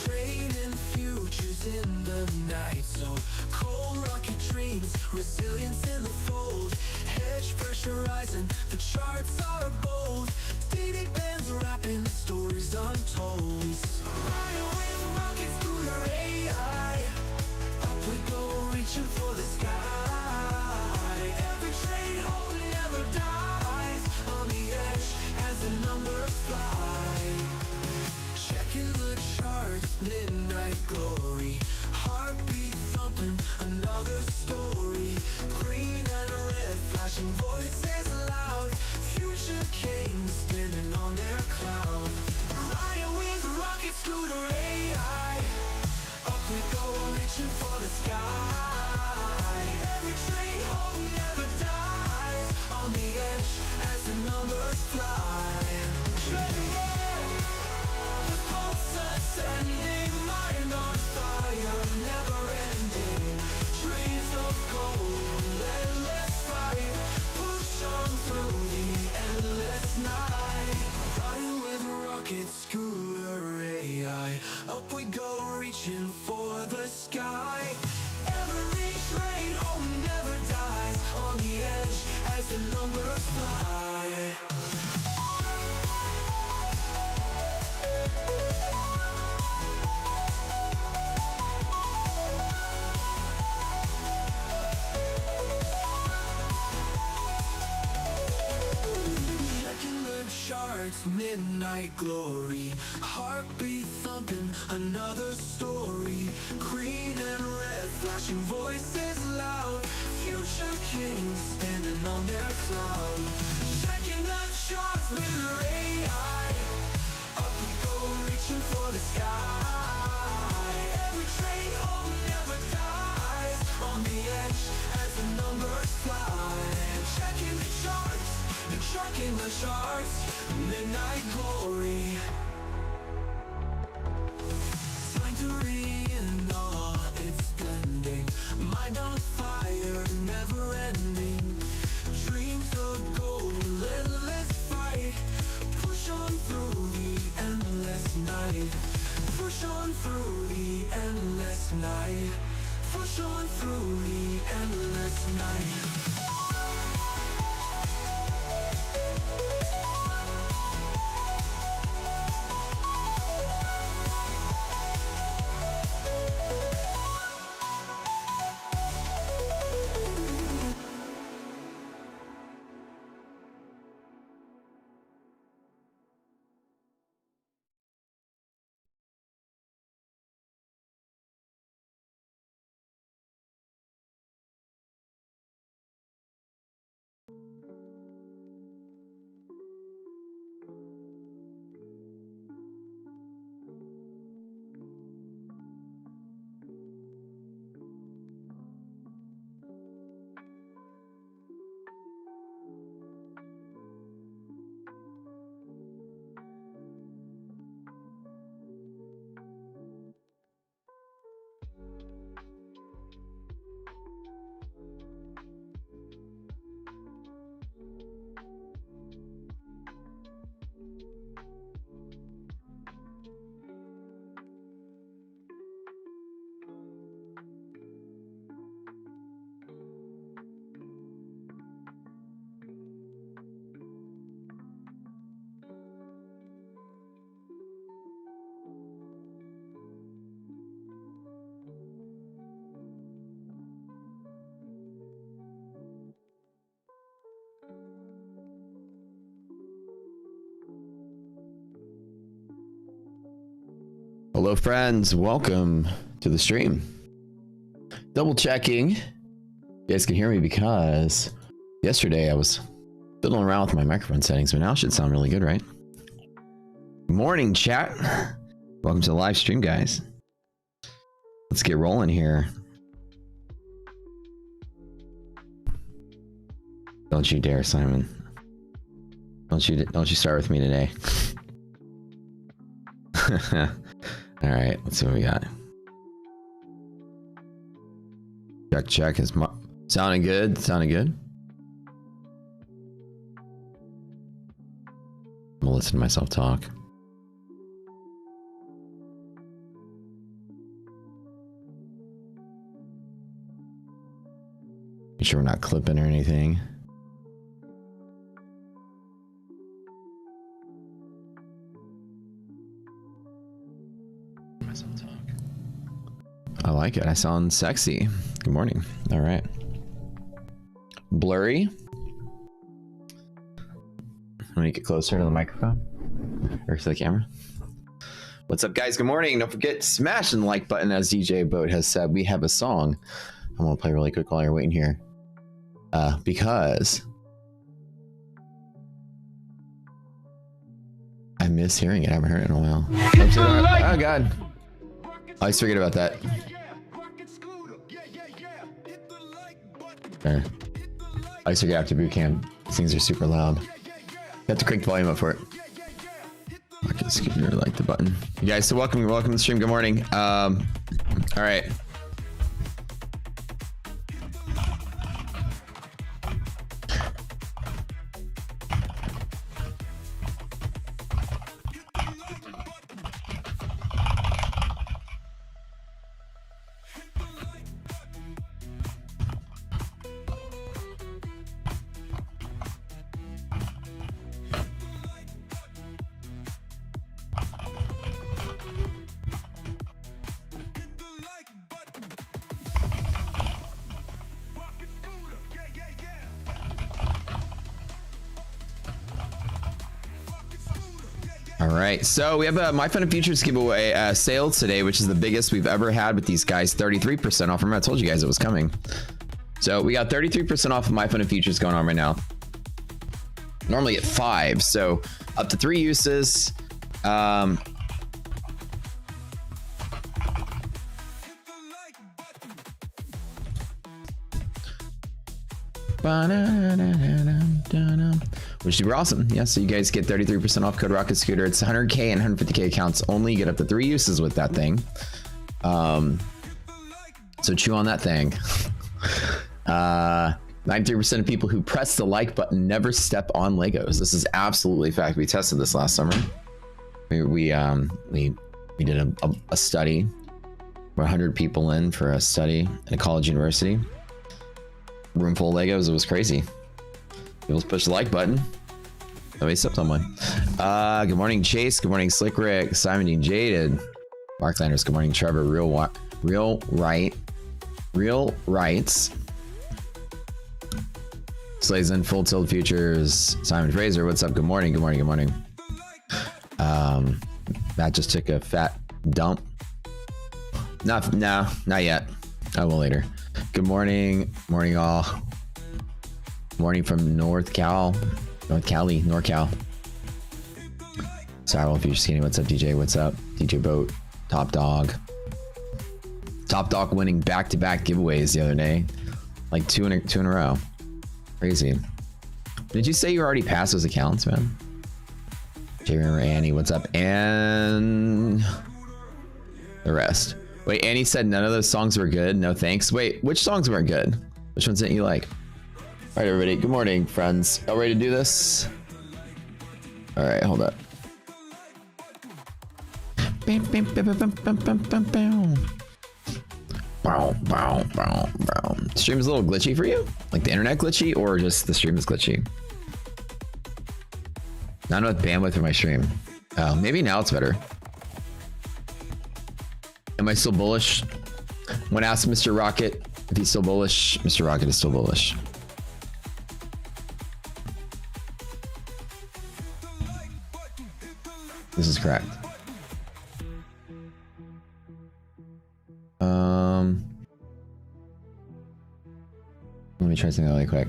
Trading futures in the night, so cold rocket dreams, resilience in the fold. Hedge pressurizing, the charts are bold. Daily bands rapping, stories untold. Flying with rockets through your AI. Up we go, reaching for the sky. Every trade hold never dies. On the edge as the numbers fly. Checking the charts, midnight glory. Heartbeat thumping, another story. Green and red, flashing voices loud. Future kings spinning on their cloud. Flying with rocket scooter AI. Up we go, reaching for the sky. Every train home never dies. On the edge as the numbers fly. Ascending, mind on fire, never ending. Trees of gold, endless fight. Push on through the endless night. Riding with rocket scooter AI. Up we go, reaching for the sky. Every train home never dies. On the edge as the numbers fly. Charts, midnight glory. Heartbeat thumping, another story. Green and red, flashing voices loud. Future kings standing on their flow. Checking the charts with her AI. Up we go, reaching for the sky. Every trade home never dies. On the edge as the numbers fly. Checking the charts, and tracking the charts. Midnight glory. Time to re-annul, it's blending. Mind on fire, never ending. Dreams of gold, endless fight. Push on through the endless night. Push on through the endless night. Push on through the endless night. Hello friends, welcome to the stream. Double checking you guys can hear me because yesterday I was fiddling around with my microphone settings, but now it should sound really good, right? Morning chat. Welcome to the live stream, guys. Let's get rolling here. Don't you dare, Simon. Don't you start with me today. All right, let's see what we got. Check. Is sounding good? Sounding good? I'm gonna listen to myself talk. Make sure we're not clipping or anything. I like it. I sound sexy. Good morning. All right. Blurry. Let me get closer to the microphone or to the camera. What's up, guys? Good morning. Don't forget, smash the like button. As DJ Boat has said, we have a song. I'm gonna play really quick while you're waiting here, because I miss hearing it. I haven't heard it in a while. Oh God. I always forget about that. There. I used to get after boot camp. These things are super loud. You have to crank the volume up for it. Market scooter, like the button. You guys, so welcome to the stream. Good morning. All right. Alright, so we have a My Fun and Futures giveaway sale today, which is the biggest we've ever had with these guys. 33% off. Remember, I told you guys it was coming. So we got 33% off of my fun and features going on right now. Normally at 5, so up to 3 uses. Which is super awesome. Yeah, so you guys get 33% off code Rocket Scooter. It's 100K and 150K accounts only. You get up to 3 uses with that thing. So chew on that thing. 93% of people who press the like button never step on Legos. This is absolutely a fact. We tested this last summer. We did a study. We're 100 people in for a study at a college university. Room full of Legos. It was crazy. People push the like button. Nobody stepped on one. Good morning, Chase. Good morning, Slick Rick. Simon Dean Jaded. Mark Landers. Good morning, Trevor. Real Rights. Slays in Full Tilt Futures. Simon Fraser. What's up? Good morning. Good morning. Good morning. Matt just took a fat dump. No, not yet. I will later. Good morning. Morning all. Morning from NorCal. Sorry, if you're skinny. What's up, DJ? What's up? DJ Boat. Top Dog winning back-to-back giveaways the other day. Like two in a row. Crazy. Did you say you already passed those accounts, man? Jeremy Annie, what's up? And the rest. Wait, Annie said none of those songs were good. No thanks. Wait, which songs weren't good? Which ones didn't you like? All right, everybody. Good morning, friends. Y'all ready to do this? All right, hold up. Stream is a little glitchy for you? Like the internet glitchy, or just the stream is glitchy? Not enough bandwidth for my stream. Oh, maybe now it's better. Am I still bullish? When asked Mr. Rocket if he's still bullish, Mr. Rocket is still bullish. This is correct. Let me try something really quick.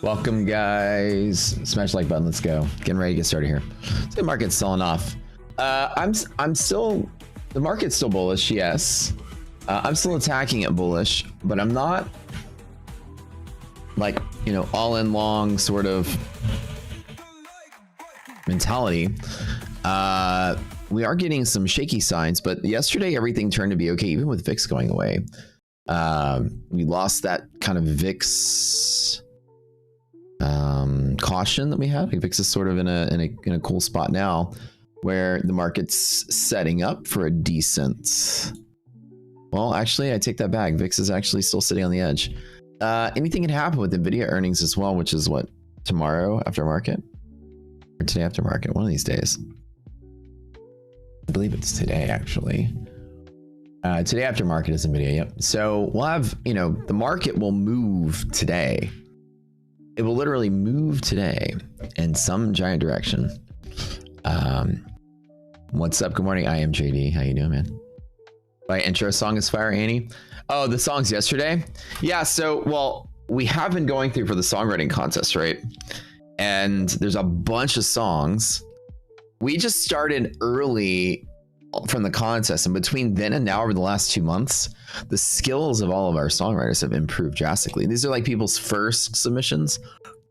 Welcome, guys. Smash the like button. Let's go. Getting ready to get started here. So the market's selling off. I'm still, the market's still bullish. Yes. I'm still attacking it bullish, but I'm not like, you know, all in long sort of mentality. We are getting some shaky signs, but yesterday everything turned to be okay, even with VIX going away. We lost that kind of VIX caution that we had. VIX is sort of in a cool spot now, where the market's setting up for a decent. Well, actually, I take that back. VIX is actually still sitting on the edge. Anything can happen with NVIDIA earnings as well, which is what, tomorrow after market, or today after market, one of these days. I believe it's today, actually. Today after market is NVIDIA, yep. So we'll have, you know, the market will move today. It will literally move today in some giant direction. What's up? Good morning. I am JD. How you doing, man? My intro song is Fire, Annie. Oh, the songs yesterday? Yeah, so, well, we have been going through for the songwriting contest, right? And there's a bunch of songs. We just started early from the contest, and between then and now, over the last 2 months, the skills of all of our songwriters have improved drastically. These are like people's first submissions,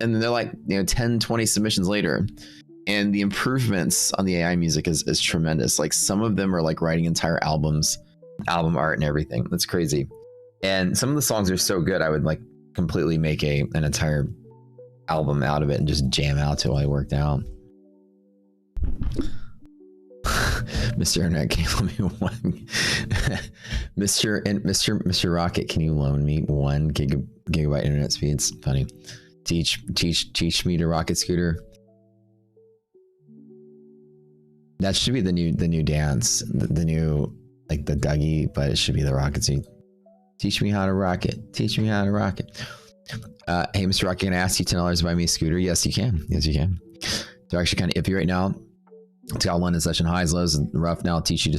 and then they're like, you know, 10, 20 submissions later. And the improvements on the AI music is tremendous. Like, some of them are like writing entire albums, album art and everything. That's crazy. And some of the songs are so good, I would like completely make an entire album out of it and just jam out to it while I worked out. Mr. Internet, can you loan me one? Mr. Rocket, can you loan me 1 gigabyte internet speed? It's funny. Teach me to rocket scooter. That should be the new dance, the new, like the Dougie, but it should be the rocket scene. Teach me how to rocket. Teach me how to rocket. Hey, Mr. Rocket, can I ask you $10 to buy me a scooter? Yes, you can. Yes, you can. They're actually kind of iffy right now. It's got London session highs, lows, and rough. Now I'll teach you to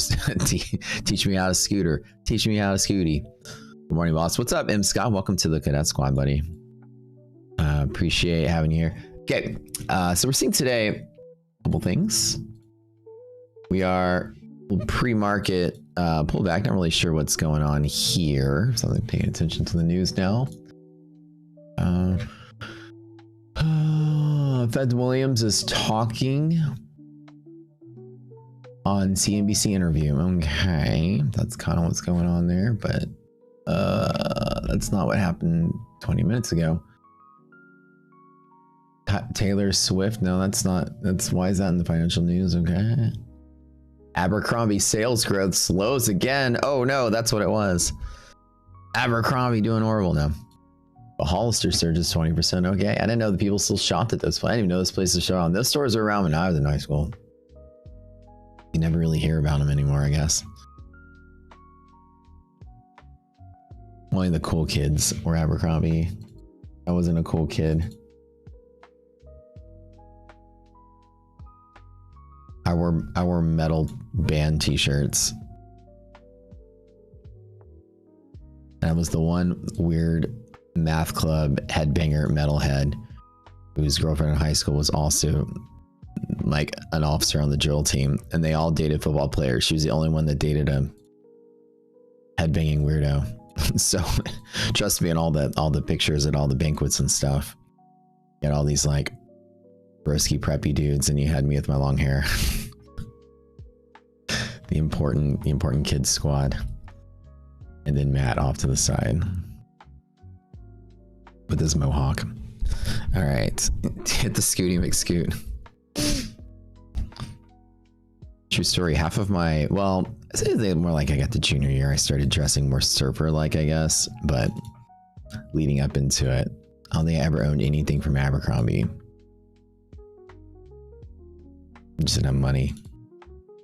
teach me how to scooter. Teach me how to scooty. Good morning, boss. What's up, M. Scott? Welcome to the Cadet Squad, buddy. Appreciate having you here. Okay, so we're seeing today a couple things. We are pre-market pullback. Not really sure what's going on here. So I'm paying attention to the news now. Fed Williams is talking on CNBC interview. Okay, that's kind of what's going on there, but that's not what happened 20 minutes ago. Taylor Swift, no, that's not. That's why is that in the financial news? Okay. Abercrombie sales growth slows again. Oh no, that's what it was. Abercrombie doing horrible now. But Hollister surges 20%. Okay, I didn't know the people still shopped at those places. I didn't even know those places showed on. Those stores are around when I was in high school. You never really hear about them anymore, I guess. Only the cool kids were Abercrombie. I wasn't a cool kid. I wore metal band t-shirts. And I was the one weird math club headbanger metalhead whose girlfriend in high school was also like an officer on the drill team, and they all dated football players. She was the only one that dated a headbanging weirdo. So trust me, in all the pictures at all the banquets and stuff, you had all these like brisky preppy dudes, and you had me with my long hair. the important kids squad, and then Matt off to the side with his mohawk. All right, hit the Scooty McScoot. True story. Half of my, well, I say more like I got the junior year, I started dressing more surfer-like, I guess, but leading up into it, I don't think I ever owned anything from Abercrombie. Just didn't have money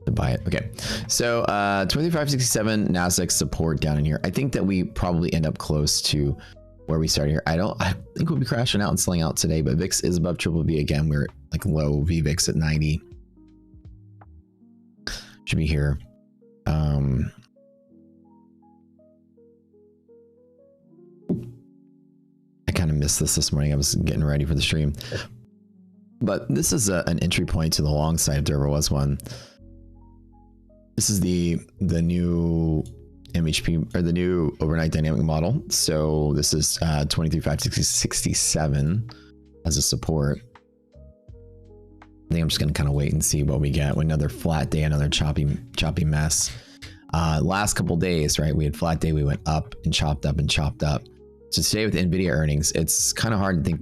to buy it. Okay, so 2567 Nasdaq support down in here. I think that we probably end up close to where we started here. I think we'll be crashing out and selling out today, but VIX is above triple V again. We're like low VVIX at 90. Should be here. I kind of missed this morning. I was getting ready for the stream, but this is an entry point to the long side if there ever was one. This is the new MHP, or the new overnight dynamic model. So this is 23,567 as a support. I think I'm just going to kind of wait and see what we get. Another flat day, another choppy mess. Last couple days, right? We had flat day, we went up and chopped up and chopped up. So today with NVIDIA earnings, it's kind of hard to think,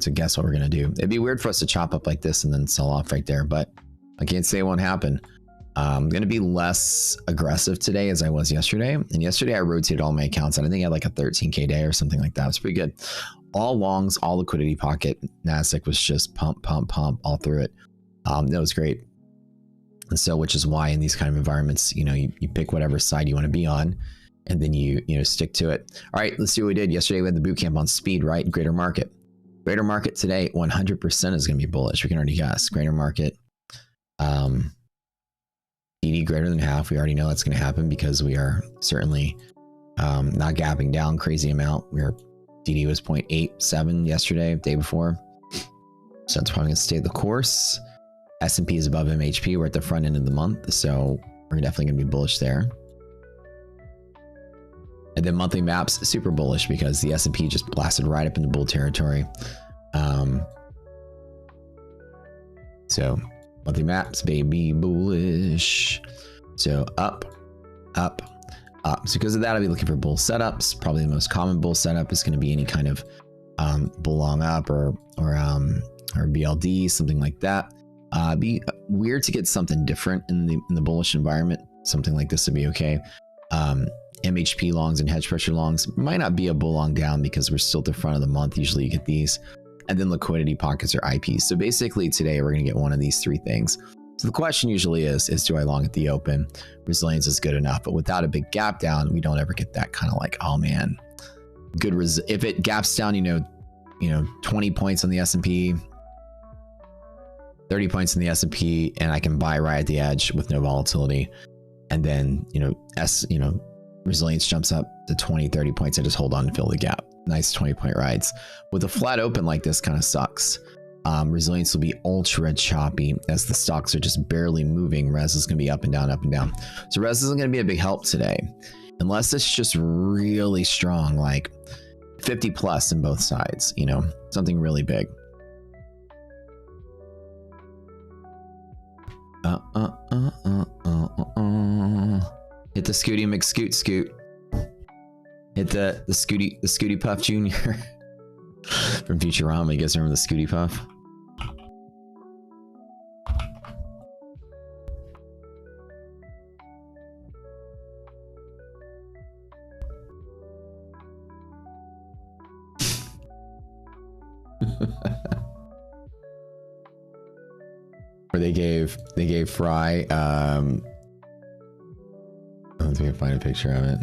to guess what we're going to do. It'd be weird for us to chop up like this and then sell off right there, but I can't say it won't happen. I'm going to be less aggressive today as I was yesterday. And yesterday I rotated all my accounts, and I think I had like a 13K day or something like that. It's pretty good. All longs, all liquidity pocket. Nasdaq was just pump all through it. That was great. And so, which is why in these kind of environments, you pick whatever side you want to be on, and then you stick to it. All right, let's see what we did. Yesterday we had the boot camp on speed, right? Greater market. Greater market today, 100% is going to be bullish. We can already guess. Greater market. DD greater than half. We already know that's going to happen because we are certainly not gapping down crazy amount. DD was 0.87 yesterday, day before. So that's probably going to stay the course. S&P is above MHP. We're at the front end of the month, so we're definitely going to be bullish there. And then monthly maps, super bullish because the S&P just blasted right up into bull territory. So monthly maps, baby, bullish. So up. So because of that, I'll be looking for bull setups. Probably the most common bull setup is going to be any kind of bull long up or BLD, something like that. Be weird to get something different in the bullish environment. Something like this would be okay. MHP longs and hedge pressure longs might not be a bull long down because we're still at the front of the month. Usually you get these, and then liquidity pockets or IPs. So basically today we're going to get one of these three things. So the question usually is do I long at the open? Resilience is good enough, but without a big gap down, we don't ever get that kind of like, oh man, good. If it gaps down, 20 points on the S&P, 30 points in the S&P, and I can buy right at the edge with no volatility. And then, Resilience jumps up to 20, 30 points. I just hold on to fill the gap. Nice 20-point rides. With a flat open like this, kind of sucks. Resilience will be ultra choppy as the stocks are just barely moving. Res is going to be up and down, up and down. So res isn't going to be a big help today, unless it's just really strong, like 50 plus in both sides, you know, something really big. Hit the Scooty McScoot Scoot. Hit the Scooty Puff Jr. from Futurama. You guys remember the Scooty Puff? Where they gave Fry let's see if I can find a picture of it.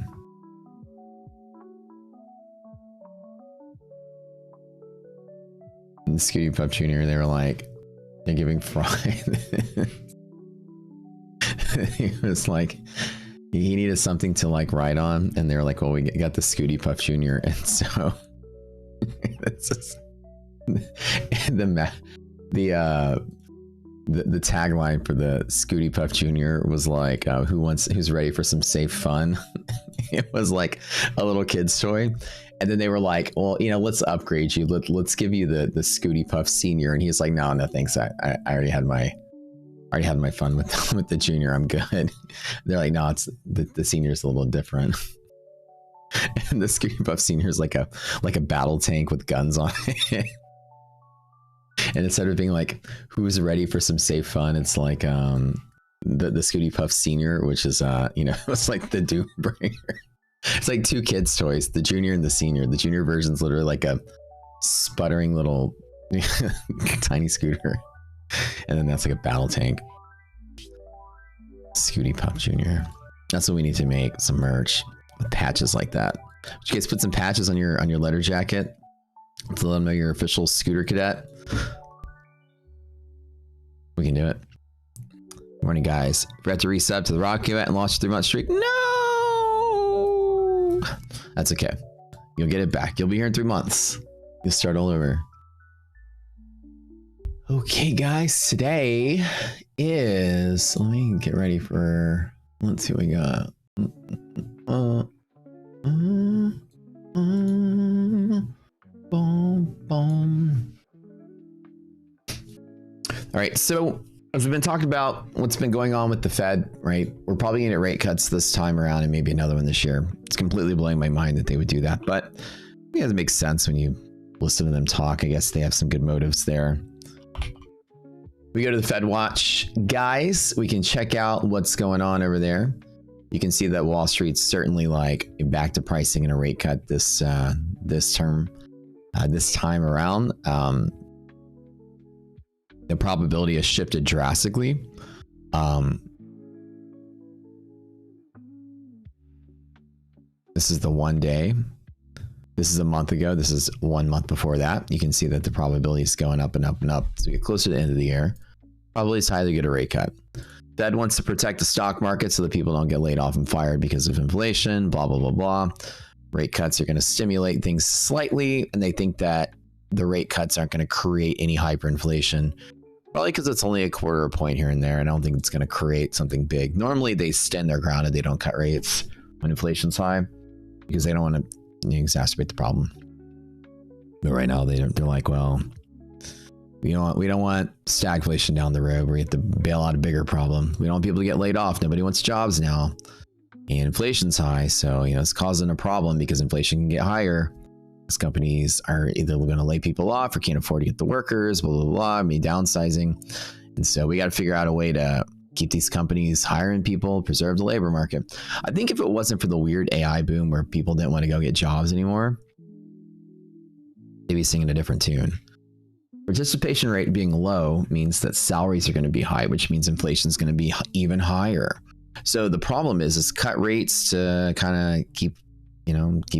And the Scooty Puff Jr., they were like, they're giving Fry he was like, he needed something to like ride on, and they were like, well, we got the Scooty Puff Jr. And so it's just, the tagline for the Scooty Puff Jr. was like, who's ready for some safe fun? It was like a little kid's toy. And then they were like, well, you know, let's upgrade you. Let's give you the Scooty Puff Senior. And he's like, no, thanks. I already had my fun with the junior. I'm good. They're like, no, it's the senior's a little different. And the Scooty Puff Senior is like a battle tank with guns on it. And instead of being like, who's ready for some safe fun, it's like the Scooty Puff Senior, which is you know, it's like the Doombringer. It's like two kids' toys, the junior and the senior. The junior version's literally like a sputtering little tiny scooter, and then that's like a battle tank. Scooty Puff Jr. That's what we need to make, some merch with patches like that. Would you guys put some patches on your leather jacket to let them know you're official scooter cadet? We can do it. Good morning, guys. Forgot to resub to the Rock Event and lost your 3-month streak. No! That's okay. You'll get it back. You'll be here in 3 months. You'll start all over. Okay, guys. Today is... Let me get ready for... Let's see what we got. Boom, boom. All right, so as we've been talking about what's been going on with the Fed, right? We're probably going to get rate cuts this time around and maybe another one this year. It's completely blowing my mind that they would do that, but I think it makes sense when you listen to them talk. I guess they have some good motives there. We go to the Fed Watch. Guys, we can check out what's going on over there. You can see that Wall Street's certainly like back to pricing in a rate cut this time around. The probability has shifted drastically. This is the 1 day. This is a month ago. This is 1 month before that. You can see that the probability is going up and up and up. So we get closer to the end of the year. Probably it's high to get a rate cut. Fed wants to protect the stock market so that people don't get laid off and fired because of inflation, blah, blah, blah, blah. Rate cuts are going to stimulate things slightly, and they think that the rate cuts aren't going to create any hyperinflation. Probably because it's only a quarter point here and there. And I don't think it's going to create something big. Normally they stand their ground and they don't cut rates when inflation's high because they don't want to exacerbate the problem. But right now they're like, well, we don't want stagflation down the road. We have to bail out a bigger problem. We don't want people to get laid off. Nobody wants jobs now. And inflation's high. So, you know, it's causing a problem because inflation can get higher. Because companies are either going to lay people off or can't afford to get the workers, blah, blah, blah, I mean, downsizing. And so we got to figure out a way to keep these companies hiring people, preserve the labor market. I think if it wasn't for the weird AI boom where people didn't want to go get jobs anymore, they'd be singing a different tune. Participation rate being low means that salaries are going to be high, which means inflation is going to be even higher. So the problem is cut rates to kind of keep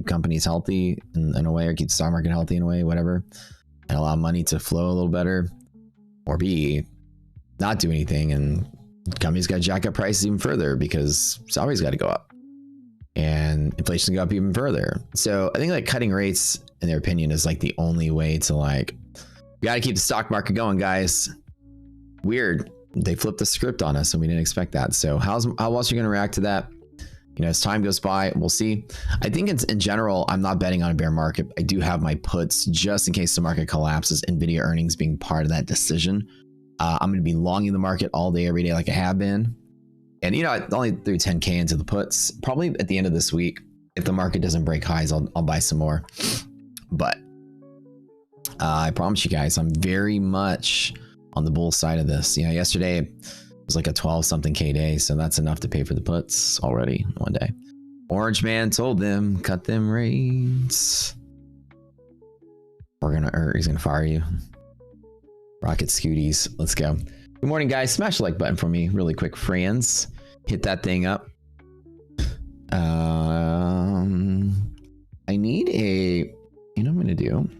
companies healthy in a way, or keep the stock market healthy in a way, whatever, and allow money to flow a little better, or B, not do anything and companies got to jack up prices even further because salaries got to go up. and inflation go up even further. So I think like cutting rates, in their opinion, is like the only way to like, we got to keep the stock market going, guys. Weird. They flipped the script on us and we didn't expect that. So how else are you going to react to that? You know, as time goes by, we'll see. I think in general, I'm not betting on a bear market. I do have my puts just in case the market collapses, NVIDIA earnings being part of that decision. I'm going to be longing the market all day, every day, like I have been. And, you know, I only threw 10K into the puts. Probably at the end of this week, if the market doesn't break highs, I'll buy some more. But I promise you guys, I'm very much on the bull side of this. You know, yesterday it was like a 12-something K day, so that's enough to pay for the puts already one day. Orange man told them, cut them rates. He's gonna fire you. Rocket Scooties, let's go. Good morning, guys. Smash the like button for me really quick, friends. Hit that thing up. I need a, you know what I'm gonna do?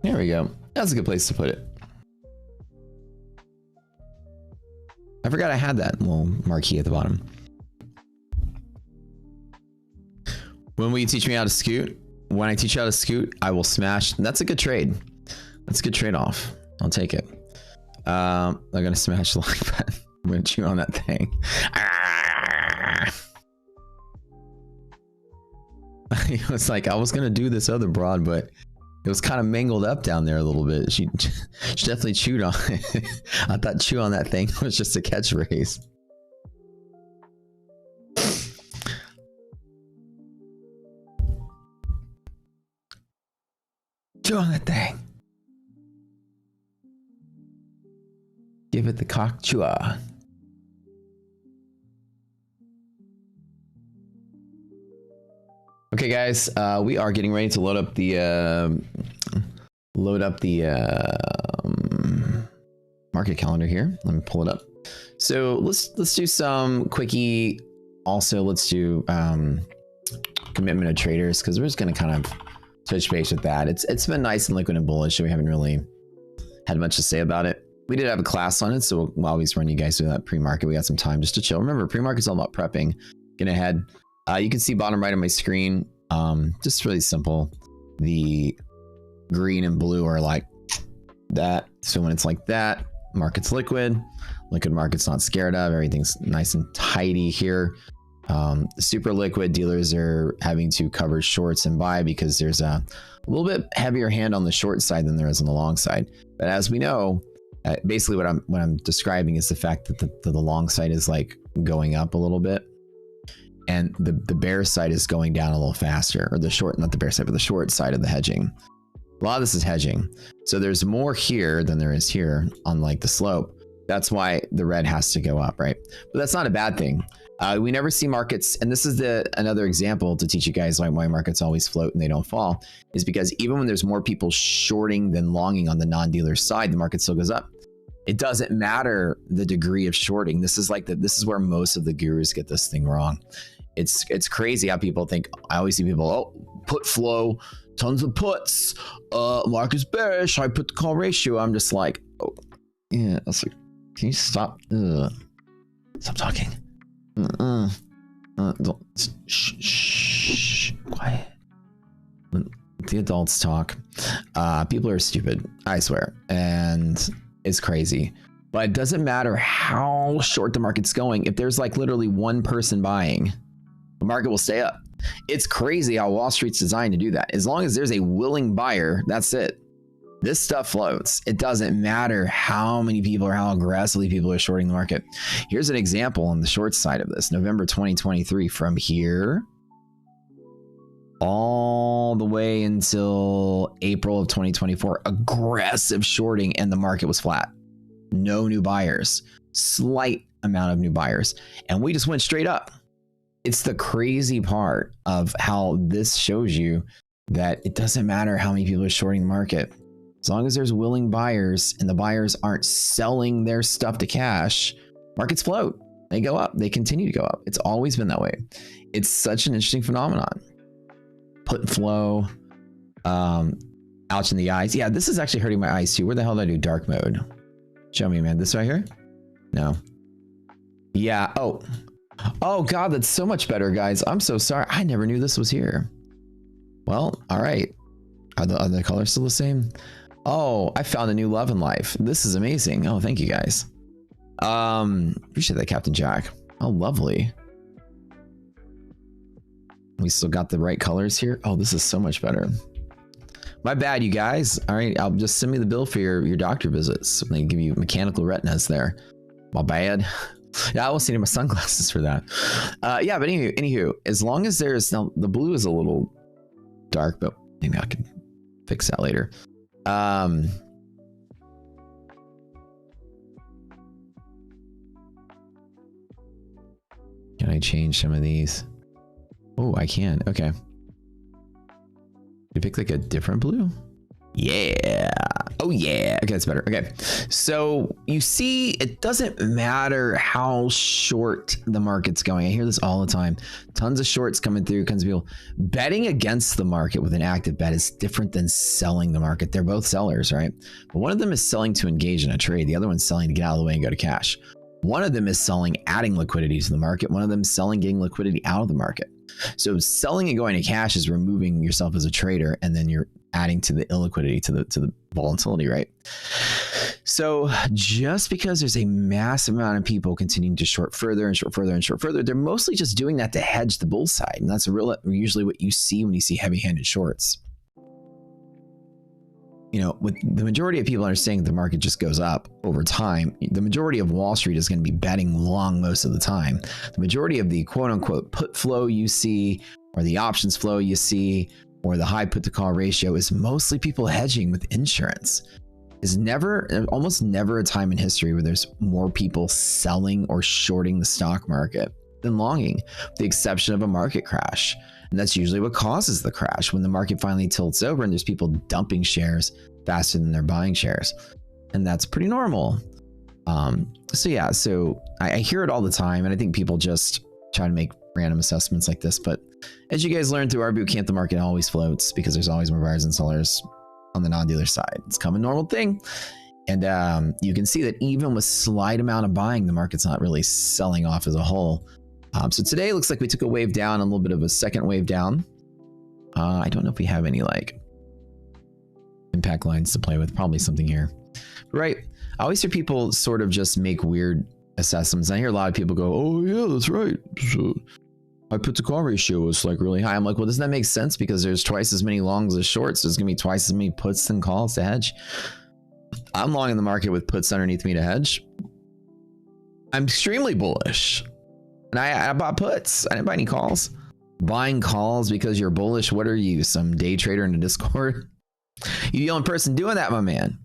There we go. That's a good place to put it. I forgot I had that little marquee at the bottom. When will you teach me how to scoot? When I teach you how to scoot, I will smash. That's a good trade. That's a good trade-off. I'll take it. I'm gonna smash the like button. I'm gonna chew on that thing. It was like I was gonna do this other broad, but it was kind of mangled up down there a little bit. She definitely chewed on it. I thought chew on that thing was just a catchphrase. Chew on that thing. Give it the cock chewa. Okay, guys, we are getting ready to load up the market calendar here. Let me pull it up. So let's do some quickie. Also, let's do commitment of traders, because we're just going to kind of touch base with that. It's been nice and liquid and bullish, so we haven't really had much to say about it. We did have a class on it, so we'll always run you guys through that pre-market. We got some time just to chill. Remember, pre-market's all about prepping. Get ahead. You can see bottom right of my screen, just really simple. The green and blue are like that. So when it's like that, market's liquid. Liquid market's not scared of. Everything's nice and tidy here. Super liquid, dealers are having to cover shorts and buy because there's a little bit heavier hand on the short side than there is on the long side. But as we know, basically what I'm describing is the fact that the long side is like going up a little bit, and the bear side is going down a little faster, or the short, not the bear side, but the short side of the hedging. A lot of this is hedging. So there's more here than there is here on like the slope. That's why the red has to go up, right? But that's not a bad thing. We never see markets, and this is another example to teach you guys why markets always float and they don't fall, is because even when there's more people shorting than longing on the non-dealer side, the market still goes up. It doesn't matter the degree of shorting. This is where most of the gurus get this thing wrong. It's crazy how people think. I always see people, oh, put flow, tons of puts, market's bearish, I put the call ratio. I'm just like, oh, yeah, that's like, can you stop? Stop talking. Don't, shh, quiet. Let the adults talk. People are stupid, I swear, and it's crazy. But it doesn't matter how short the market's going. If there's like literally one person buying, the market will stay up. It's crazy how Wall Street's designed to do that. As long as there's a willing buyer, that's it. This stuff floats. It doesn't matter how many people or how aggressively people are shorting the market. Here's an example on the short side of this. November 2023, from here all the way until April of 2024, aggressive shorting, and the market was flat. No new buyers, slight amount of new buyers. And we just went straight up. It's the crazy part of how this shows you that it doesn't matter how many people are shorting the market. As long as there's willing buyers and the buyers aren't selling their stuff to cash, markets float. They go up. They continue to go up. It's always been that way. It's such an interesting phenomenon. Put and flow, ouch in the eyes. Yeah, this is actually hurting my eyes too. Where the hell did I do dark mode? Show me, man. This right here? No. Yeah. Oh God, that's so much better, guys. I'm so sorry. I never knew this was here. Well, all right. Are the colors still the same? Oh, I found a new love in life. This is amazing. Oh, thank you guys. Appreciate that, Captain Jack. Oh, lovely. We still got the right colors here. Oh, this is so much better. My bad, you guys. All right, I'll just send me the bill for your doctor visits. They give you mechanical retinas there. My bad. Yeah, I almost needed my sunglasses for that. Yeah, but anywho, as long as there's now, the blue is a little dark, but maybe I can fix that later. Can I change some of these? Oh, I can. Okay. You pick like a different blue? Yeah. Oh yeah. Okay, that's better. Okay. So you see, it doesn't matter how short the market's going. I hear this all the time. Tons of shorts coming through, tons of people. Betting against the market with an active bet is different than selling the market. They're both sellers, right? But one of them is selling to engage in a trade. The other one's selling to get out of the way and go to cash. One of them is selling, adding liquidity to the market. One of them is selling, getting liquidity out of the market. So selling and going to cash is removing yourself as a trader, and then you're adding to the illiquidity, to the volatility, right? So just because there's a massive amount of people continuing to short further and short further and short further, they're mostly just doing that to hedge the bull side. And that's usually what you see when you see heavy-handed shorts. You know, with the majority of people are saying the market just goes up over time, the majority of Wall Street is going to be betting long most of the time. The majority of the quote unquote put flow you see, or the options flow you see, or the high put to call ratio is mostly people hedging with insurance. There's almost never a time in history where there's more people selling or shorting the stock market than longing, with the exception of a market crash. And that's usually what causes the crash, when the market finally tilts over and there's people dumping shares faster than they're buying shares. And that's pretty normal. So yeah, so I hear it all the time, and I think people just try to make random assessments like this. But as you guys learned through our boot camp, the market always floats because there's always more buyers and sellers on the non-dealer side. It's kind of a normal thing. And you can see that even with slight amount of buying, the market's not really selling off as a whole. So today it looks like we took a wave down, a little bit of a second wave down. I don't know if we have any like impact lines to play with, probably something here. Right. I always hear people sort of just make weird assessments. I hear a lot of people go, oh yeah, that's right. So I put the call ratio was like really high. I'm like, well, doesn't that make sense? Because there's twice as many longs as shorts. There's gonna be twice as many puts and calls to hedge. I'm long in the market with puts underneath me to hedge. I'm extremely bullish. And I bought puts. I didn't buy any calls. Buying calls because you're bullish. What are you, some day trader in a Discord? You're the only person doing that, my man.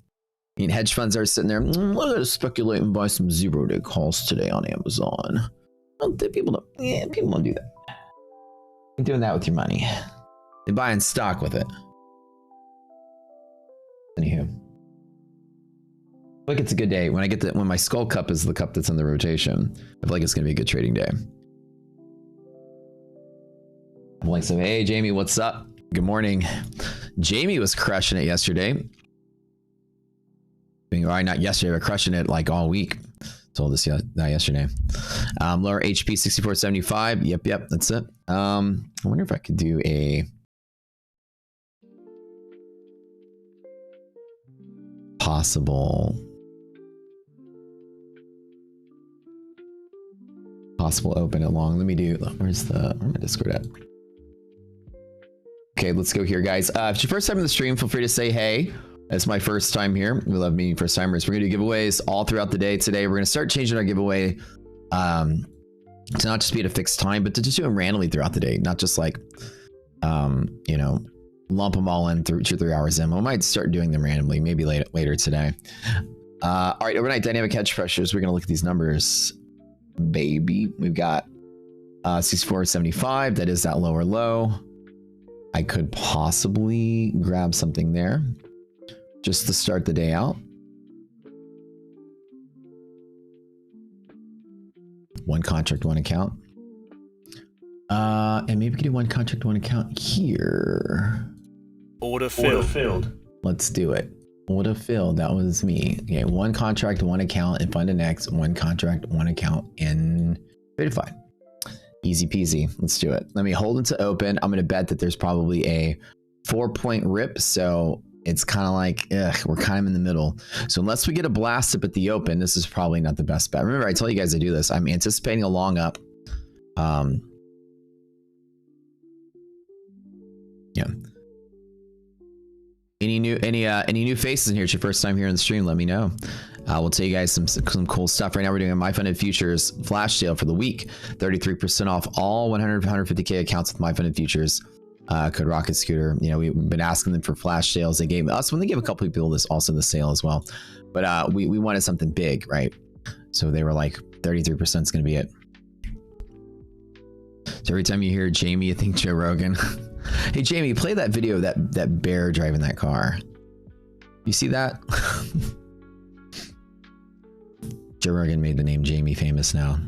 I mean, hedge funds are sitting there. Let's speculate and buy some 0-day calls today on Amazon. Well, people don't do that. You're doing that with your money. They're buying stock with it. Anywho, look, it's a good day. When my skull cup is the cup that's in the rotation, I feel like it's gonna be a good trading day. I'm like, so hey Jamie, what's up? Good morning. Jamie was crushing it yesterday. Right, not yesterday, but crushing it like all week. Told us that yesterday. Lower HP 6475. Yep, that's it. I wonder if I could do a possible open it long. Let me do, where's my Discord at? Okay, let's go here, guys. If it's your first time in the stream, feel free to say hey. It's my first time here. We love meeting first timers. We're gonna do giveaways all throughout the day today. We're gonna start changing our giveaway to not just be at a fixed time, but to just do them randomly throughout the day, not just like you know, lump them all in 2 or 3 hours in. We might start doing them randomly, maybe later today. All right, overnight dynamic hedge pressures. We're gonna look at these numbers, baby. We've got 64.75. That is that lower low. I could possibly grab something there just to start the day out. One contract, one account. And maybe we could do one contract, one account here. Order filled. Let's do it. Order filled. That was me. Okay, one contract, one account in Fund X. One contract, one account in Tradeify. Easy peasy. Let's do it. Let me hold it to open. I'm going to bet that there's probably a 4-point rip. So it's kind of like, we're kind of in the middle. So unless we get a blast up at the open, this is probably not the best bet. Remember, I tell you guys to do this. I'm anticipating a long up. Yeah. Any new faces in here? It's your first time here in the stream. Let me know. We'll tell you guys some cool stuff. Right now, we're doing a My Funded Futures flash sale for the week. 33% off all 150K accounts with My Funded Futures. Code Rocket Scooter. You know, we've been asking them for flash sales. They gave us, when they gave a couple people this, also the sale as well. But we wanted something big, right? So they were like, 33% is going to be it. So every time you hear Jamie, you think Joe Rogan. Hey, Jamie, play that video of that bear driving that car. You see that? Joe Rogan made the name Jamie famous now.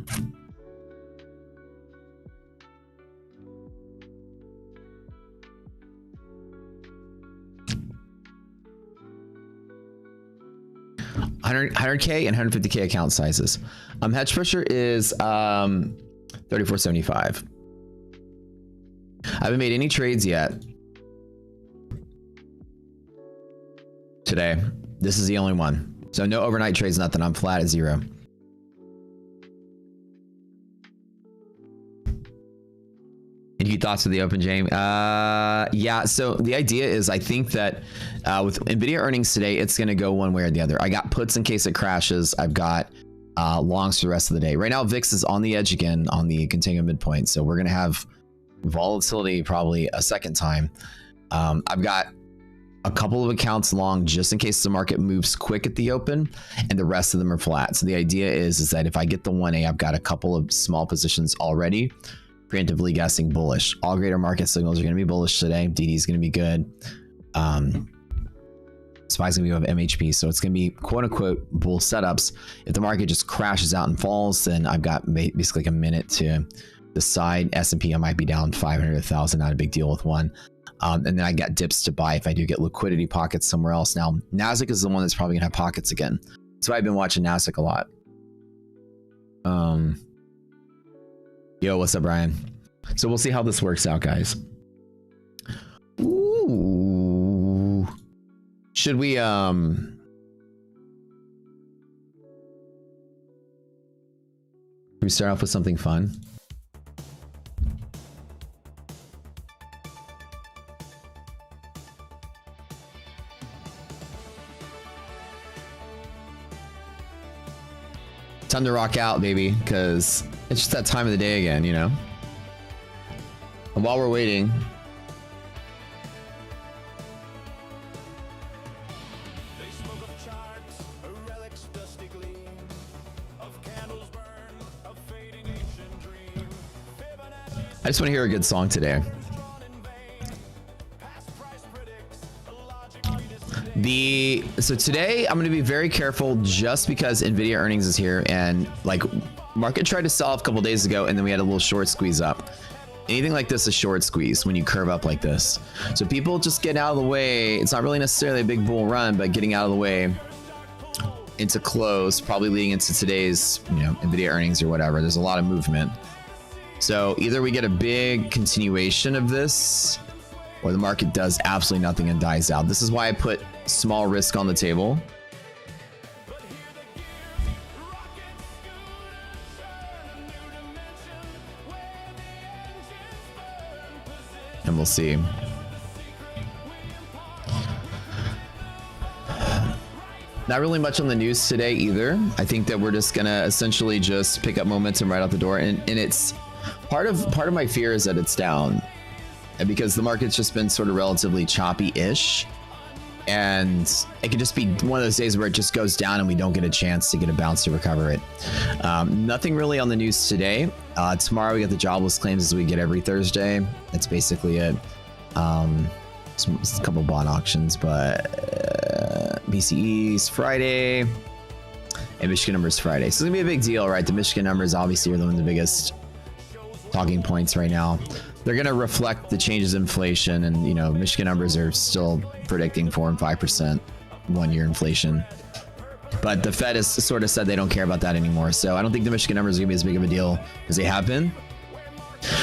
$100K and 150K account sizes. Hedge pressure is 34.75. I haven't made any trades yet today. This is the only one. So no overnight trades, nothing. I'm flat at 0. Any thoughts of the open, James? Yeah, so the idea is, I think that with NVIDIA earnings today, it's going to go one way or the other. I got puts in case it crashes. I've got longs for the rest of the day. Right now, VIX is on the edge again on the continuum midpoint. So we're going to have volatility probably a second time. I've got a couple of accounts long just in case the market moves quick at the open, and the rest of them are flat. So the idea is that if I get the 1A, I've got a couple of small positions already, preemptively guessing bullish. All greater market signals are going to be bullish today. DD is going to be good. SPY's going to be above MHP, so it's going to be quote unquote bull setups. If the market just crashes out and falls, then I've got basically like a minute to decide. S&P, I might be down 500 to 1,000, not a big deal with one. And then I got dips to buy if I do get liquidity pockets somewhere else. Now, Nasdaq is the one that's probably gonna have pockets again. So I've been watching Nasdaq a lot. Yo, what's up, Brian? So we'll see how this works out, guys. Ooh. Should we start off with something fun? Time to rock out, baby, because it's just that time of the day again, you know? And while we're waiting, I just want to hear a good song today. So today I'm going to be very careful just because NVIDIA earnings is here, and like market tried to sell off a couple days ago and then we had a little short squeeze up. Anything like this is short squeeze when you curve up like this. So people just get out of the way. It's not really necessarily a big bull run, but getting out of the way into close, probably leading into today's, NVIDIA earnings or whatever. There's a lot of movement. So either we get a big continuation of this, or the market does absolutely nothing and dies out. This is why I put small risk on the table. And we'll see. Not really much on the news today either. I think that we're just gonna essentially just pick up momentum right out the door, and it's part of my fear is that it's down, and because the market's just been sort of relatively choppy-ish, and it could just be one of those days where it just goes down and we don't get a chance to get a bounce to recover it. Nothing really on the news today. Tomorrow we get the jobless claims as we get every Thursday. That's basically it. It's a couple bond auctions, but BCE's Friday and Michigan numbers Friday. So it's gonna be a big deal, right? The Michigan numbers obviously are one of the biggest talking points right now. They're going to reflect the changes in inflation, and you know, Michigan numbers are still predicting 4 and 5% one-year inflation, but the Fed has sort of said they don't care about that anymore. So I don't think the Michigan numbers are going to be as big of a deal as they have been.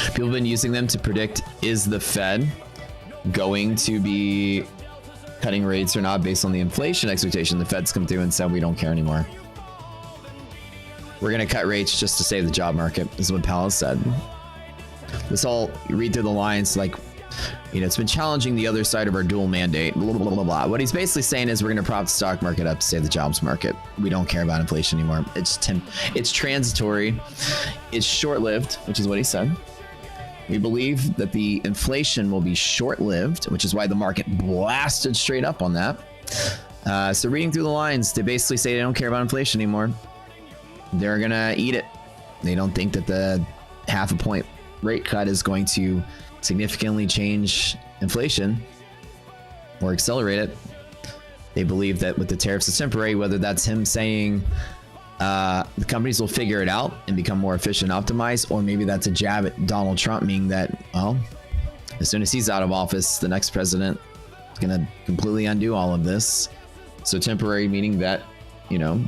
People have been using them to predict, is the Fed going to be cutting rates or not based on the inflation expectation. The Fed's come through and said we don't care anymore. We're going to cut rates just to save the job market, is what Powell said. This all, you read through the lines, like, you know, it's been challenging the other side of our dual mandate, blah, blah, blah, blah. What he's basically saying is we're going to prop the stock market up to save the jobs market. We don't care about inflation anymore. It's transitory. It's short-lived, which is what he said. We believe that the inflation will be short-lived, which is why the market blasted straight up on that. So reading through the lines, they basically say they don't care about inflation anymore. They're going to eat it. They don't think that the half a point rate cut is going to significantly change inflation or accelerate it. They believe that with the tariffs, it's temporary, whether that's him saying the companies will figure it out and become more efficient, optimized, or maybe that's a jab at Donald Trump, meaning that, well, as soon as he's out of office, the next president is going to completely undo all of this. So temporary, meaning that, you know,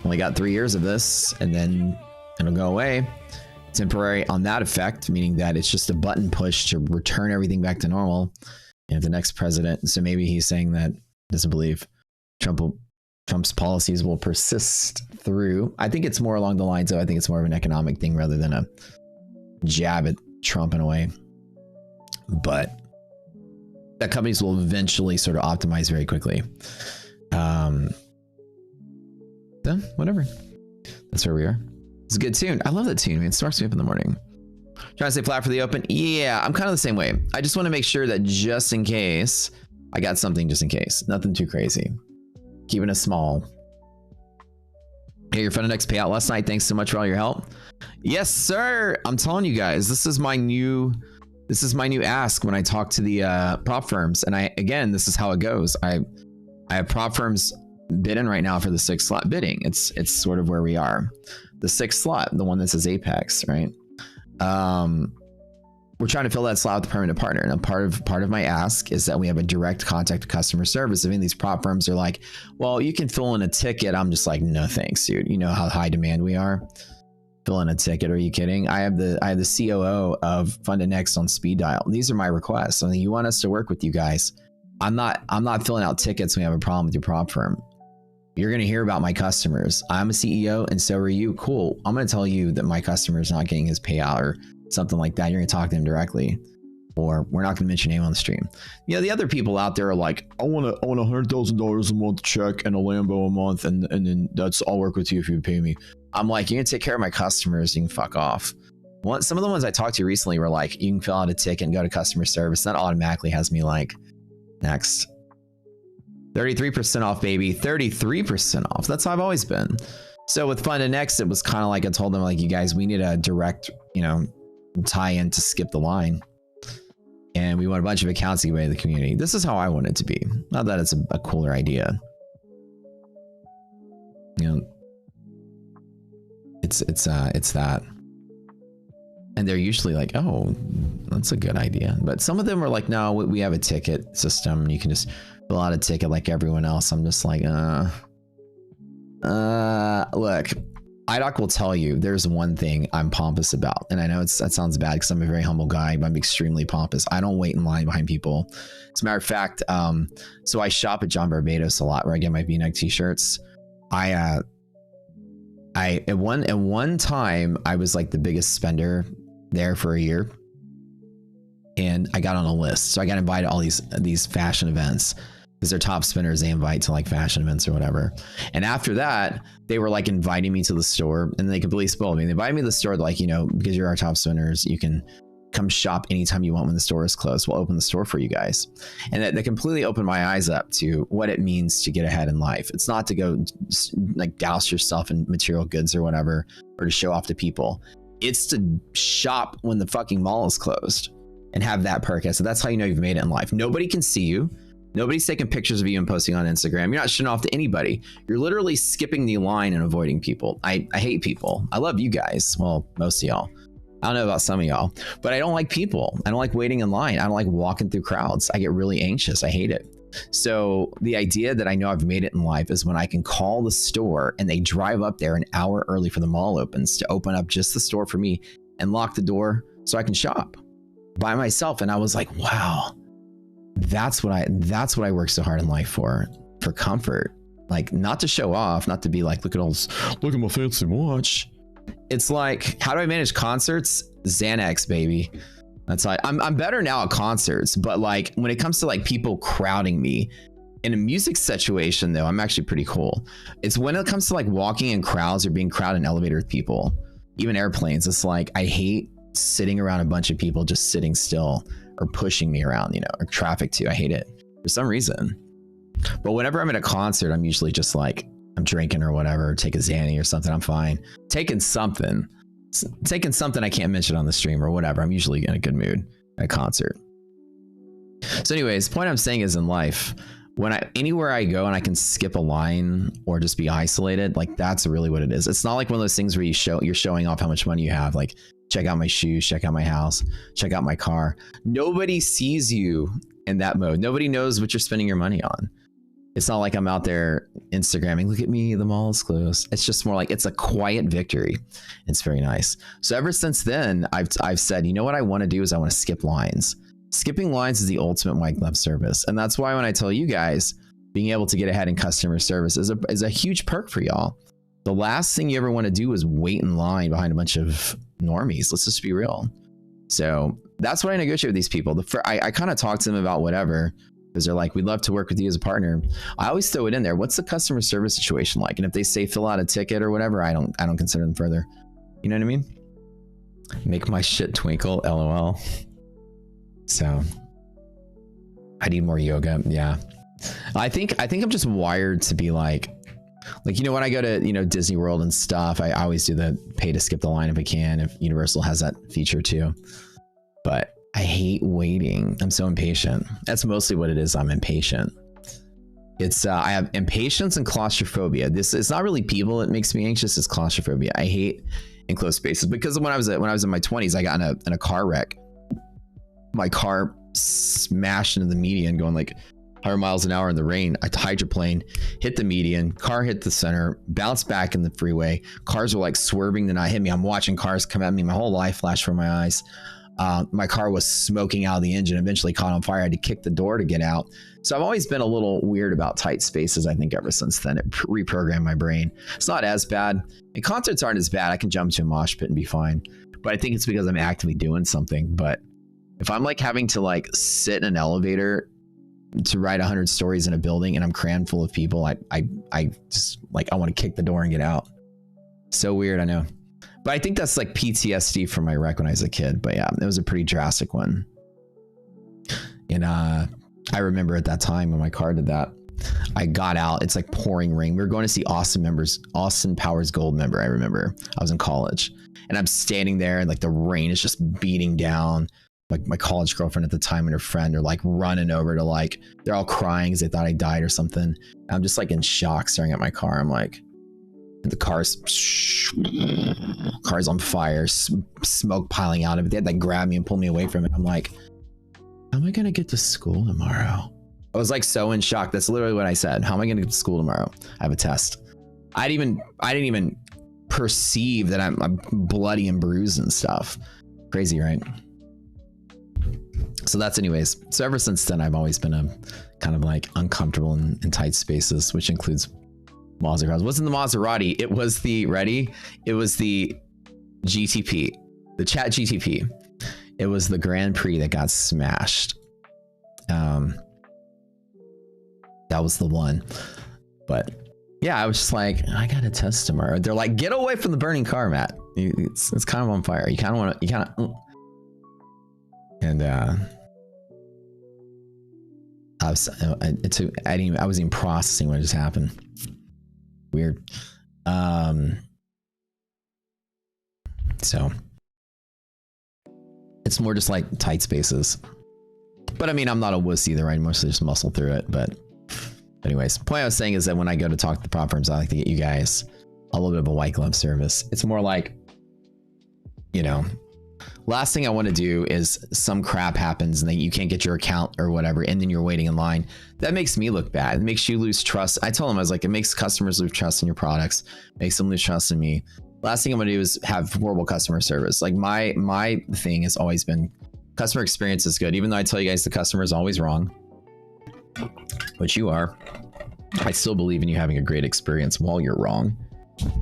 only got 3 years of this and then it'll go away. Temporary on that effect, meaning that it's just a button push to return everything back to normal. And if the next president, so maybe he's saying that doesn't believe Trump's policies will persist through. I think it's more along the lines of, I think it's more of an economic thing rather than a jab at Trump in a way. But that companies will eventually sort of optimize very quickly. So whatever. That's where we are. It's a good tune. I love that tune. I mean, it starts me up in the morning. Trying to stay flat for the open. Yeah, I'm kind of the same way. I just want to make sure that just in case, I got something just in case. Nothing too crazy. Keeping it small. Hey, your Fund Index payout last night. Thanks so much for all your help. Yes, sir. I'm telling you guys, this is my new ask when I talk to the prop firms. And again, this is how it goes. I have prop firms bidding right now for the 6th slot bidding. It's sort of where we are. The 6th slot, the one that says Apex, right? We're trying to fill that slot with a permanent partner. And part of my ask is that we have a direct contact to customer service. I mean, these prop firms are like, well, you can fill in a ticket. I'm just like, no thanks, dude. You know how high demand we are. Fill in a ticket. Are you kidding? I have the COO of Fund Next on speed dial. These are my requests. I mean, you want us to work with you guys. I'm not filling out tickets when we have a problem with your prop firm. You're going to hear about my customers. I'm a CEO and so are you. Cool. I'm going to tell you that my customer is not getting his payout or something like that. You're going to talk to him directly, or we're not going to mention your name on the stream. You know, the other people out there are like, I want $100,000 a month check and a Lambo a month. And then I'll work with you if you pay me. I'm like, you're going to take care of my customers. You can fuck off. Some of the ones I talked to recently were like, you can fill out a ticket and go to customer service. That automatically has me like, next. 33% off, baby. 33% off. That's how I've always been. So with Fund Next, it was kind of like I told them, like, you guys, we need a direct, you know, tie in to skip the line. And we want a bunch of accounts to give away to the community. This is how I want it to be. Not that it's a cooler idea. You know, it's that. And they're usually like, oh, that's a good idea. But some of them are like, no, we have a ticket system. You can just fill out a ticket like everyone else. I'm just like, look, IDOC will tell you there's one thing I'm pompous about. And I know that sounds bad because I'm a very humble guy, but I'm extremely pompous. I don't wait in line behind people. As a matter of fact, so I shop at John Barbados a lot where I get my V-neck t-shirts. At one time I was like the biggest spender there for a year, and I got on a list. So I got invited to all these fashion events. because they're top spinners. They invite to like fashion events or whatever. And after that, they were like inviting me to the store, and they completely spoiled me. They invited me to the store, like, you know, because you're our top spinners, you can come shop anytime you want when the store is closed. We'll open the store for you guys. And that completely opened my eyes up to what it means to get ahead in life. It's not to go like douse yourself in material goods or whatever, or to show off to people. It's to shop when the fucking mall is closed and have that perk. So that's how you know you've made it in life. Nobody can see you. Nobody's taking pictures of you and posting on Instagram. You're not showing off to anybody. You're literally skipping the line and avoiding people. I hate people. I love you guys. Well, most of y'all. I don't know about some of y'all, but I don't like people. I don't like waiting in line. I don't like walking through crowds. I get really anxious. I hate it. So the idea that I know I've made it in life is when I can call the store and they drive up there an hour early for the mall opens to open up just the store for me and lock the door so I can shop by myself. And I was like, wow. That's what I work so hard in life for comfort. Like, not to show off, not to be like, look at my fancy watch. It's like, how do I manage concerts? Xanax, baby. That's how I'm better now at concerts, but like when it comes to like people crowding me in a music situation though, I'm actually pretty cool. It's when it comes to like walking in crowds or being crowded in elevator with people, even airplanes. It's like, I hate sitting around a bunch of people just sitting still, or pushing me around, you know, or traffic too. I hate it for some reason. But whenever I'm at a concert, I'm usually just like, I'm drinking or whatever, take a Xanny or something. I'm fine. Taking something I can't mention on the stream or whatever. I'm usually in a good mood at a concert. So anyways, the point I'm saying is in life, anywhere I go and I can skip a line or just be isolated, like that's really what it is. It's not like one of those things where you're showing off how much money you have. Like, check out my shoes, check out my house, check out my car. Nobody sees you in that mode. Nobody knows what you're spending your money on. It's not like I'm out there Instagramming, look at me, the mall is closed. It's just more like, it's a quiet victory. It's very nice. So ever since then, I've said, you know what I want to do is I want to skip lines. Skipping lines is the ultimate white glove service. And that's why when I tell you guys, being able to get ahead in customer service is a huge perk for y'all. The last thing you ever want to do is wait in line behind a bunch of normies. Let's just be real. So that's what I negotiate with these people. I kind of talk to them about whatever, because they're like, we'd love to work with you as a partner. I always throw it in there. What's the customer service situation like? And if they say fill out a ticket or whatever, I don't consider them further. You know what I mean? Make my shit twinkle, LOL. So I need more yoga. Yeah. I think I'm just wired to be like, you know, when I go to, you know, Disney World and stuff, I always do the pay to skip the line if I can, if Universal has that feature too. But I hate waiting. I'm so impatient. That's mostly what it is. I'm impatient. It's I have impatience and claustrophobia. It's not really people that makes me anxious. It's claustrophobia. I hate enclosed spaces, because when I was in my 20s, I got in a car wreck. My car smashed into the median going like 100 miles an hour in the rain. I hydroplaned, hit the median, car hit the center, bounced back in the freeway. Cars were like swerving to not hit me. I'm watching cars come at me. My whole life flashed before my eyes. My car was smoking out of the engine, eventually caught on fire. I had to kick the door to get out. So I've always been a little weird about tight spaces. I think ever since then, it reprogrammed my brain. It's not as bad. And concerts aren't as bad. I can jump to a mosh pit and be fine. But I think it's because I'm actively doing something. But if I'm like having to like sit in an elevator to write 100 stories in a building and I'm crammed full of people, I just like, I want to kick the door and get out. So weird, I know. But I think that's like PTSD from my wreck when I was a kid. But yeah, it was a pretty drastic one. And I remember at that time when my car did that, I got out. It's like pouring rain. We were going to see Austin Powers Gold member. I remember I was in college and I'm standing there and like the rain is just beating down. Like my college girlfriend at the time and her friend are like running over to like, they're all crying because they thought I died or something. I'm just like in shock staring at my car. I'm like, the car's on fire, smoke piling out of it. They had to grab me and pull me away from it. I'm like, how am I going to get to school tomorrow? I was like so in shock. That's literally what I said. How am I going to get to school tomorrow? I have a test. I didn't even perceive that I'm bloody and bruised and stuff. Crazy, right? So that's anyways. So ever since then, I've always been a kind of like uncomfortable in tight spaces, which includes Maserati. It wasn't the Maserati. It was the, ready? It was the GTP, the Chat GTP. It was the Grand Prix that got smashed. That was the one. But yeah, I was just like, I got to test tomorrow. They're like, get away from the burning car, Matt. It's kind of on fire. You kind of want to, and I wasn't even processing what just happened. Weird. So it's more just like tight spaces. But I mean, I'm not a wuss either. I mostly just muscle through it. But anyways, the point I was saying is that when I go to talk to the prop firms, I like to get you guys a little bit of a white glove service. It's more like, you know, last thing I want to do is some crap happens and then you can't get your account or whatever, and then you're waiting in line. That makes me look bad. It makes you lose trust. I told them, I was like, it makes customers lose trust in your products, makes them lose trust in me. Last thing I'm gonna do is have horrible customer service. Like my thing has always been customer experience is good. Even though I tell you guys the customer is always wrong, which you are, I still believe in you having a great experience while you're wrong,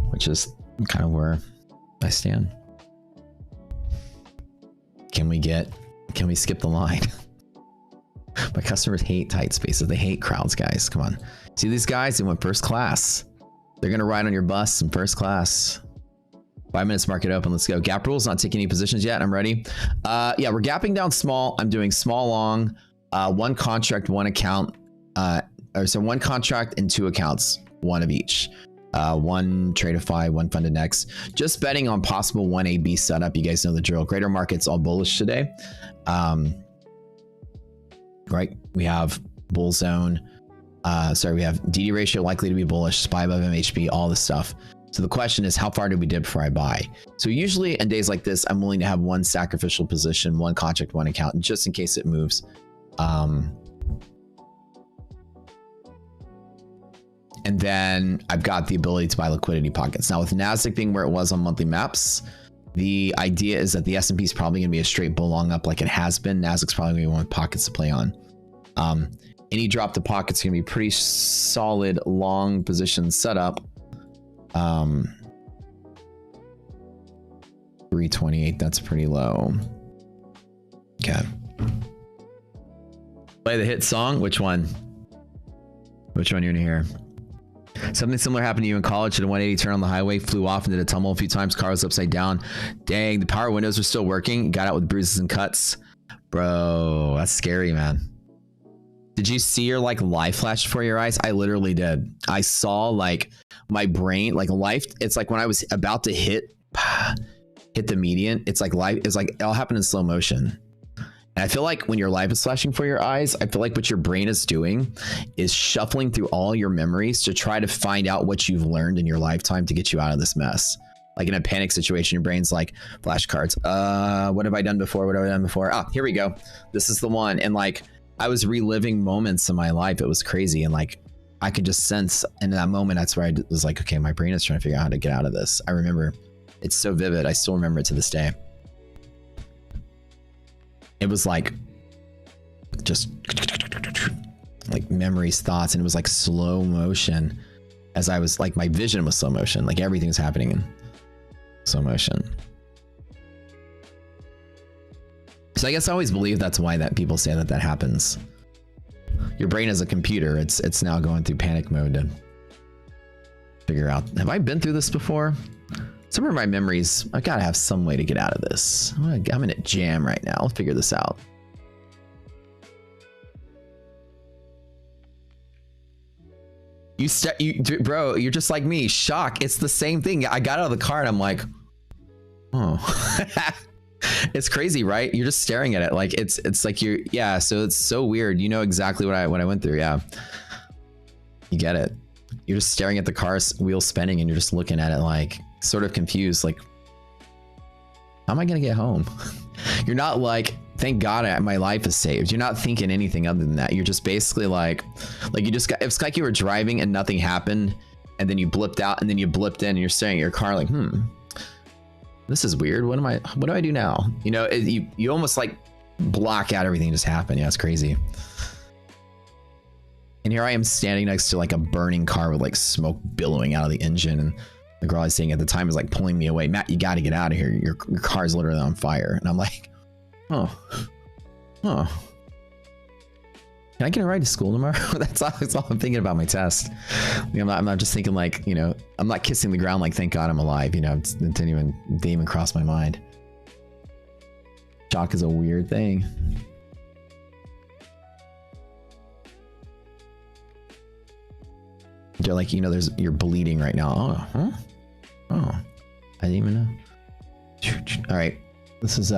which is kind of where I stand. Can we skip the line? My customers hate tight spaces. They hate crowds, guys. Come on. See these guys? They went first class. They're going to ride on your bus in first class. 5 minutes, market open. Let's go. Gap rules, not taking any positions yet. I'm ready. Yeah, we're gapping down small. I'm doing small, long, one contract, one account. So one contract and two accounts, one of each. One Tradeify, one funded next. Just betting on possible 1AB setup. You guys know the drill. Greater markets all bullish today. Right, we have bull zone. We have DD ratio likely to be bullish, SPY above MHB, all this stuff. So the question is, how far did we dip before I buy? So usually in days like this, I'm willing to have one sacrificial position, one contract, one account, just in case it moves. And then I've got the ability to buy liquidity pockets. Now with NASDAQ being where it was on monthly maps, the idea is that the S&P is probably going to be a straight bull long up like it has been. NASDAQ's probably going to be one with pockets to play on. Any drop to pockets going to be pretty solid long position setup. 328, that's pretty low. Okay. Play the hit song. Which one? Which one you're gonna hear? Something similar happened to you in college. At a 180 turn on the highway, flew off and did a tumble a few times. Car was upside down. Dang, the power windows are still working. Got out with bruises and cuts. Bro, that's scary, man. Did you see your like life flash before your eyes? I literally did. I saw like my brain, like life. It's like when I was about to hit the median, it's like life is like it all happened in slow motion. And I feel like when your life is flashing for your eyes, I feel like what your brain is doing is shuffling through all your memories to try to find out what you've learned in your lifetime to get you out of this mess. Like in a panic situation, your brain's like flashcards. What have I done before? What have I done before? Ah, here we go. This is the one. And like, I was reliving moments in my life. It was crazy. And like, I could just sense in that moment, that's where I was like, okay, my brain is trying to figure out how to get out of this. I remember it's so vivid. I still remember it to this day. It was like, just like memories, thoughts. And it was like slow motion as I was like, my vision was slow motion. Like everything was happening in slow motion. So I guess I always believe that's why that people say that that happens. Your brain is a computer. It's now going through panic mode to figure out, have I been through this before? Some of my memories, I gotta have some way to get out of this. I'm in a jam right now. I'll figure this out. Bro, you're just like me. Shock. It's the same thing. I got out of the car and I'm like, oh. It's crazy, right? You're just staring at it like it's like you're, yeah. So it's so weird. You know exactly what I went through. Yeah, you get it. You're just staring at the car's wheels spinning and you're just looking at it like sort of confused, like, how am I gonna get home? You're not like, thank God my life is saved. You're not thinking anything other than that. You're just basically like you just got, it's like you were driving and nothing happened and then you blipped out and then you blipped in and you're staring at your car like, this is weird. What do I do now? You know, you almost like block out everything that just happened. Yeah, it's crazy. And here I am standing next to like a burning car with like smoke billowing out of the engine. And the girl I was seeing at the time is like pulling me away. Matt, you got to get out of here. Your car's literally on fire. And I'm like, oh. Can I get a ride to school tomorrow? That's all I'm thinking about my test. I'm not just thinking like, you know, I'm not kissing the ground like, thank God I'm alive. You know, it didn't even cross my mind. Shock is a weird thing. They're like, you know, you're bleeding right now. Oh, huh? Oh, I didn't even know. All right, this is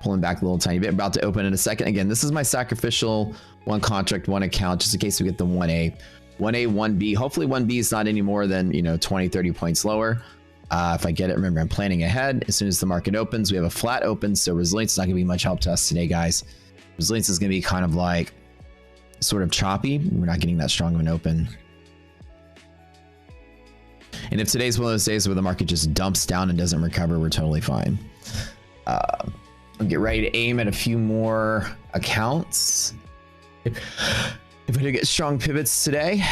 pulling back a little tiny bit. About to open in a second. Again, this is my sacrificial one contract, one account, just in case we get the 1A. 1A, 1B. Hopefully 1B is not any more than, you know, 20, 30 points lower. If I get it, remember, I'm planning ahead. As soon as the market opens, we have a flat open, so resilience is not going to be much help to us today, guys. Resilience is going to be kind of like sort of choppy. We're not getting that strong of an open. And if today's one of those days where the market just dumps down and doesn't recover, we're totally fine. I'll get ready to aim at a few more accounts. If I do get strong pivots today.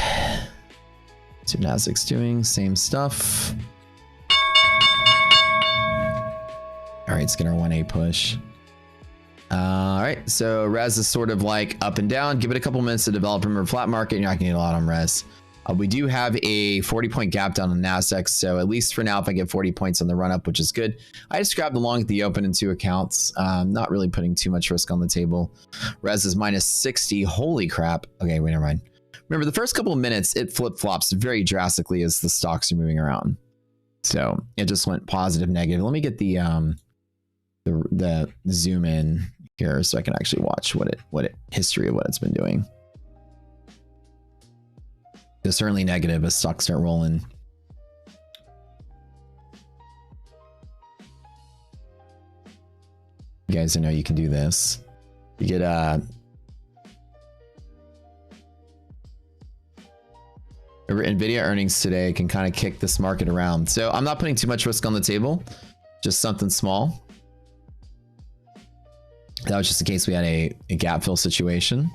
See what Nasdaq's doing, same stuff. All right, let's get our 1A push. All right, so res is sort of like up and down. Give it a couple minutes to develop. Remember, flat market, you're not gonna get a lot on res. We do have a 40-point gap down on Nasdaq, so at least for now, if I get 40 points on the run-up, which is good. I just grabbed along at the open in 2 accounts. Not really putting too much risk on the table. Res is minus 60. Holy crap. Okay, wait, never mind. Remember, the first couple of minutes, it flip-flops very drastically as the stocks are moving around. So it just went positive, negative. Let me get the zoom in here so I can actually watch history of what it's been doing. It's certainly negative as stocks start rolling. You guys, I know you can do this. You get NVIDIA earnings today can kind of kick this market around. So I'm not putting too much risk on the table, just something small. That was just in case we had a gap fill situation.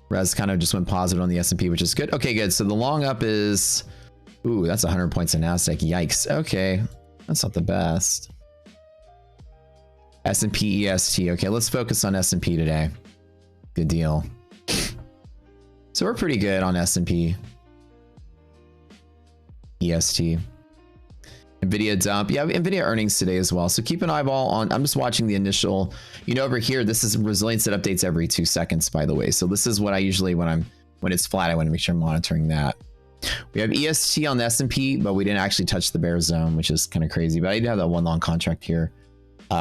Res kind of just went positive on the S&P, which is good. Okay, good. So the long up is, ooh, that's 100 points in Nasdaq. Yikes. Okay, that's not the best. S&P EST. Okay, let's focus on S&P today. Good deal. So we're pretty good on S&P EST. NVIDIA dump. Yeah, NVIDIA earnings today as well. So keep an eyeball on, I'm just watching the initial, you know, over here, this is resilience that updates every 2 seconds, by the way. So this is what I usually, when it's flat, I want to make sure I'm monitoring that. We have EST on the S&P, but we didn't actually touch the bear zone, which is kind of crazy. But I do have that one long contract here.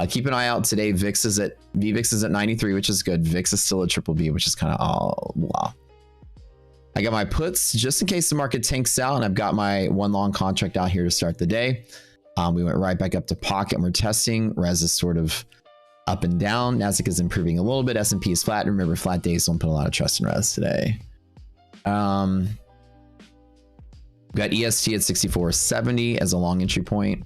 Keep an eye out today. VIX is at 93, which is good. VIX is still at triple B, which is kind of, oh, wow. I got my puts just in case the market tanks out, and I've got my one long contract out here to start the day. We went right back up to pocket and we're testing. Res is sort of up and down. Nasdaq is improving a little bit. S&P is flat. Remember, flat days don't put a lot of trust in res today. We got EST at 64.70 as a long entry point.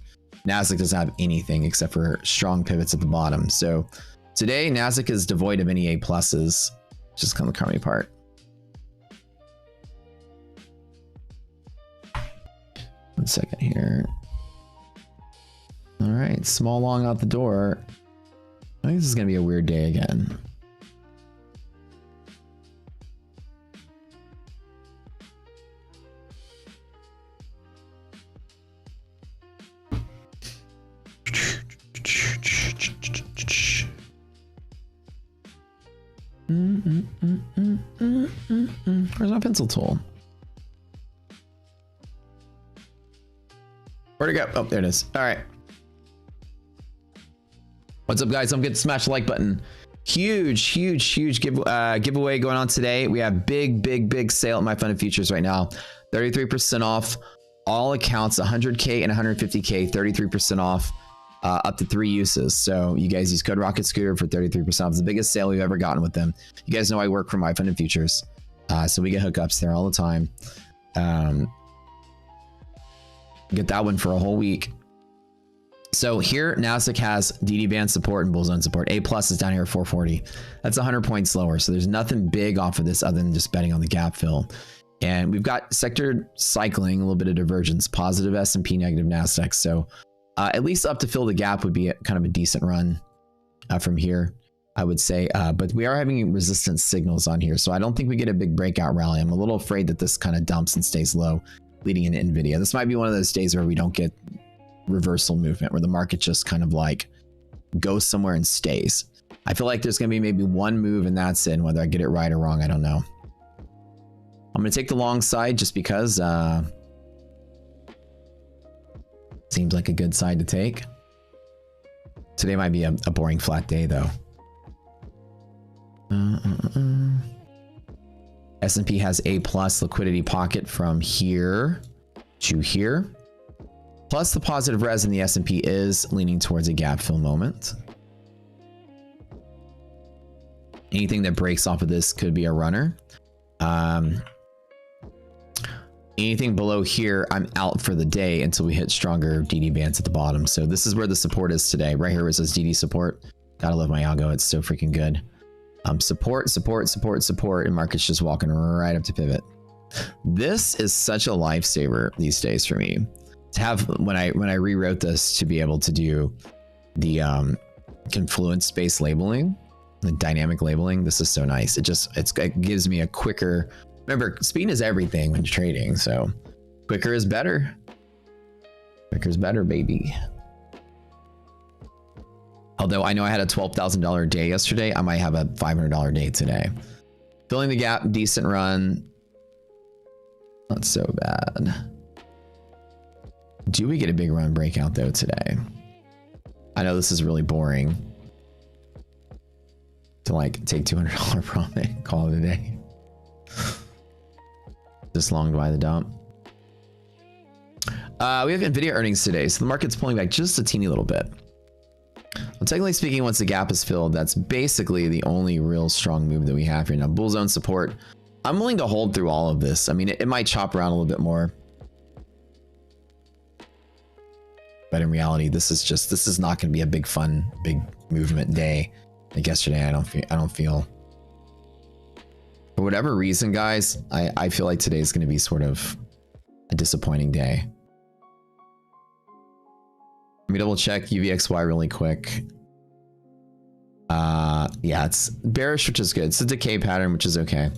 Nasdaq doesn't have anything except for strong pivots at the bottom. So today, Nasdaq is devoid of any A pluses. Just kind of the crummy part. One second here. All right, small long out the door. I think this is gonna be a weird day again. Where's my pencil tool? Where'd it go? Oh, there it is. All right. What's up, guys? Don't forget to smash the like button. Huge giveaway going on today. We have big sale at My Funded Futures right now. 33% off all accounts, 100K and 150K, 33% off up to 3 uses. So you guys use code Rocket Scooter for 33% off. It's the biggest sale we've ever gotten with them. You guys know I work for My Funded Futures. So we get hookups there all the time. Get that one for a whole week. So here, Nasdaq has DD band support and bull zone support. A plus is down here at 440. That's 100 points lower. So there's nothing big off of this other than just betting on the gap fill. And we've got sector cycling, a little bit of divergence, positive S&P, negative Nasdaq. So at least up to fill the gap would be kind of a decent run from here. I would say, but we are having resistance signals on here, so I don't think we get a big breakout rally. I'm a little afraid that this kind of dumps and stays low leading into NVIDIA. This might be one of those days where we don't get reversal movement, where the market just kind of like goes somewhere and stays. I feel like there's going to be maybe one move and that's it. And whether I get it right or wrong, I don't know. I'm going to take the long side just because seems like a good side to take. Today might be a boring flat day though. S&P has A plus liquidity pocket from here to here. Plus the positive res in the S&P is leaning towards a gap fill moment. Anything that breaks off of this could be a runner. Anything below here, I'm out for the day until we hit stronger DD bands at the bottom. So this is where the support is today. Right here where it says DD support. Gotta love my algo. It's so freaking good. Support, support, support, support, and market's just walking right up to pivot. This is such a lifesaver these days for me. To have when I rewrote this to be able to do the confluence-based labeling, the dynamic labeling. This is so nice. It gives me a quicker. Remember, speed is everything when you're trading, so quicker is better. Quicker is better, baby. Although I know I had a $12,000 day yesterday, I might have a $500 day today. Filling the gap, decent run. Not so bad. Do we get a big run breakout though today? I know this is really boring to like take $200 profit, call it a day. Just long to buy the dump. We have NVIDIA earnings today, so the market's pulling back just a teeny little bit. Well, technically speaking, once the gap is filled, that's basically the only real strong move that we have here. Now, bull zone support. I'm willing to hold through all of this. I mean, it might chop around a little bit more. But in reality, this is not going to be a big fun, big movement day. Like yesterday, I don't feel. For whatever reason, guys, I feel like today is going to be sort of a disappointing day. Let me double check UVXY really quick. Yeah, it's bearish, which is good. It's a decay pattern, which is okay.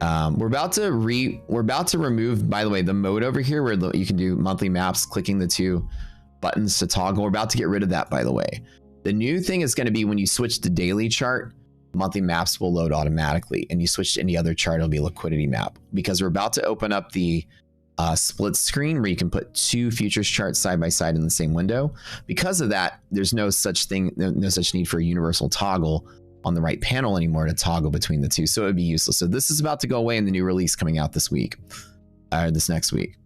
We're about to remove, by the way, the mode over here where you can do monthly maps, clicking the two buttons to toggle. We're about to get rid of that, by the way. The new thing is going to be when you switch to daily chart, monthly maps will load automatically, and you switch to any other chart, it'll be a liquidity map, because we're about to open up the split screen where you can put two futures charts side by side in the same window. Because of that, there's no such need for a universal toggle on the right panel anymore to toggle between the two, so it would be useless. So this is about to go away in the new release coming out this week, this next week.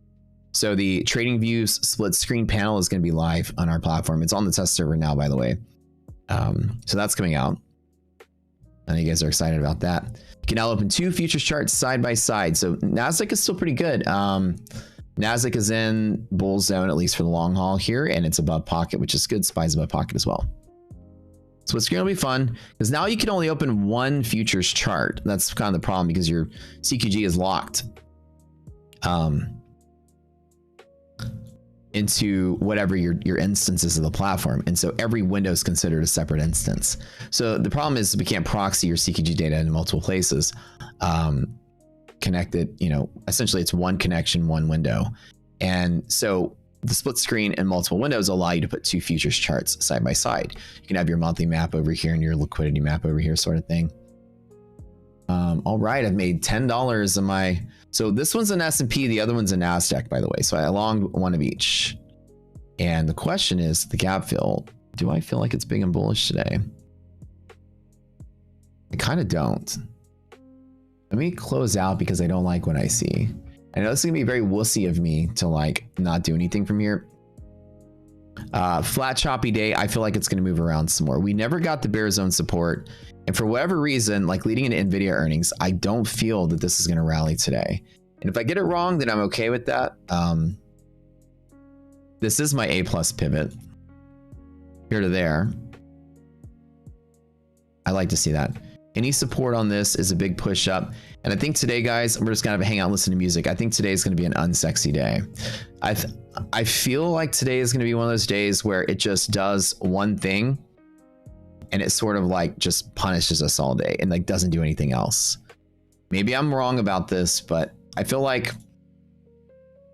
So the trading views split screen panel is going to be live on our platform. It's on the test server now, by the way. So that's coming out. I know you guys are excited about that. You can now open two futures charts side by side. So Nasdaq is still pretty good. Nasdaq is in bull zone, at least for the long haul here, and it's above pocket, which is good. SPY's above pocket as well. So it's going to be fun because now you can only open one futures chart. That's kind of the problem because your CQG is locked into whatever your instances of the platform. And so every window is considered a separate instance. So the problem is we can't proxy your CQG data in multiple places. Connected, essentially it's one connection, one window. And so the split screen and multiple windows allow you to put two futures charts side by side. You can have your monthly map over here and your liquidity map over here, sort of thing. All right, I've made $10 on my. So this one's an S&P, the other one's a Nasdaq, by the way. So I longed one of each. And the question is, the gap fill, do I feel like it's big and bullish today? I kind of don't. Let me close out because I don't like what I see. I know this is gonna be very wussy of me to like not do anything from here. Flat choppy day, I feel like it's gonna move around some more. We never got the bear zone support. And for whatever reason, like leading into NVIDIA earnings, I don't feel that this is going to rally today. And if I get it wrong, then I'm okay with that. This is my A plus pivot here to there. I like to see that. Any support on this is a big push up. And I think today, guys, we're just going to hang out and listen to music. I think today is going to be an unsexy day. I feel like today is going to be one of those days where it just does one thing and it sort of like just punishes us all day and like doesn't do anything else. Maybe I'm wrong about this, but I feel like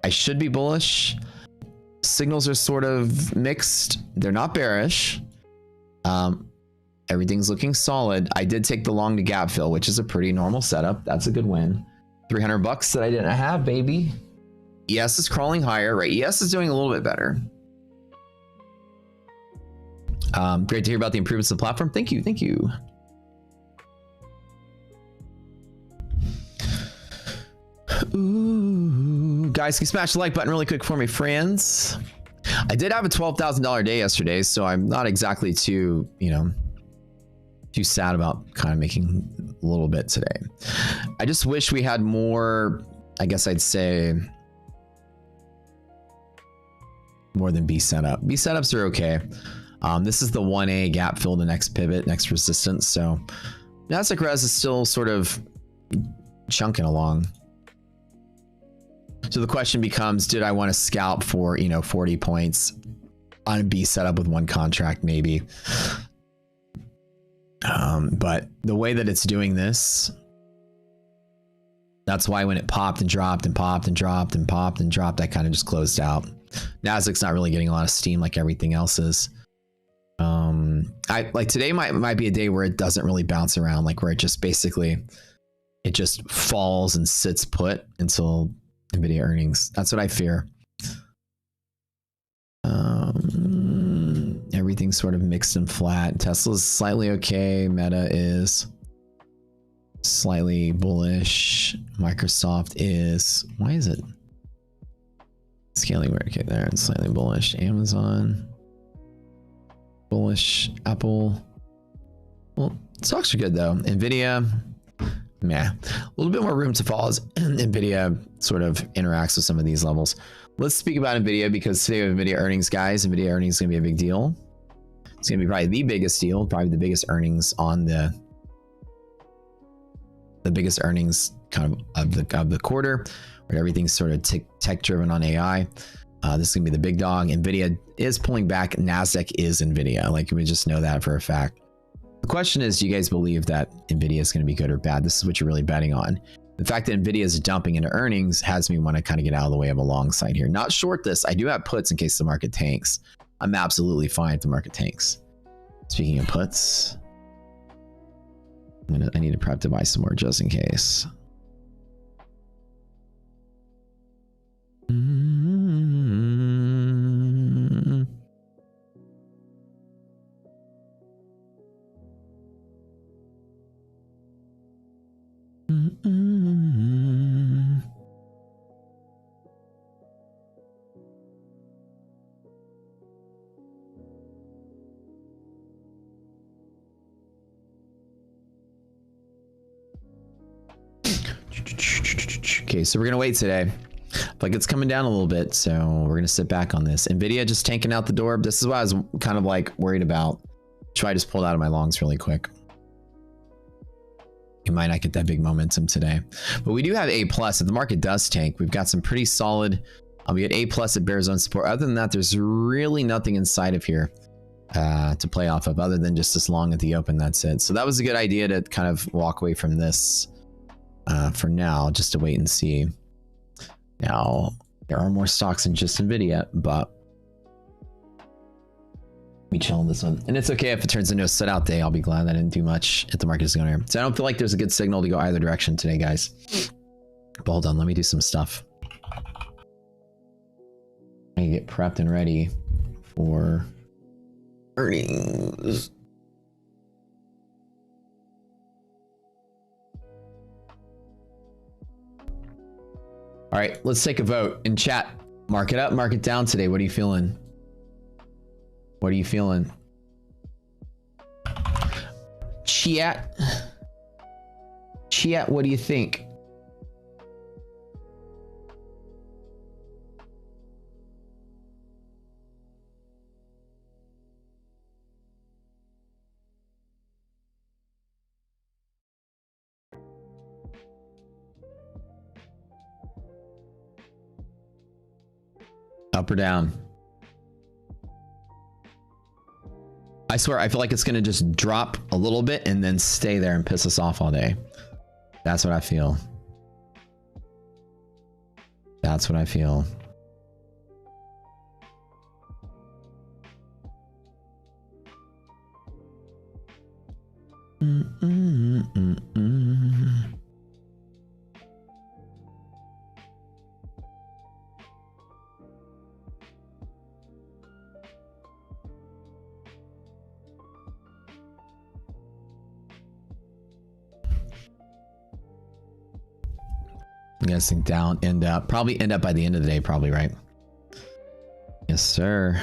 I should be bullish. Signals are sort of mixed. They're not bearish. Everything's looking solid. I did take the long to gap fill, which is a pretty normal setup. That's a good win. 300 bucks that I didn't have, baby. ES is crawling higher, right? ES is doing a little bit better. Great to hear about the improvements to the platform. Thank you, thank you. Ooh, guys, can you smash the like button really quick for me, friends? I did have a $12,000 day yesterday, so I'm not exactly too, you know, too sad about kind of making a little bit today. I just wish we had more, I guess I'd say, more than B setup. B setups are okay. This is the 1A gap fill, the next pivot, next resistance. So Nasdaq Res is still sort of chunking along. So the question becomes, did I want to scalp for, you know, 40 points on a B setup with one contract? Maybe. But the way that it's doing this, that's why when it popped and dropped and popped and dropped and popped and dropped, I kind of just closed out. Nasdaq's not really getting a lot of steam like everything else is. I like today might be a day where it doesn't really bounce around, like where it just basically, it just falls and sits put until Nvidia earnings. That's what I fear. Everything's sort of mixed and flat. Tesla's slightly okay. Meta is slightly bullish. Microsoft is, why is it scaling where? Okay, there, it's slightly bullish. Amazon bullish. Apple, well, stocks are good though. Nvidia, meh. A little bit more room to fall as Nvidia sort of interacts with some of these levels. Let's speak about Nvidia, because today we have Nvidia earnings, guys. Nvidia earnings is gonna be a big deal. It's gonna be probably the biggest deal, probably the biggest earnings on the biggest earnings kind of the quarter, where everything's sort of tech driven on AI. This is gonna be the big dog. Nvidia is pulling back. Nasdaq is Nvidia. Like, we just know that for a fact. The question is, do you guys believe that Nvidia is going to be good or bad? This is what you're really betting on. The fact that Nvidia is dumping into earnings has me want to kind of get out of the way of a long side here. Not short this. I do have puts in case the market tanks. I'm absolutely fine if the market tanks. Speaking of puts, I need to prep to buy some more just in case. Okay, so we're gonna wait today. Like, it's coming down a little bit, so we're gonna sit back on this. Nvidia just tanking out the door. This is what I was kind of like worried about. I just pulled out of my longs really quick. You might not get that big momentum today, but we do have A plus. If the market does tank, we've got some pretty solid. We get A plus at bear zone support. Other than that, there's really nothing inside of here to play off of, other than just this long at the open. That's it. So that was a good idea to kind of walk away from this for now, just to wait and see. Now, there are more stocks than just Nvidia, but we chill on this one. And it's okay if it turns into a set out day. I'll be glad that I didn't do much if the market is going here. So I don't feel like there's a good signal to go either direction today, guys. But hold on, let me do some stuff. I get prepped and ready for earnings. All right, let's take a vote in chat. Market up, market down today. What are you feeling? What are you feeling? Chat. Chat, what do you think? Up or down? I swear, I feel like it's gonna just drop a little bit and then stay there and piss us off all day. That's what I feel. That's what I feel. I'm guessing down, end up, probably end up by the end of the day, probably, right? Yes, sir.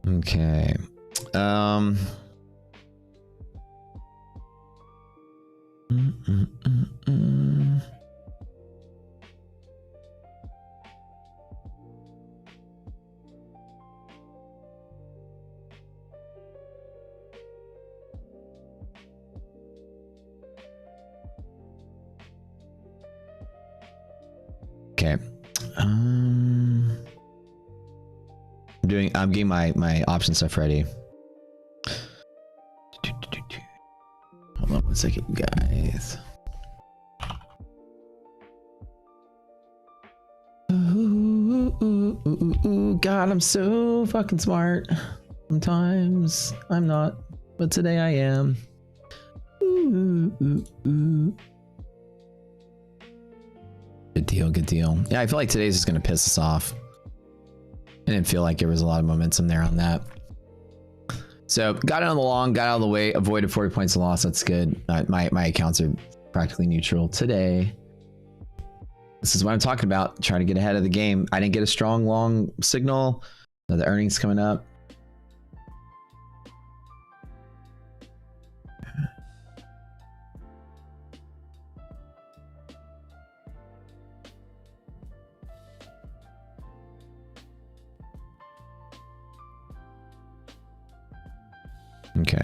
Okay. Okay. I'm getting my option stuff ready. Hold on 1 second, guys. Ooh, God, I'm so fucking smart. Sometimes I'm not, but today I am. Good deal, good deal. Yeah, I feel like today's just gonna piss us off. I didn't feel like there was a lot of momentum there on that. So got it on the long, got out of the way, avoided 40 points of loss. That's good. My accounts are practically neutral today. This is what I'm talking about. Trying to get ahead of the game. I didn't get a strong long signal. The earnings coming up. Okay.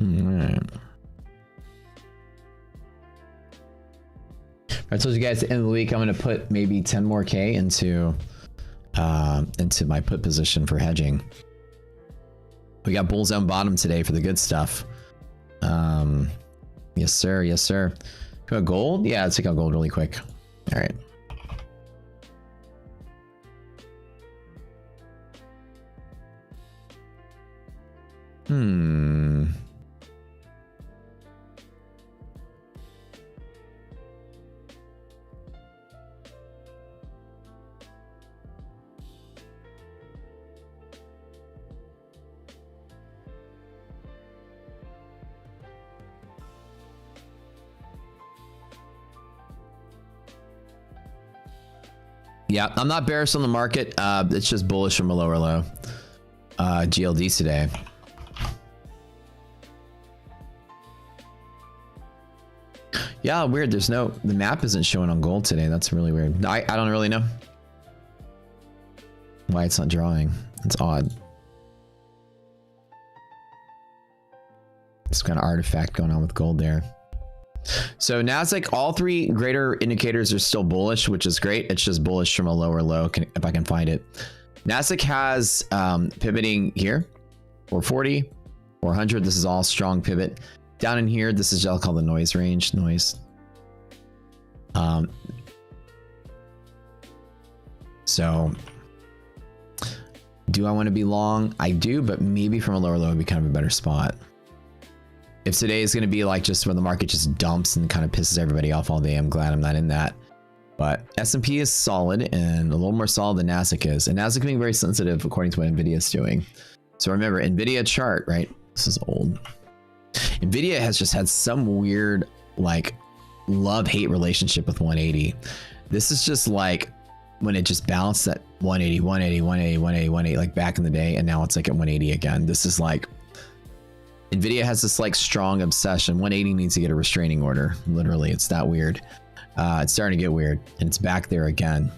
All right. I told you guys at the end of the week I'm going to put maybe 10 more K into my put position for hedging. We got bulls on bottom today for the good stuff. Yes sir, yes sir. Got gold? Yeah, let's take out gold really quick. All right. Yeah, I'm not bearish on the market. It's just bullish from a lower low. GLD today. Yeah, weird. There's no, the map isn't showing on gold today. That's really weird. I don't really know why it's not drawing. It's odd. Some kind of artifact going on with gold there. So Nasdaq, all three greater indicators are still bullish, which is great. It's just bullish from a lower low, if I can find it. Nasdaq has pivoting here, 440, 400. This is all strong pivot. Down in here, this is all called the noise range. Noise. So do I want to be long? I do, but maybe from a lower low would be kind of a better spot. If today is going to be like just when the market just dumps and kind of pisses everybody off all day, I'm glad I'm not in that. But S&P is solid and a little more solid than Nasdaq is. And Nasdaq being very sensitive according to what NVIDIA is doing. So remember, NVIDIA chart, right? This is old. NVIDIA has just had some weird like love-hate relationship with 180. This is just like when it just bounced at 180, 180, 180, 180, 180, like back in the day. And now it's like at 180 again. This is like, NVIDIA has this like strong obsession. 180 needs to get a restraining order. Literally, it's that weird. It's starting to get weird and it's back there again.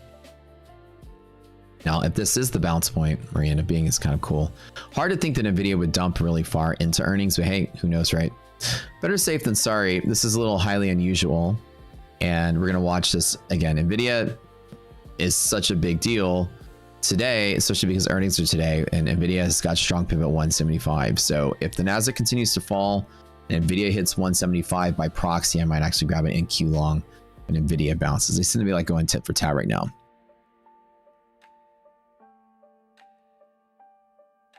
Now, if this is the bounce point, where you end up being, is kind of cool. Hard to think that NVIDIA would dump really far into earnings, but hey, who knows, right? Better safe than sorry. This is a little highly unusual, and we're gonna watch this again. NVIDIA is such a big deal today, especially because earnings are today, and NVIDIA has got strong pivot 175. So if the Nasdaq continues to fall and NVIDIA hits 175 by proxy, I might actually grab an NQ long when NVIDIA bounces. They seem to be like going tit for tat right now.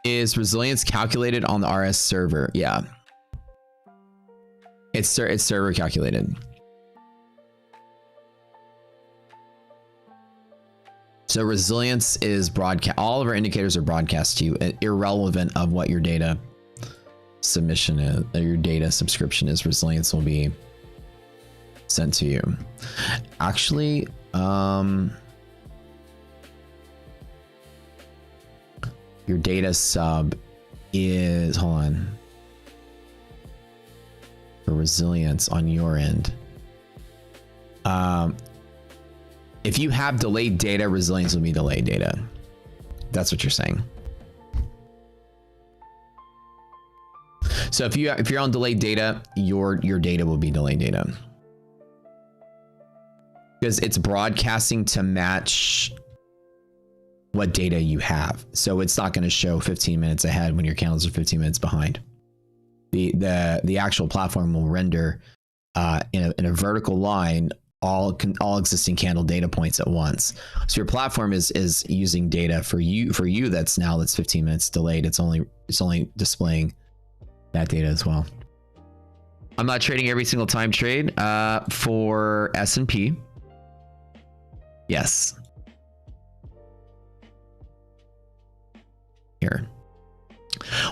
Is resilience calculated on the RS server? Yeah. It's server calculated. So resilience is broadcast. All of our indicators are broadcast to you, irrelevant of what your data submission is, or your data subscription is. Resilience will be sent to you. Actually, your data sub is, hold on, for resilience on your end. If you have delayed data, resilience will be delayed data. That's what you're saying. So if you're on delayed data, your data will be delayed data, because it's broadcasting to match what data you have. So it's not going to show 15 minutes ahead when your candles are 15 minutes behind. The actual platform will render in a vertical line all existing candle data points at once. So your platform is using data for you that's 15 minutes delayed. It's only displaying that data as well. I'm not trading every single time trade for S&P. Yes. Here.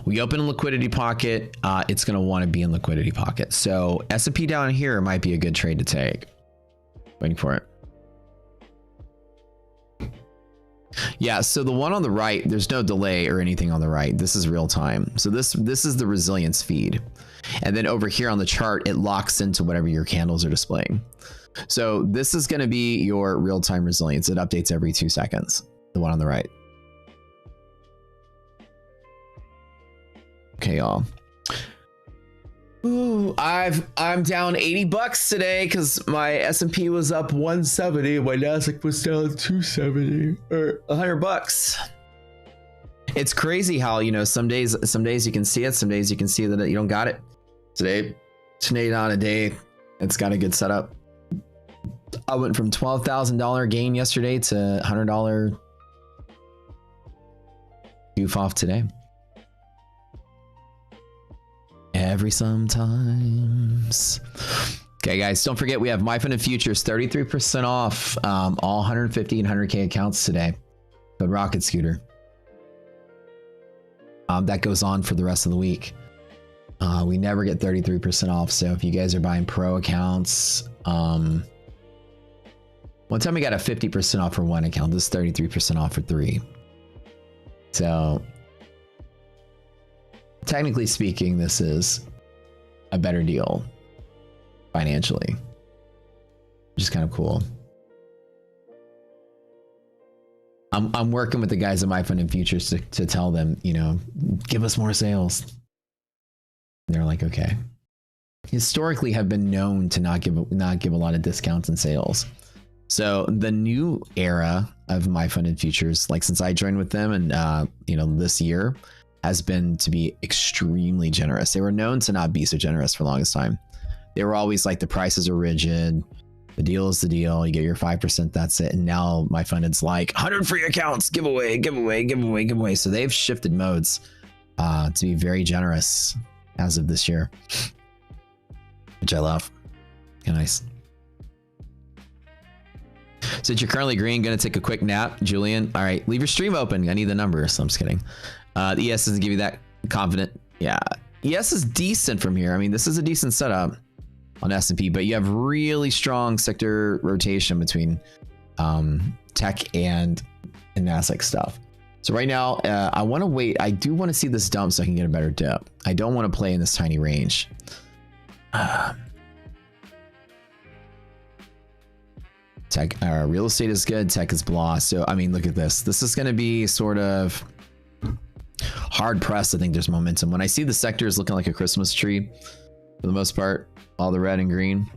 We open a liquidity pocket. It's going to want to be in liquidity pocket. So S&P down here might be a good trade to take. Waiting for it. Yeah, so the one on the right, there's no delay or anything on the right. This is real time. So this is the resilience feed. And then over here on the chart, it locks into whatever your candles are displaying. So this is going to be your real-time resilience. It updates every 2 seconds, the one on the right. Okay, y'all. Ooh, I'm down $80 today because my S&P was up 170, my Nasdaq was down 270 or $100. It's crazy how, you know, some days you can see it, some days you can see that you don't got it. Today on a day it's got a good setup. I went from $12,000 gain yesterday to $100 goof off today. Every sometimes. Okay, guys, don't forget we have MyFunded Futures 33% off all 150 and 100K accounts today. Code Rocket Scooter. That goes on for the rest of the week. We never get 33% off. So if you guys are buying pro accounts, one time we got a 50% off for one account. This is 33% off for 3. So technically speaking, this is a better deal financially, which is kind of cool. I'm working with the guys at MyFunded Futures to tell them, you know, give us more sales. And they're like, okay. Historically have been known to not give a lot of discounts and sales. So the new era of MyFunded Futures, like since I joined with them and you know, this year, has been to be extremely generous. They were known to not be so generous for the longest time. They were always like, the prices are rigid, the deal is the deal, you get your 5%, that's it. And now MyFunded's like 100 free accounts, giveaway, giveaway, giveaway, giveaway. So they've shifted modes to be very generous as of this year, which I love. Okay, nice. Since you're currently green, gonna take a quick nap, Julian. All right, leave your stream open. I need the numbers, so I'm just kidding. The ES doesn't give you that confident. Yeah, ES is decent from here. I mean, this is a decent setup on S&P, but you have really strong sector rotation between tech and Nasdaq stuff. So right now, I want to wait. I do want to see this dump so I can get a better dip. I don't want to play in this tiny range. Tech, real estate is good. Tech is blah. So, I mean, look at this. This is going to be sort of hard pressed. I think there's momentum. When I see the sectors looking like a Christmas tree, for the most part, all the red and green,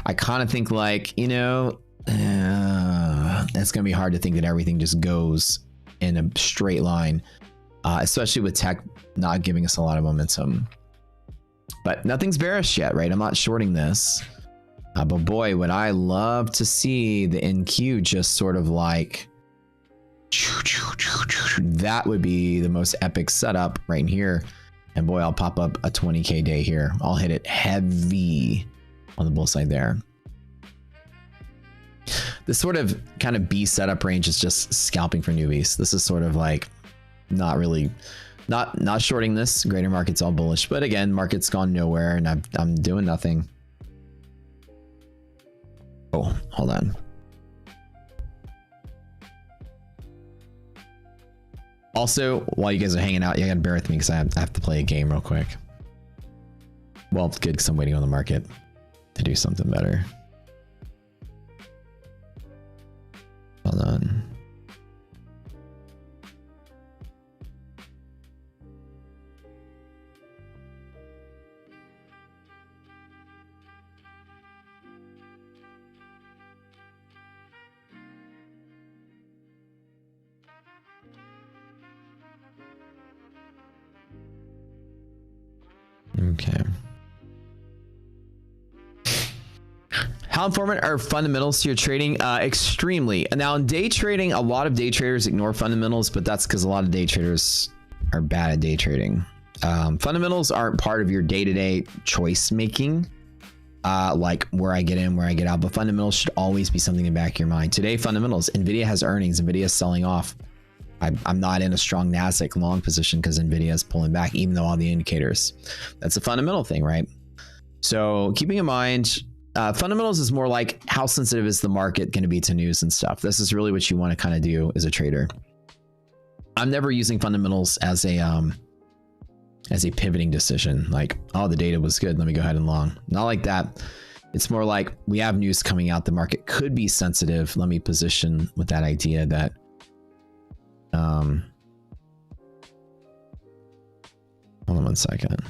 I kind of think like, you know, it's going to be hard to think that everything just goes in a straight line, especially with tech not giving us a lot of momentum. But nothing's bearish yet, right? I'm not shorting this. But boy, would I love to see the NQ just sort of like, that would be the most epic setup right in here. And boy, I'll pop up a 20K day here. I'll hit it heavy on the bull side there. This sort of kind of B setup range is just scalping for newbies. This is sort of like not really, not shorting this. Greater market's all bullish, but again, market's gone nowhere and I'm doing nothing. Oh, hold on. Also, while you guys are hanging out, you gotta bear with me because I have to play a game real quick. Well, it's good because I'm waiting on the market to do something better. Hold on. Okay. How important are fundamentals to your trading? Extremely. Now in day trading, a lot of day traders ignore fundamentals, but that's because a lot of day traders are bad at day trading. Fundamentals aren't part of your day-to-day choice making, like where I get in, where I get out, but fundamentals should always be something in the back of your mind. Today, fundamentals, Nvidia has earnings, Nvidia is selling off. I'm not in a strong NASDAQ long position because Nvidia is pulling back, even though all the indicators. That's a fundamental thing, right? So keeping in mind, fundamentals is more like how sensitive is the market going to be to news and stuff. This is really what you want to kind of do as a trader. I'm never using fundamentals as a pivoting decision. Like, oh, the data was good, let me go ahead and long. Not like that. It's more like we have news coming out. The market could be sensitive. Let me position with that idea that hold on one second.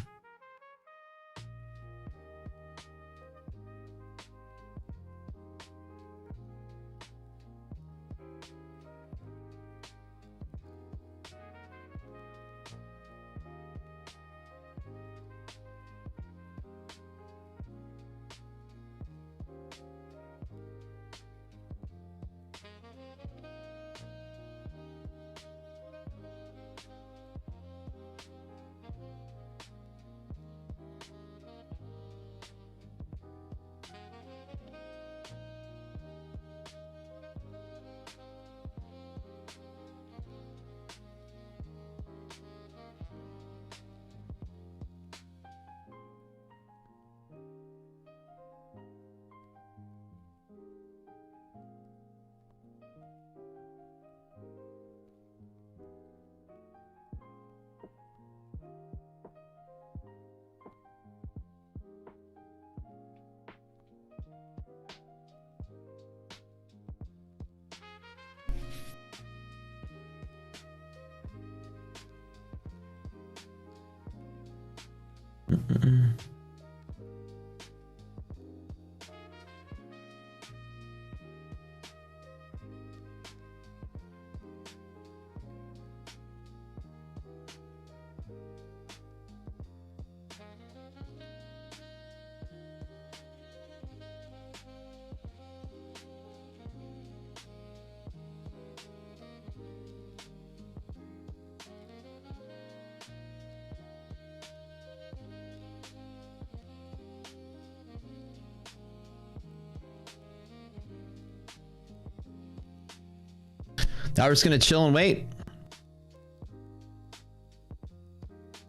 Now we're just going to chill and wait.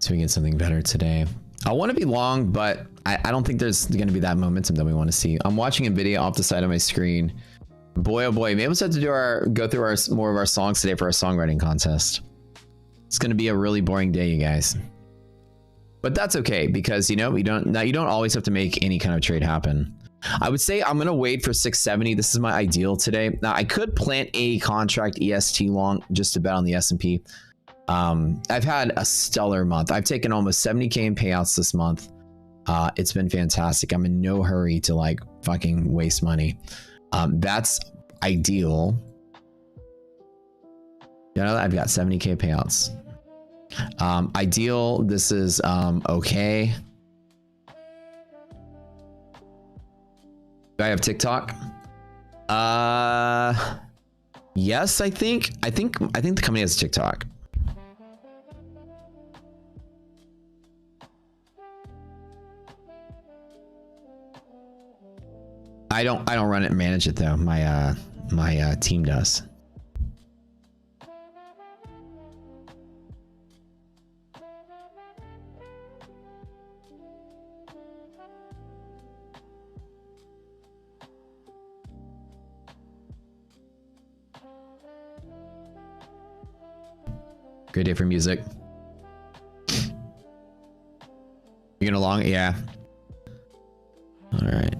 So we get something better today. I want to be long, but I don't think there's going to be that momentum that we want to see. I'm watching NVIDIA off the side of my screen. Boy, oh boy, maybe we'll have to do go through more of our songs today for our songwriting contest. It's going to be a really boring day, you guys. But that's okay because, you know, you don't always have to make any kind of trade happen. I would say I'm gonna wait for 670. This is my ideal today. Now I could plant a contract EST long just to bet on the S&P. I've had a stellar month. I've taken almost 70K in payouts this month. It's been fantastic. I'm in no hurry to like fucking waste money. That's ideal. You know, I've got 70K payouts. Ideal. This is okay. Do I have TikTok? Yes, I think the company has TikTok. I don't run it and manage it though. My team does. Great day for music. You gonna long? Yeah. All right.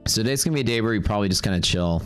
So today's gonna be a day where we probably just kind of chill.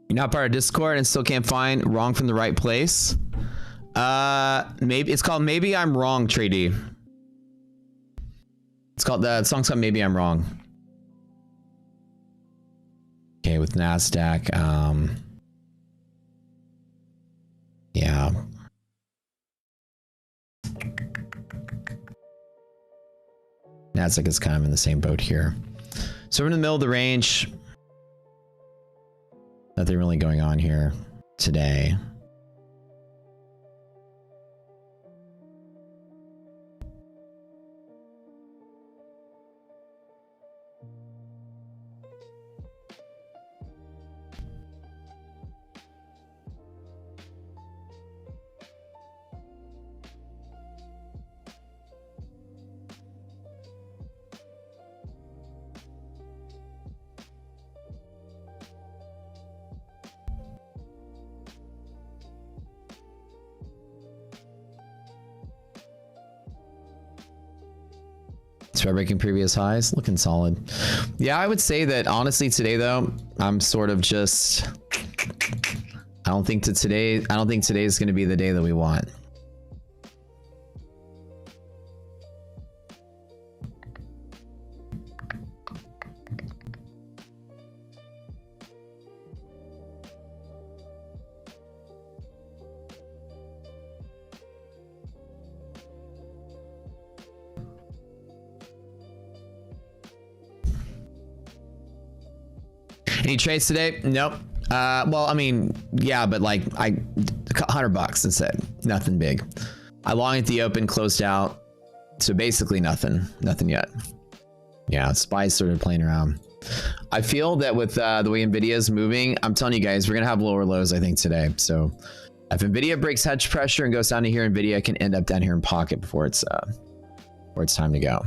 You're not part of Discord and still can't find wrong from the right place. Maybe it's called Maybe I'm Wrong, Trady. It's called the song's called Maybe I'm Wrong. Okay, with NASDAQ, yeah. NASDAQ is kind of in the same boat here. So we're in the middle of the range. Nothing really going on here today. Spread breaking previous highs, looking solid. Yeah, I would say that honestly today though, I'm sort of just, I don't think today is going to be the day that we want. Any trades today? Nope. Well, I mean, yeah, but like $100 instead. Nothing big. I long at the open, closed out. So basically nothing yet. Yeah, SPY's started playing around. I feel that with the way Nvidia is moving, I'm telling you guys, we're gonna have lower lows, I think, today. So if Nvidia breaks hedge pressure and goes down to here, Nvidia can end up down here in pocket before it's time to go.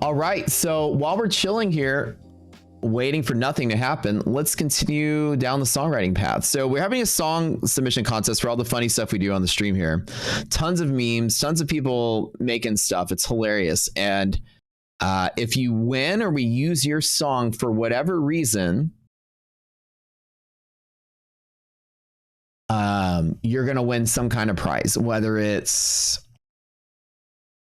All right, so while we're chilling here, waiting for nothing to happen, let's continue down the songwriting path. So we're having a song submission contest for all the funny stuff we do on the stream here. Tons of memes, tons of people making stuff. It's hilarious. And if you win or we use your song for whatever reason, you're going to win some kind of prize, whether it's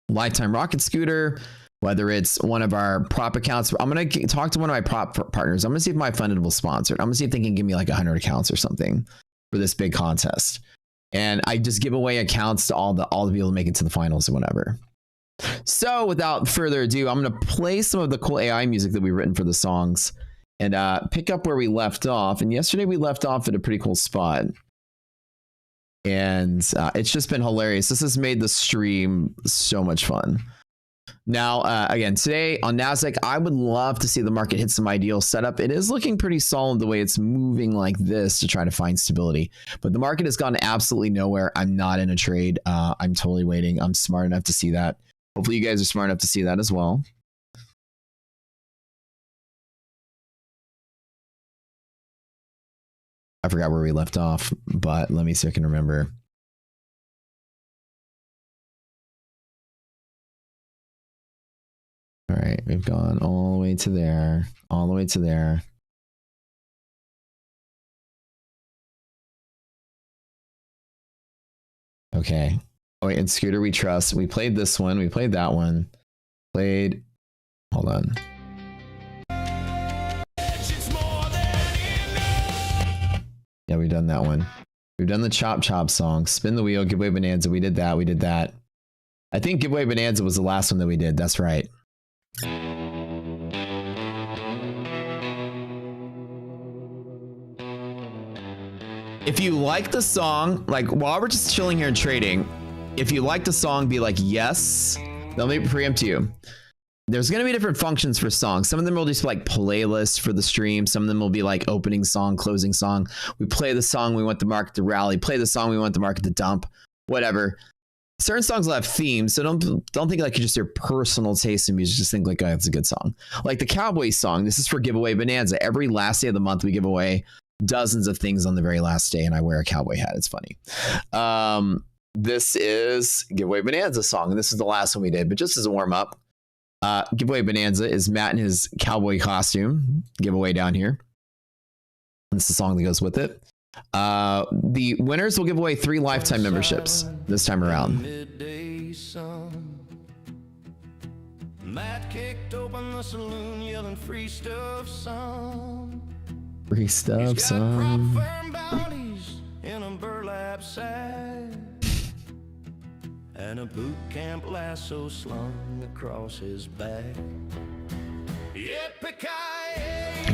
lifetime rocket scooter, whether it's one of our prop accounts. I'm going to talk to one of my prop partners. I'm going to see if my funded will sponsor it. I'm going to see if they can give me like 100 accounts or something for this big contest. And I just give away accounts to all the people who make it to the finals or whatever. So without further ado, I'm going to play some of the cool AI music that we've written for the songs and pick up where we left off. And yesterday we left off at a pretty cool spot. And it's just been hilarious. This has made the stream so much fun. Now, again, today on NASDAQ, I would love to see the market hit some ideal setup. It is looking pretty solid the way it's moving like this to try to find stability. But the market has gone absolutely nowhere. I'm not in a trade. I'm totally waiting. I'm smart enough to see that. Hopefully you guys are smart enough to see that as well. I forgot where we left off, but let me see if I can remember. All right, we've gone all the way to there, all the way to there. Okay. Oh, wait, and Scooter We Trust. We played this one. We played that one. Played. Hold on. Yeah, we've done that one. We've done the Chop Chop song. Spin the Wheel, Giveaway Bonanza. We did that. We did that. I think Giveaway Bonanza was the last one that we did. That's right. If you like the song, like while we're just chilling here and trading, if you like the song, be like, yes, they'll maybe preempt you. There's going to be different functions for songs. Some of them will just be like playlists for the stream. Some of them will be like opening song, closing song. We play the song, we want the market to rally. Play the song, we want the market to dump. Whatever. Certain songs will have themes, so don't think like you just your personal taste in music. Just think like, oh, it's a good song. Like the Cowboy song. This is for Giveaway Bonanza. Every last day of the month, we give away dozens of things on the very last day, and I wear a cowboy hat. It's funny. This is Giveaway Bonanza song, and this is the last one we did. But just as a warm up, Giveaway Bonanza is Matt in his cowboy costume. Giveaway down here. And this is the song that goes with it. The winners will give away 3 lifetime memberships this time around. Matt kicked open the saloon, yelling free stuff, son. Free stuff, son. In a burlap sack and a boot camp lasso slung across his back.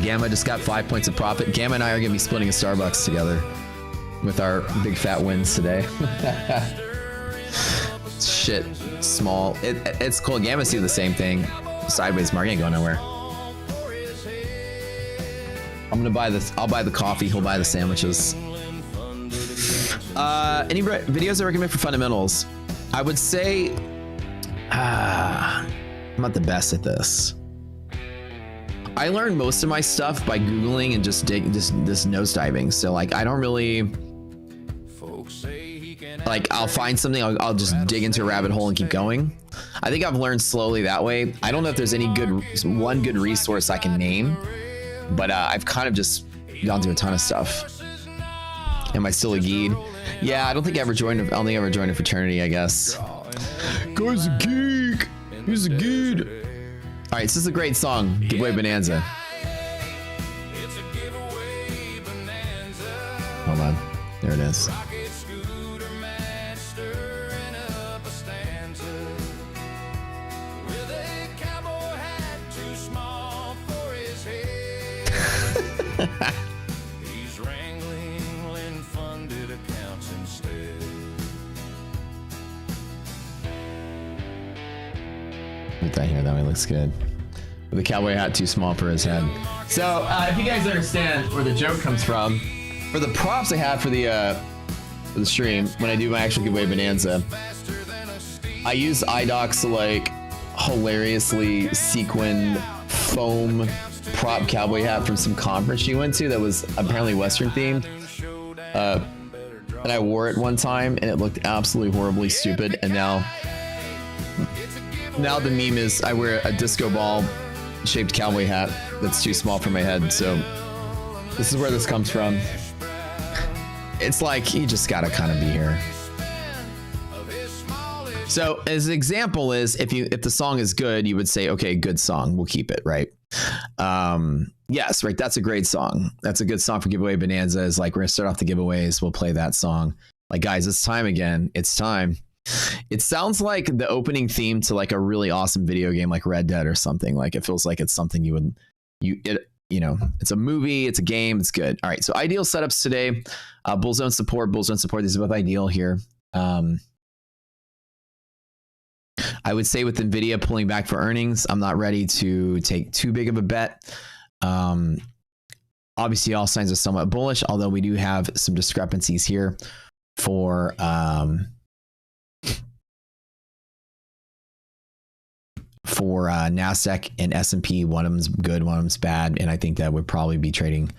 Gamma just got 5 points of profit. Gamma and I are gonna be splitting a Starbucks together with our big fat wins today. Shit, small. It's cool. Gamma's do the same thing. Sideways market ain't going nowhere. I'm gonna buy this. I'll buy the coffee. He'll buy the sandwiches. Any videos I recommend for fundamentals? I would say I'm not the best at this. I learned most of my stuff by Googling and just nosediving. So like, I don't really like, I'll find something, I'll just dig into a rabbit hole and keep going. I think I've learned slowly that way. I don't know if there's any one good resource I can name, but I've kind of just gone through a ton of stuff. Am I still a geek? Yeah, I don't think I ever joined a fraternity, I guess. Guy's a geek. He's a geek. All right, this is a great song, Giveaway Bonanza. Hold on, there it is. Put that here, that way looks good. With the cowboy hat too small for his head. So, if you guys understand where the joke comes from, for the props I have for the stream, when I do my actual giveaway bonanza, I use iDocs to like hilariously sequined foam prop cowboy hat from some conference she went to that was apparently Western themed. And I wore it one time and it looked absolutely horribly stupid. And now the meme is I wear a disco ball shaped cowboy hat that's too small for my head. So this is where this comes from. It's like you just gotta kind of be here. So as an example is if the song is good, you would say, okay, good song, we'll keep it, right? Yes, right. That's a great song. That's a good song for giveaway bonanza. Is like we're gonna start off the giveaways. We'll play that song. Like guys, it's time again. It's time. It sounds like the opening theme to like a really awesome video game like Red Dead or something. Like it feels like it's something it's a movie, it's a game, it's good. All right, so ideal setups today. Bullzone support. These are both ideal here. I would say with NVIDIA pulling back for earnings, I'm not ready to take too big of a bet. Obviously, all signs are somewhat bullish, although we do have some discrepancies here for NASDAQ and S&P. One of them's good, one of them's bad, and I think that would probably be trading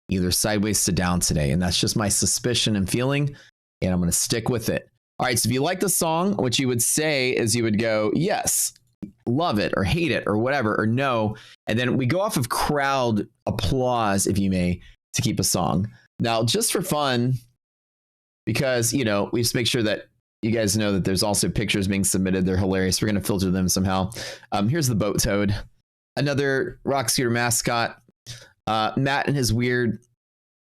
either sideways to down today, and that's just my suspicion and feeling, and I'm going to stick with it. All right, so if you like the song, what you would say is you would go, yes, love it, or hate it, or whatever, or no, and then we go off of crowd applause, if you may, to keep a song. Now, just for fun, because, we just make sure that you guys know that there's also pictures being submitted. They're hilarious. We're going to filter them somehow. Here's the boat toad, another rock scooter mascot. Matt and his weird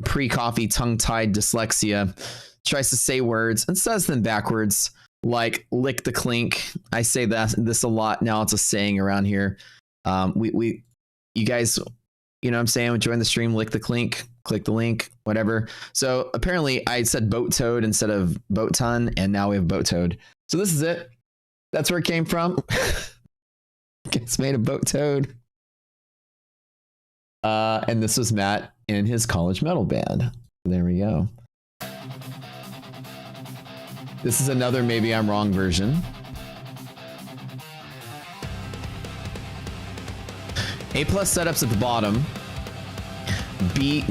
pre-coffee tongue-tied dyslexia tries to say words and says them backwards, like lick the clink. I say this a lot now. It's a saying around here. You guys, what I'm saying? Join the stream, lick the clink, click the link, whatever. So apparently I said boat toad instead of boat ton, and now we have boat toad. So this is it. That's where it came from. It's made of boat toad. And this was Matt in his college metal band. There we go. This is another Maybe I'm Wrong version. A+ setups at the bottom. B-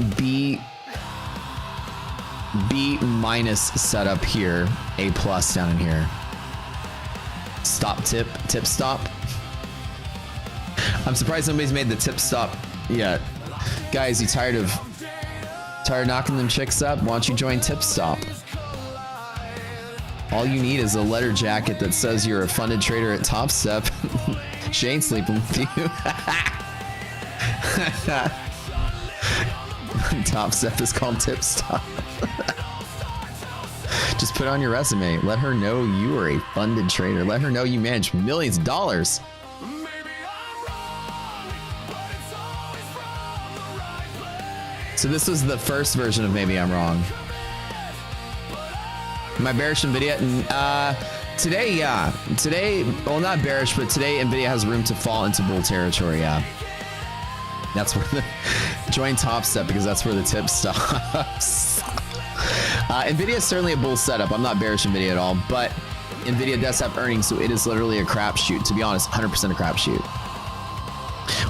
setup here. A+ down in here. Stop tip stop. I'm surprised nobody's made the tip stop yet. Guys, you tired knocking them chicks up? Why don't you join Tip Stop? All you need is a letter jacket that says you're a funded trader at Top Step. She ain't sleeping with you. Top Step is called Tip Stop. Just put it on your resume. Let her know you are a funded trader. Let her know you manage millions of dollars. So this was the first version of Maybe I'm Wrong. Am I bearish NVIDIA? Today, yeah. Today, well, not bearish, but today NVIDIA has room to fall into bull territory, yeah. That's where the join Top Step, because that's where the tip stops. NVIDIA is certainly a bull setup. I'm not bearish NVIDIA at all, but NVIDIA does have earnings, so it is literally a crapshoot. To be honest, 100% a crapshoot.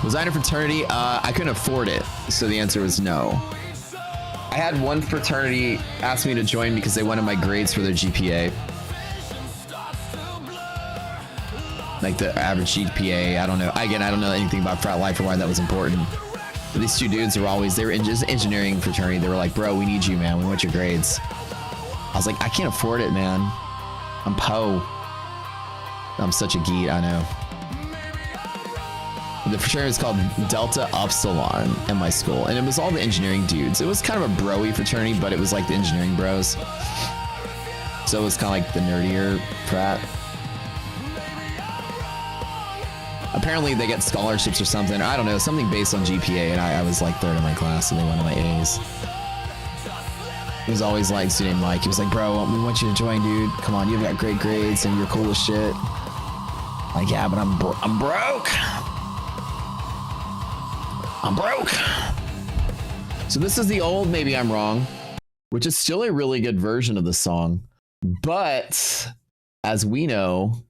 Was I in a fraternity? I couldn't afford it, so the answer was no. I had one fraternity ask me to join because they wanted my grades for their GPA. Like the average GPA, I don't know. Again, I don't know anything about frat life or why that was important. But these two dudes they were in just engineering fraternity. They were like, bro, we need you, man. We want your grades. I was like, I can't afford it, man. I'm po. I'm such a geek, I know. The fraternity was called Delta Upsilon at my school, and it was all the engineering dudes. It was kind of a bro-y fraternity, but it was like the engineering bros. So it was kind of like the nerdier frat. Apparently they get scholarships or something. I don't know, something based on GPA, and I was like third in my class, and they wanted my A's. It was always like student Mike. He was like, bro, we want you to join, dude. Come on, you've got great grades, and you're cool as shit. Like, yeah, but I'm broke. I'm broke. So this is the old Maybe I'm Wrong, which is still a really good version of the song. But as we know,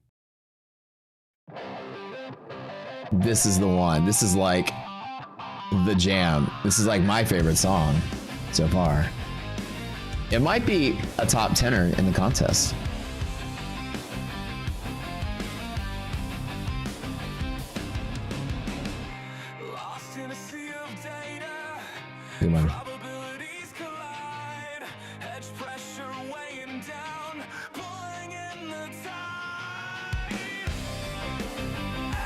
this is the one. This is like the jam. This is like my favorite song so far. It might be a top 10er in the contest. Good one. Probabilities collide, hedge pressure weighing down, pulling in the tide.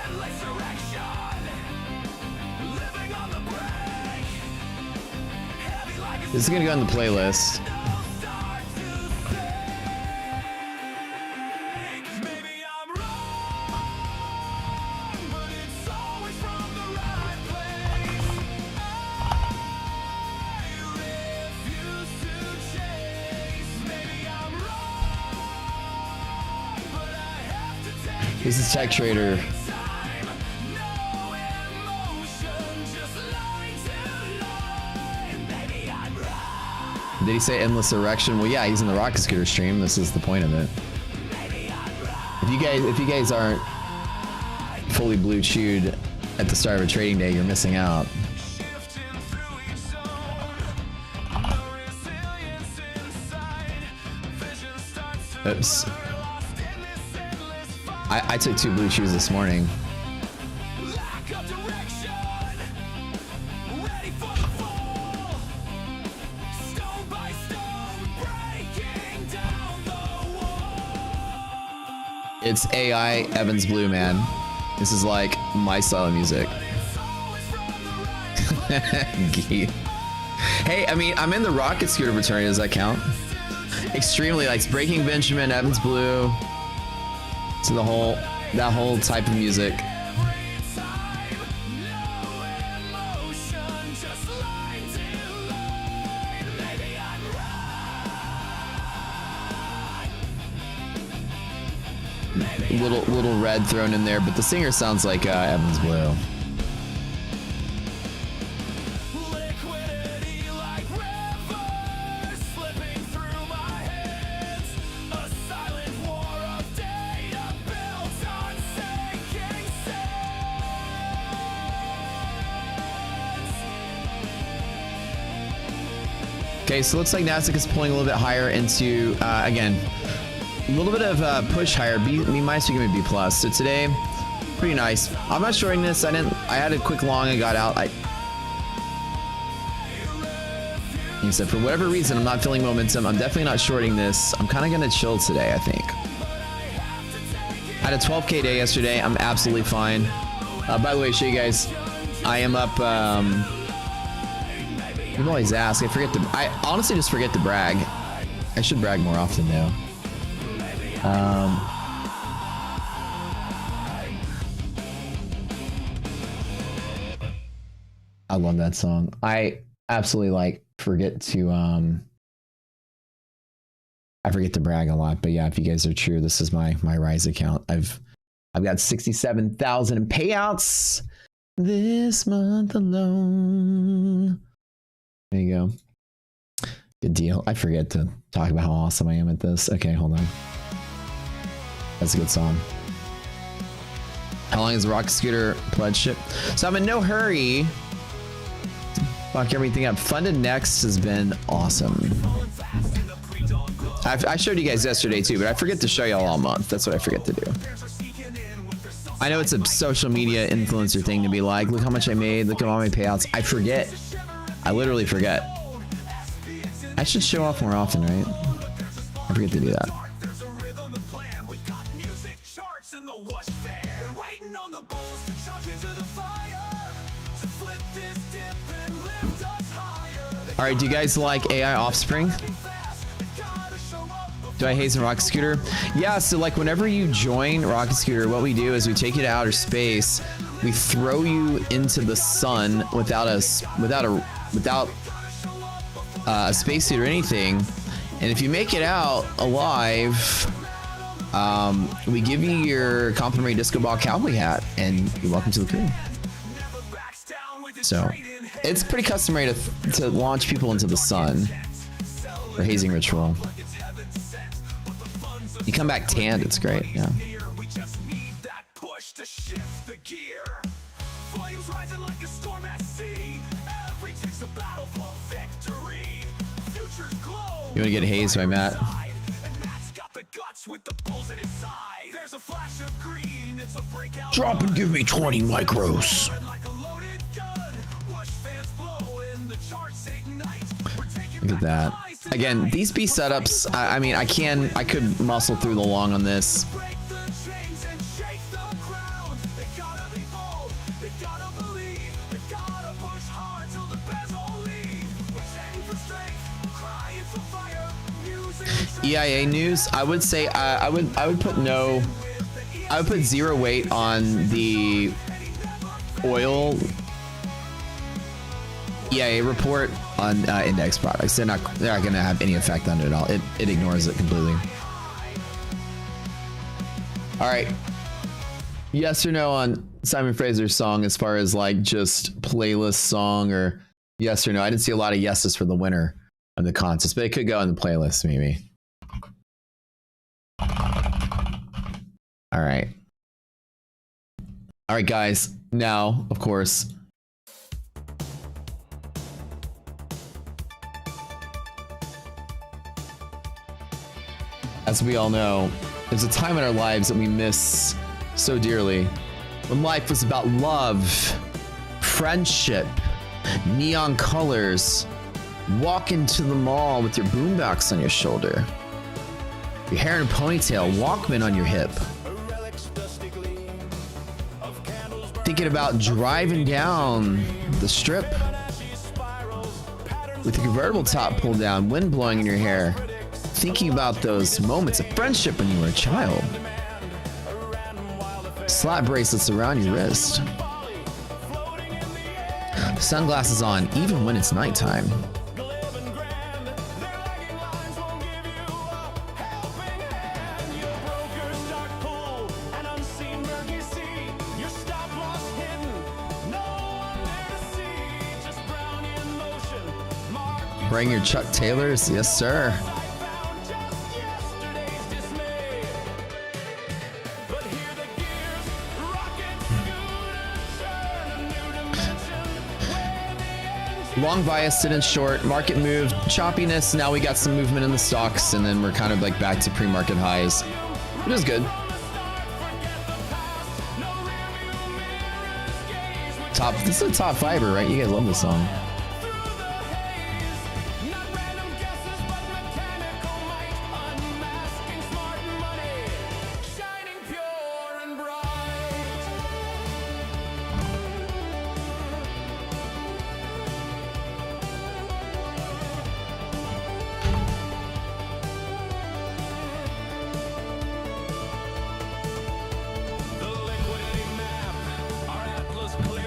Endless direction, living on the brink. Heavy like a This is gonna go on the playlist. start to sink. Maybe I'm wrong, but it's always from the right place. Refuse to chase. Maybe I'm wrong, but I have to take This is Tech Trader. time. No emotion, just line to line. Maybe I'm wrong. Did he say endless erection? Well, yeah, he's in the Rocket Scooter stream. This is the point of it. Maybe I'm wrong. If you guys aren't fully blue chewed at the start of a trading day, you're missing out. Shifting through each zone. The resilience inside. Vision starts to Oops. blur, lost in this endless fight. I took 2 blue chews this morning. Lack of direction. Ready for the fall. Stone by stone, breaking down the wall. It's AI Evans Blue, man. This is like my style of music. It's always from the right Gee. Hey, I mean, I'm in the Rocket Scooter fraternity. Does that count? Extremely, like Breaking Benjamin, Evans Blue. So that whole type of music. time. No emotion, just line to line. Maybe I'm wrong. Little red thrown in there, but the singer sounds like Evans Blue. Liquidity like rivers slipping through my hands. A silent war of data built on sinking sands. Okay, so it looks like Nasdaq is pulling a little bit higher into again, a little bit of push higher. B minus, we give it B plus. So today, pretty nice. I'm not shorting this. I had a quick long and got out. He said, for whatever reason, I'm not feeling momentum. I'm definitely not shorting this. I'm kind of gonna chill today, I think. I had a 12K day yesterday. I'm absolutely fine. By the way, show you guys, I am up. You always ask. I honestly just forget to brag. I should brag more often though. I love that song. I absolutely forget to I forget to brag a lot, but yeah, if you guys are true, this is my Rise account. I've got 67,000 in payouts this month alone. There you go. Good deal. I forget to talk about how awesome I am at this. Okay, hold on. That's a good song. How long is the Rocket Scooter pledge ship? So I'm in no hurry to fuck everything up. Funded Next has been awesome. I showed you guys yesterday too, but I forget to show y'all all month. That's what I forget to do. I know it's a social media influencer thing to be like, look how much I made, look at all my payouts. I forget. I literally forget. I should show off more often, right? I forget to do that. All right, do you guys like AI Offspring? Do I haze in Rocket Scooter? Yeah, so like whenever you join Rocket Scooter, what we do is we take you to outer space, we throw you into the sun without a spacesuit or anything, and if you make it out alive, we give you your complimentary disco ball cowboy hat, and you're welcome to the crew. So it's pretty customary to launch people into the sun for hazing ritual. You come back tanned, it's great. Yeah. You want to get hazed by Matt? Drop and give me 20 micros. Look at that. Again, these B setups, I mean, I could muscle through the long on this. EIA news, I would say I would put no, I would put 0 weight on the oil EIA report on index products. They're not going to have any effect on it at all. It ignores it completely. All right. Yes or no on Simon Fraser's song as far as like just playlist song, or yes or no? I didn't see a lot of yeses for the winner of the contest, but it could go on the playlist maybe. All right. All right, guys. Now, of course, as we all know, there's a time in our lives that we miss so dearly, when life was about love, friendship, neon colors, walking to the mall with your boombox on your shoulder, your hair in a ponytail, Walkman on your hip, thinking about driving down the strip with the convertible top pulled down, wind blowing in your hair, thinking about those moments of friendship when you were a child. Slap bracelets around your wrist. Sunglasses on even when it's nighttime. Bring your Chuck Taylors, yes sir. Long bias, sit in short, market move, choppiness. Now we got some movement in the stocks, and then we're kind of like back to pre-market highs, which is good. This is a top fiber, right? You guys love this song.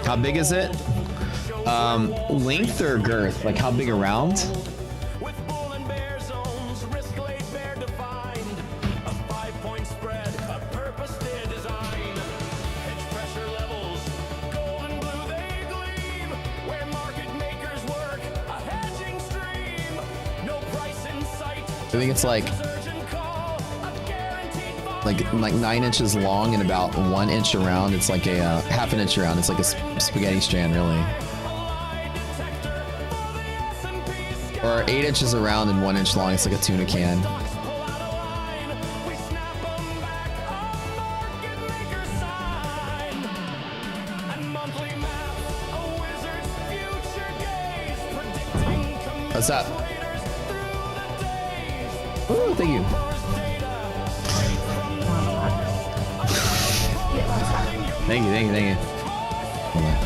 How big is it? Length or girth? Like how big around? I think it's like 9 inches long and about 1 inch around. It's like a half an inch around. It's like a spaghetti strand, really. Or 8 inches around and 1 inch long. It's like a tuna can. What's up? Ooh, thank you. Thank you, thank you, thank you. Hold on.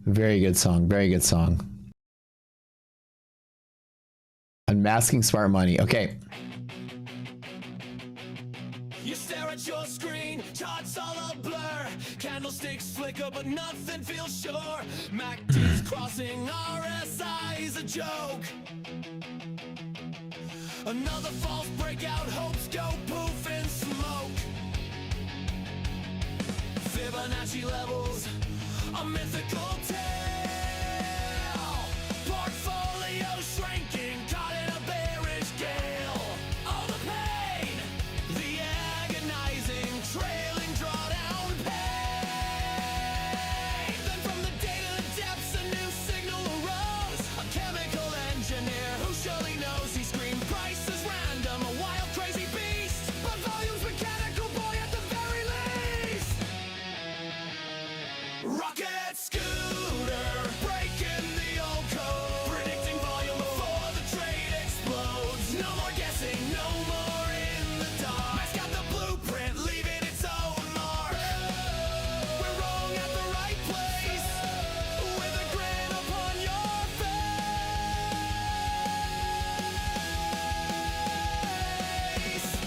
Very good song. Very good song. Unmasking smart money. Okay. You stare at your screen, charts all a blur. Candlesticks flicker, but nothing feels sure. MACD's crossing, RSI's a joke. Another false breakout, hopes go poof in smoke. Fibonacci levels, a mythical tale. Portfolio shrinking, caught in a bearish gale. All the pain, the agonizing, trailing drawdown pain. Then from the data depths, a new signal arose. A chemical engineer who surely knows. He screamed, price is random, a wild, crazy beast. But volume's mechanical, boy, at the very least. Rocket scooter, breaking the old code. Predicting volume before the trade explodes. No more guessing, no more in the dark. Matt's got the blueprint, leaving its own mark. We're wrong at the right place, with a grin upon your face.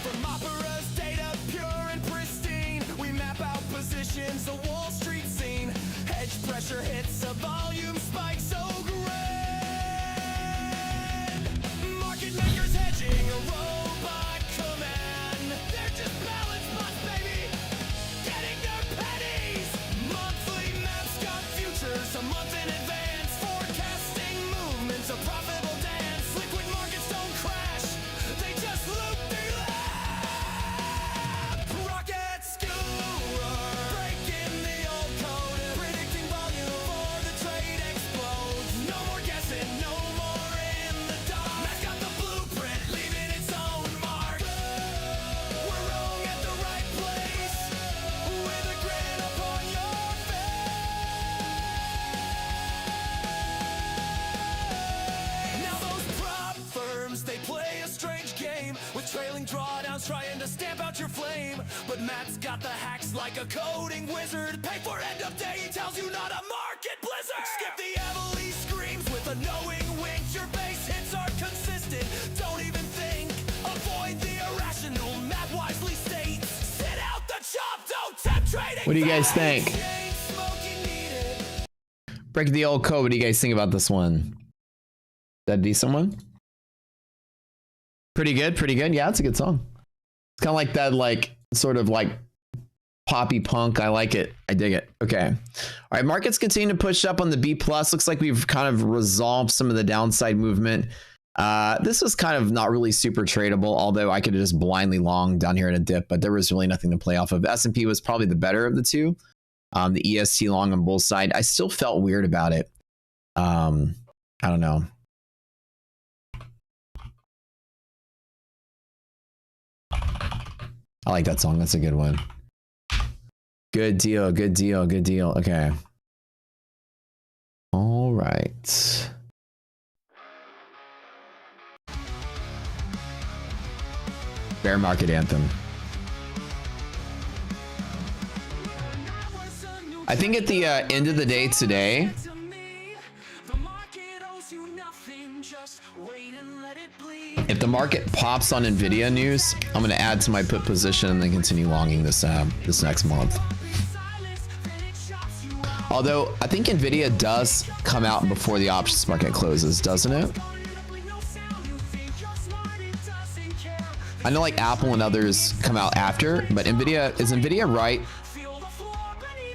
From opera's data, pure and pristine, we map out positions, the Wall Street scene. Hedge pressure hits, a volume spike so grand. Market makers hedging, a robot command. They're just balance bots, baby, getting their pennies. Monthly maps got futures, a month in advance. Forecasting movements, a profitable dance. Liquid markets don't crash, they just loop the lap. Rocket scooter, breaking the old code. Predicting volume before the trade explodes. No more guessing, no more in the dark. Matt's got the blueprint, leaving its own mark. We're wrong at the right place, with a grin upon your face. Now those prop firms, they play a strange game with trailing drawdowns, trying to stamp out your flame. But Matt's got the hacks like a coding wizard. Pay for end of day, he tells you not a market blizzard. Skip the Evely screams with a knowing wink. Your base hits are consistent, don't even think. Avoid the irrational, Matt wisely states. Sit out the chop, don't tempt trading. What do you guys think? Ain't smoking needed. Break the old code. What do you guys think about this one? That a decent one? Pretty good. Pretty good. Yeah, it's a good song. It's kind of like that, like sort of like poppy punk. I like it. I dig it. Okay. All right. Markets continue to push up on the B plus. Looks like we've kind of resolved some of the downside movement. This was kind of not really super tradable, although I could have just blindly long down here in a dip, but there was really nothing to play off of. S&P was probably the better of the two. The EST long on both sides. I still felt weird about it. I don't know. I like that song. That's a good one. Good deal. Good deal. Good deal. Okay. All right. Bear market anthem. I think at the end of the day today, if the market pops on Nvidia news, I'm going to add to my put position and then continue longing this this next month. Although I think Nvidia does come out before the options market closes, doesn't it? I know like Apple and others come out after, but is Nvidia right?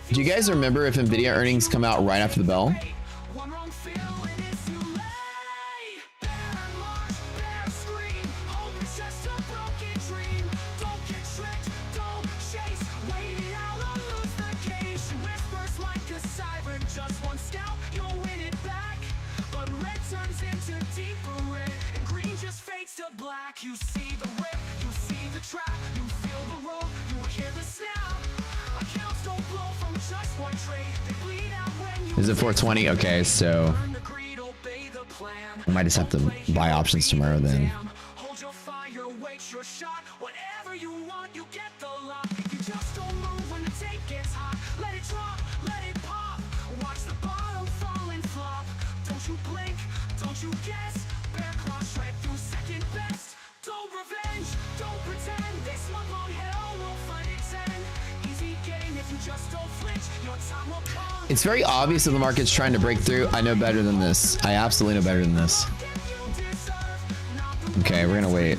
Do you guys remember if Nvidia earnings come out right after the bell? You see the rip, you see the trap, you feel the roll, you hear the snap. Accounts don't blow from just one trade, they bleed out when you. Is it 420? Okay, so I might just have to buy options tomorrow then. Hold your fire, wait your shot, whatever you want, you get the lot. You just don't move when the tape gets hot. Let it drop, let it pop. Watch the bottom revenge, don't pretend. This month-long hell will find its end. Easy game if you just don't flinch. Your time will come. It's very obvious that the market's trying to break through. I know better than this. I absolutely know better than this. Okay, we're gonna wait.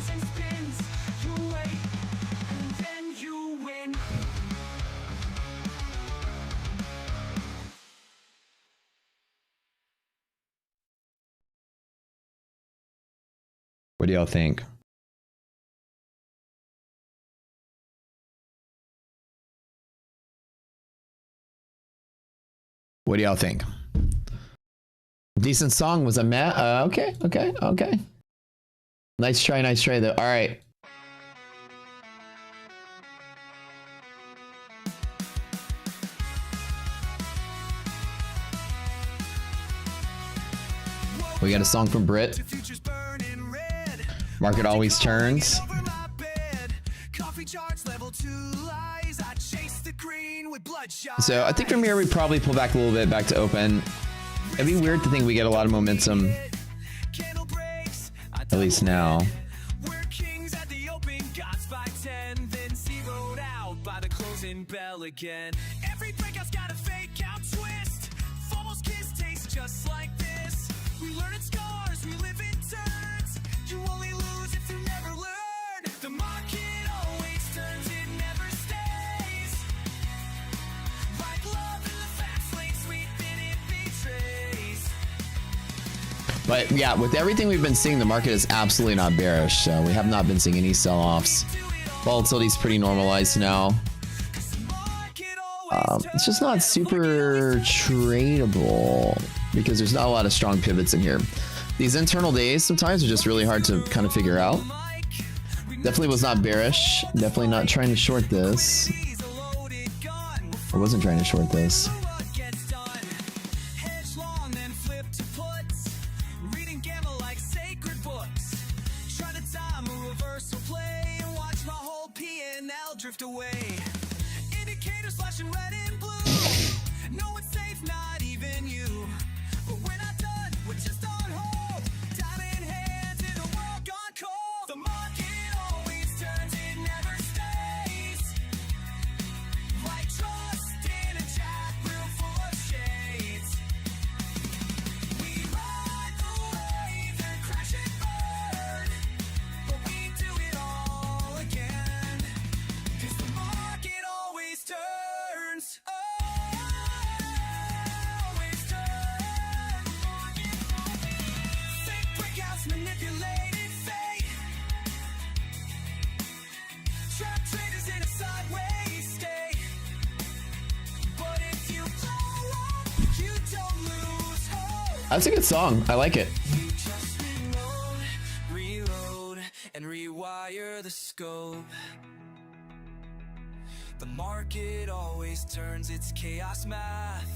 What do y'all think? What do y'all think? Decent song, was a okay. Nice try though. All right. We got a song from Brit. Market always turns. So I think from here we probably pull back a little bit back to open. It'd be weird to think we get a lot of momentum, at least now. Every breakout's got a fake out twist. False kiss tastes just like this. We learn in scars, we live in turns. You only lose if you never learn. The market always turns, it never stays. Like love in the fast lane, sweet then it betrays. But yeah, with everything we've been seeing, the market is absolutely not bearish. So we have not been seeing any sell-offs. Volatility's pretty normalized now. It's just not super tradable because there's not a lot of strong pivots in here. These internal days sometimes are just really hard to kind of figure out. Definitely was not bearish. Definitely not trying to short this. I wasn't trying to short this. Drift away. Indicators flashing red and blue. No, it's safe, not even you. But we're not done, we're just on hold. Time in hand in a world gone cold. The market always turns, it never stays. Like trust in a chat room full of shades. We ride the wave and crash and burn. But we do it all again. 'Cause the market always turns. Always turns. Fake breakouts, manipulated fate. Trap traders in a sideways state. But if you blow up, you don't lose hope. That's a good song. I like it. You just reload, and rewire the scope. The market always turns, its chaos math.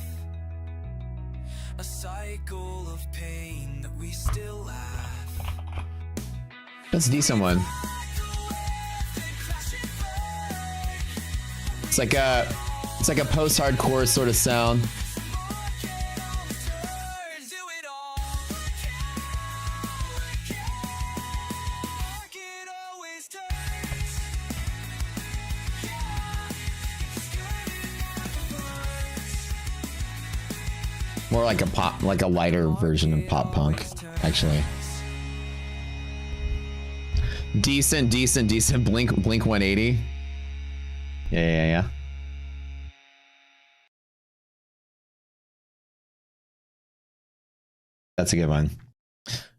A cycle of pain that we still laugh. That's a decent one. It's like a post-hardcore sort of sound. More like a pop, like a lighter version of pop punk, actually. Decent. Blink 180. Yeah. That's a good one.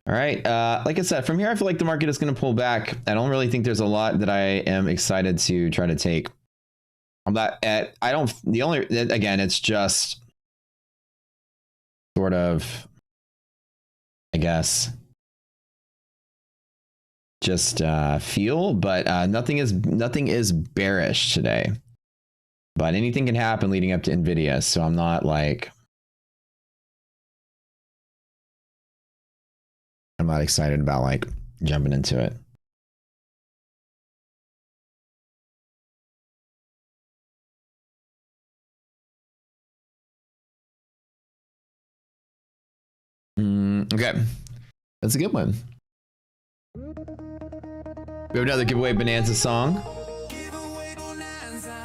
All right. Like I said, from here, I feel like the market is going to pull back. I don't really think there's a lot that I am excited to try to take. It's just sort of, I guess, just feel, but nothing is bearish today. But anything can happen leading up to Nvidia, so I'm not excited about like jumping into it. Okay, that's a good one. We have another giveaway bonanza song. Giveaway bonanza,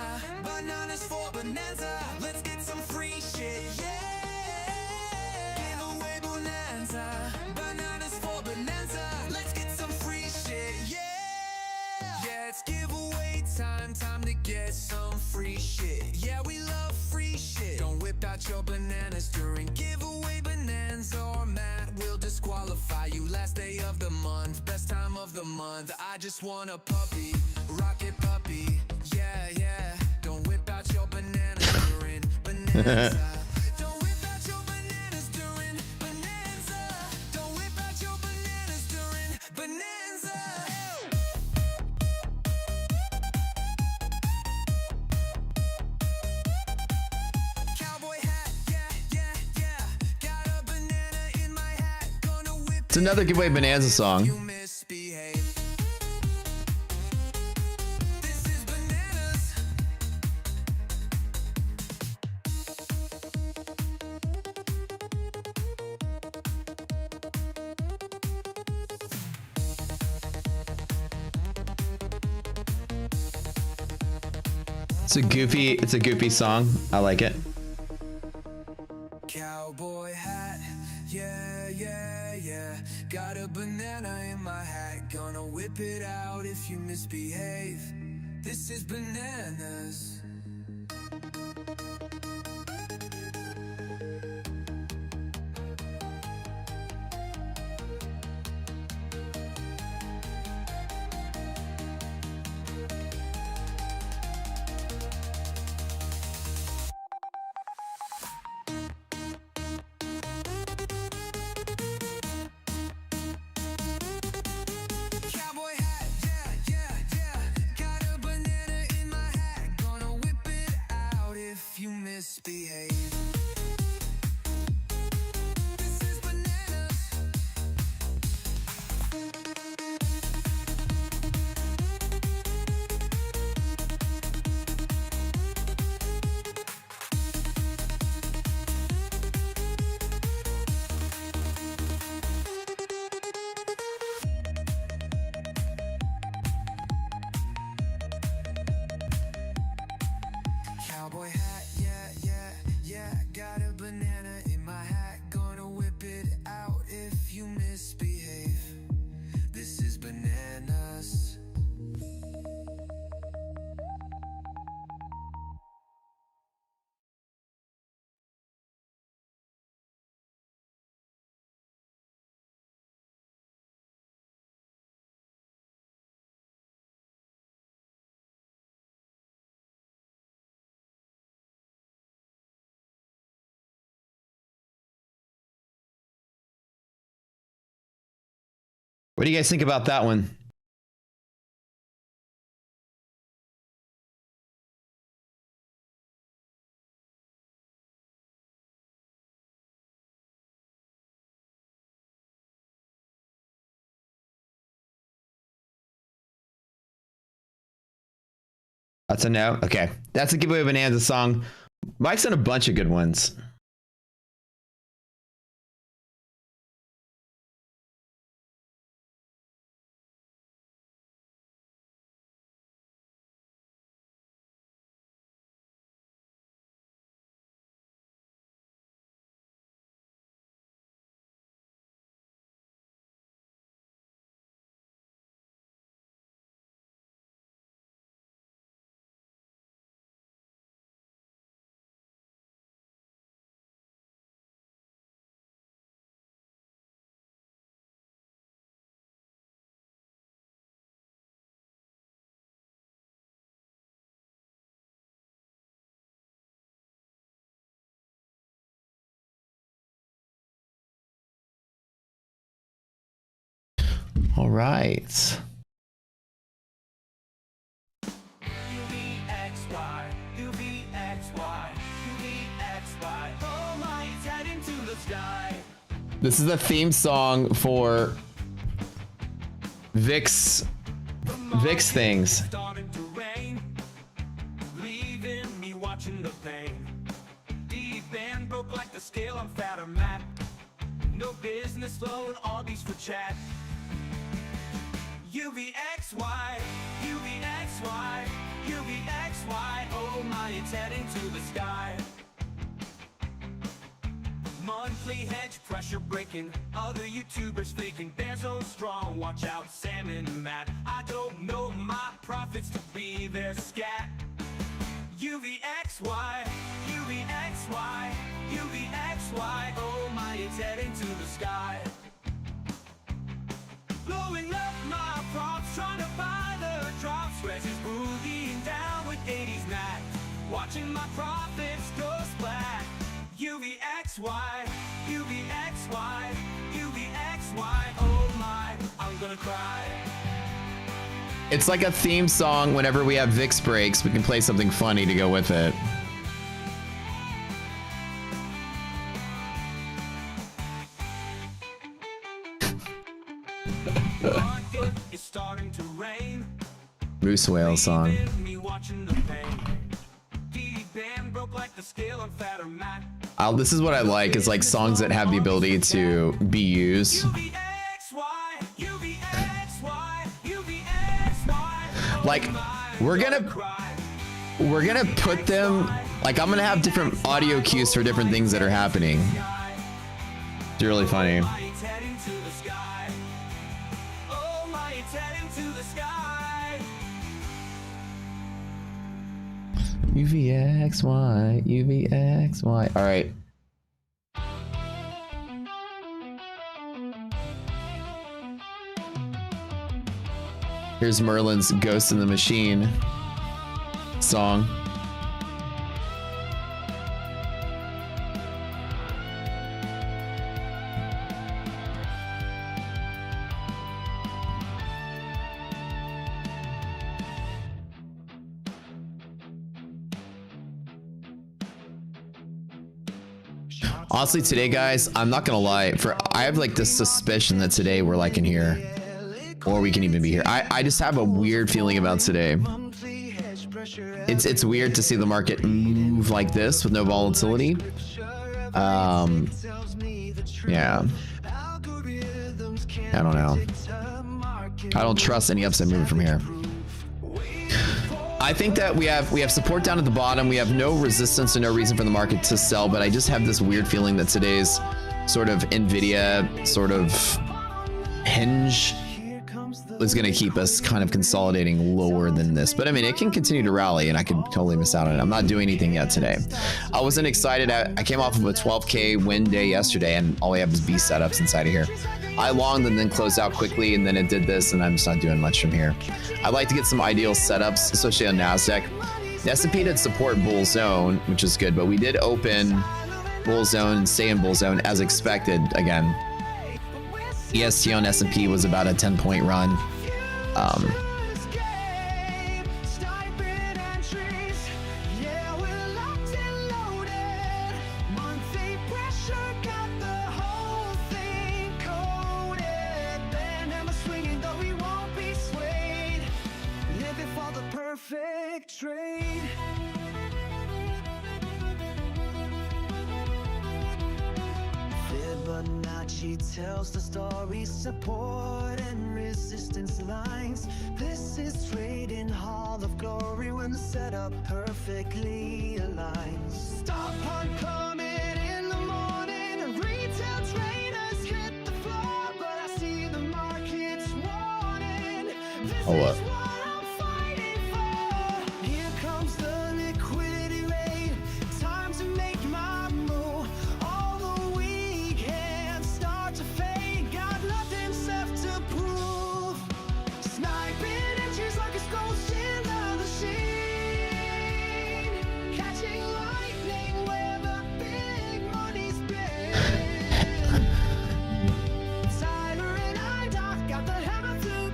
bananas for bonanza. Let's get some free shit, yeah. Giveaway bonanza, bananas for bonanza. Let's get some free shit, yeah. Yeah, it's giveaway time, time to get some free shit. Yeah, we love free shit. Don't whip out your bananas during giveaway bonanza, or Matt will disqualify you. Last day of the month, best time of the month. I just want a puppy, rocket puppy. Yeah, yeah. Don't whip out your bananas during bonanza. Don't whip out your bananas during bonanza. Don't whip out your bananas during bonanza. Cowboy hat, yeah, yeah, yeah. Got a banana in my hat. Gonna whip It's another giveaway bonanza song. you misbehave. This is bananas. It's a goofy song. I like it. Cowboy hat, yeah, yeah, yeah. Got a banana in my hat. Gonna whip it out if you misbehave. This is bananas. Cowboy hat, yeah, yeah, yeah. Got a banana in my hat. Gonna whip it out if you misbehave. This is bananas. Cowboy hat, yeah, yeah, yeah. Got a banana in my hat. Gonna whip it out if you misbehave. This is bananas. What do you guys think about that one? That's a no. Okay, that's a giveaway bonanza song. Mike's done a bunch of good ones. All right. UVXY, UVXY, UVXY. Oh my, it's heading to the sky. This is the theme song for Vic's things. Starting to rain, leaving me watching the pain. Deep and broke like the scale on fatter map. No business flowing all these for chat. UVXY, UVXY, UVXY. Oh my, it's heading to the sky. Monthly hedge pressure breaking. Other YouTubers faking. They're so strong. Watch out, Sam and Matt. I don't know my profits to be their scat. UVXY, UVXY, UVXY. Oh my, it's heading to the sky. Blowing up my props, trying to buy the drops. Spreads is boogieing down with 80s Mac. Watching my profits go splat. UVXY, UVXY, UVXY. Oh my, I'm gonna cry. It's like a theme song. Whenever we have VIX breaks, we can play something funny to go with it. It's starting to rain. Moose Whale song. This is what I like, is like songs that have the ability to be used. Like, we're gonna put them, like, I'm gonna have different audio cues for different things that are happening. It's really funny. UVXY, UVXY. All right. Here's Merlin's Ghost in the Machine song. Honestly, today, guys, I'm not gonna lie. I have like this suspicion that today we're like in here, or we can even be here. I just have a weird feeling about today. It's weird to see the market move like this with no volatility. Yeah. I don't know. I don't trust any upside movement from here. I think that we have support down at the bottom. We have no resistance and no reason for the market to sell, but I just have this weird feeling that today's sort of Nvidia sort of hinge is going to keep us kind of consolidating lower than this. But I mean, it can continue to rally and I could totally miss out on it. I'm not doing anything yet today. I wasn't excited. I came off of a 12K win day yesterday and all we have is B setups inside of here. I longed and then closed out quickly, and then it did this, and I'm just not doing much from here. I'd like to get some ideal setups, especially on NASDAQ. The S&P did support bull zone, which is good, but we did open bull zone and stay in bull zone as expected again. EST on S&P was about a 10-point run. Tells the story, support and resistance lines. This is trading Hall of Glory when the setup perfectly aligns. Stop on plummet in the morning and retail traders hit the floor, but I see the market's warning. This is what I'm fighting for. Here comes the liquidity rate. Time to make my move. All the weekends start to fade. Got nothing left to prove. Sniping entries like a ghost in the machine. Catching lightning where the big money's been. Tyler and I got the hammer to.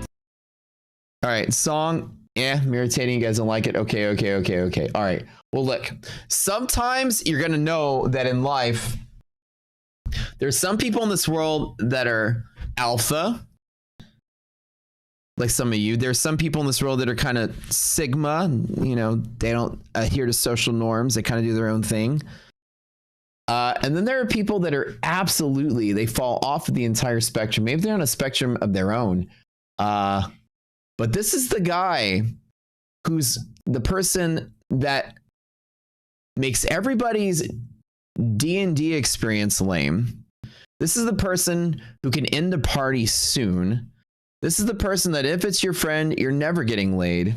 All right, song. Yeah, I'm irritating. You guys don't like it. Okay. All right. Well, look, sometimes you're going to know that in life, there's some people in this world that are alpha, like some of you. There's some people in this world that are kind of sigma, you know, they don't adhere to social norms. They kind of do their own thing. And then there are people that are absolutely, they fall off of the entire spectrum. Maybe they're on a spectrum of their own. But this is the guy who's the person that makes everybody's D&D experience lame. This is the person who can end a party soon. This is the person that if it's your friend, you're never getting laid.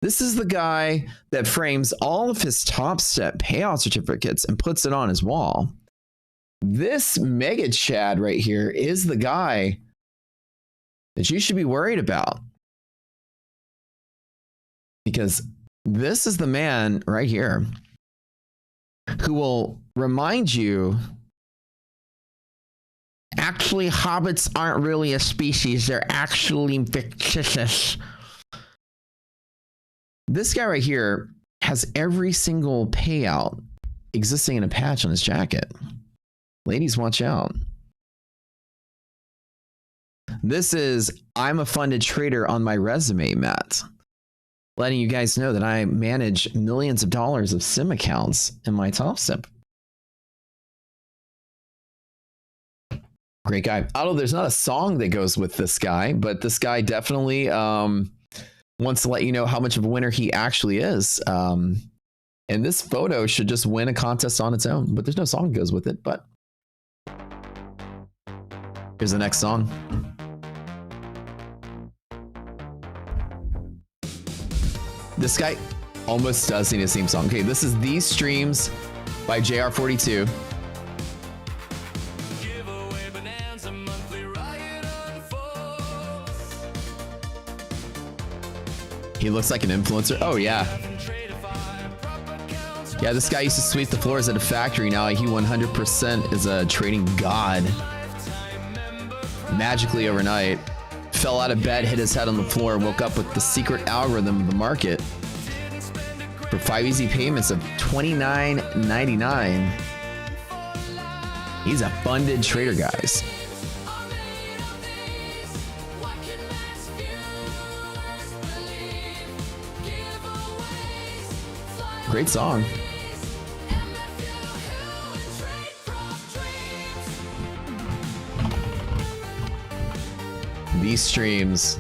This is the guy that frames all of his Top Step payout certificates and puts it on his wall. This mega Chad right here is the guy that you should be worried about. Because this is the man right here who will remind you, actually, hobbits aren't really a species. They're actually fictitious. This guy right here has every single payout existing in a patch on his jacket. Ladies, watch out. This is, I'm a funded trader on my resume, Matt. Letting you guys know that I manage millions of dollars of sim accounts in my Top Step. Great guy. Although there's not a song that goes with this guy, but this guy definitely wants to let you know how much of a winner he actually is. And this photo should just win a contest on its own, but there's no song that goes with it. But here's the next song. This guy almost does need a theme song. Okay, this is These Streams by JR42. He looks like an influencer. Oh, yeah. Yeah, this guy used to sweep the floors at a factory. Now he 100% is a trading god. Magically overnight. Fell out of bed, hit his head on the floor, woke up with the secret algorithm of the market for 5 easy payments of $29.99. He's a funded trader, guys. Great song. These streams.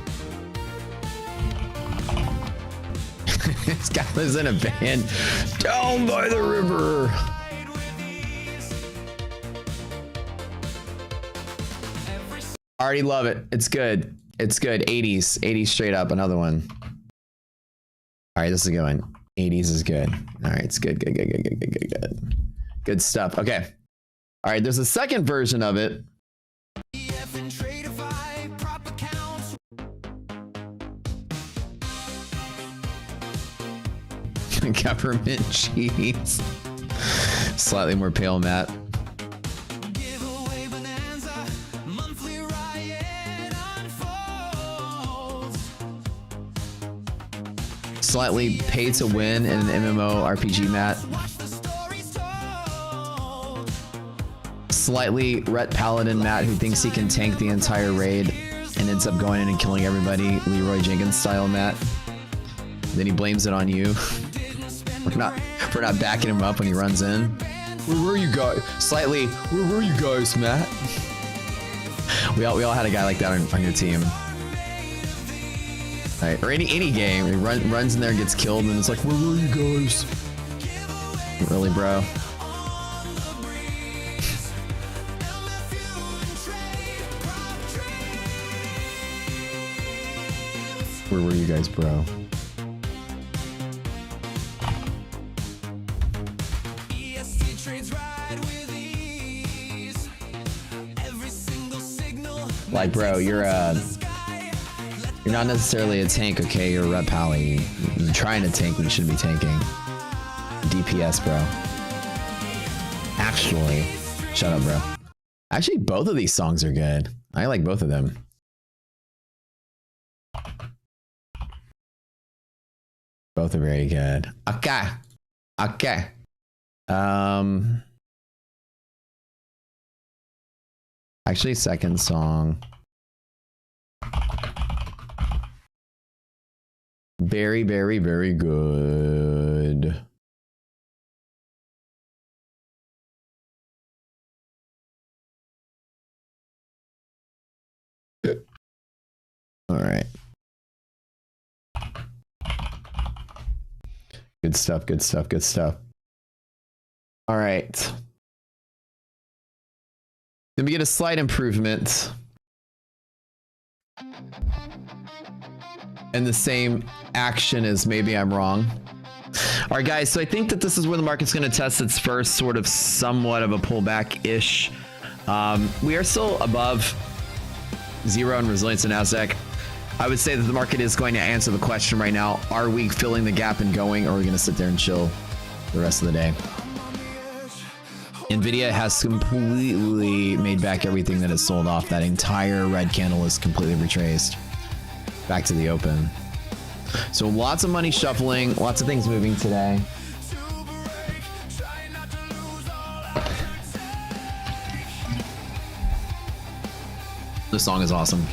This guy lives in a van down by the river. I already love it. It's good. It's good. 80s. 80s straight up. Another one. All right, this is a good one. 80s is good. All right, it's good. Good. Good stuff. Okay. All right, there's a second version of it. Government cheese. Slightly more pale, Matt. Slightly pay to win in an MMO RPG, Matt. Slightly Ret Paladin, Matt, who thinks he can tank the entire raid and ends up going in and killing everybody, Leroy Jenkins style, Matt. Then he blames it on you. We're not backing him up when he runs in. Where were you guys? Slightly, where were you guys, Matt? We all had a guy like that on your team. Right, or any game, he runs in there and gets killed, and it's like, where were you guys? Really, bro? Where were you guys, bro? Like, bro, you're not necessarily a tank, okay? You're a Ret Pally. You're trying to tank when you shouldn't be tanking. DPS, bro. Actually, shut up, bro. Actually, both of these songs are good. I like both of them. Both are very good. Okay. Okay. Actually, second song. Very, very, very good. All right. Good stuff, good stuff, good stuff. All right. Then we get a slight improvement. And the same action as maybe I'm wrong. All right, guys, so I think that this is where the market's going to test its first sort of somewhat of a pullback-ish. We are still above zero in resilience in NASDAQ. I would say that the market is going to answer the question right now. Are we filling the gap and going, or are we going to sit there and chill the rest of the day? NVIDIA has completely made back everything that it sold off. That entire red candle is completely retraced back to the open. So lots of money shuffling, lots of things moving today. This song is awesome.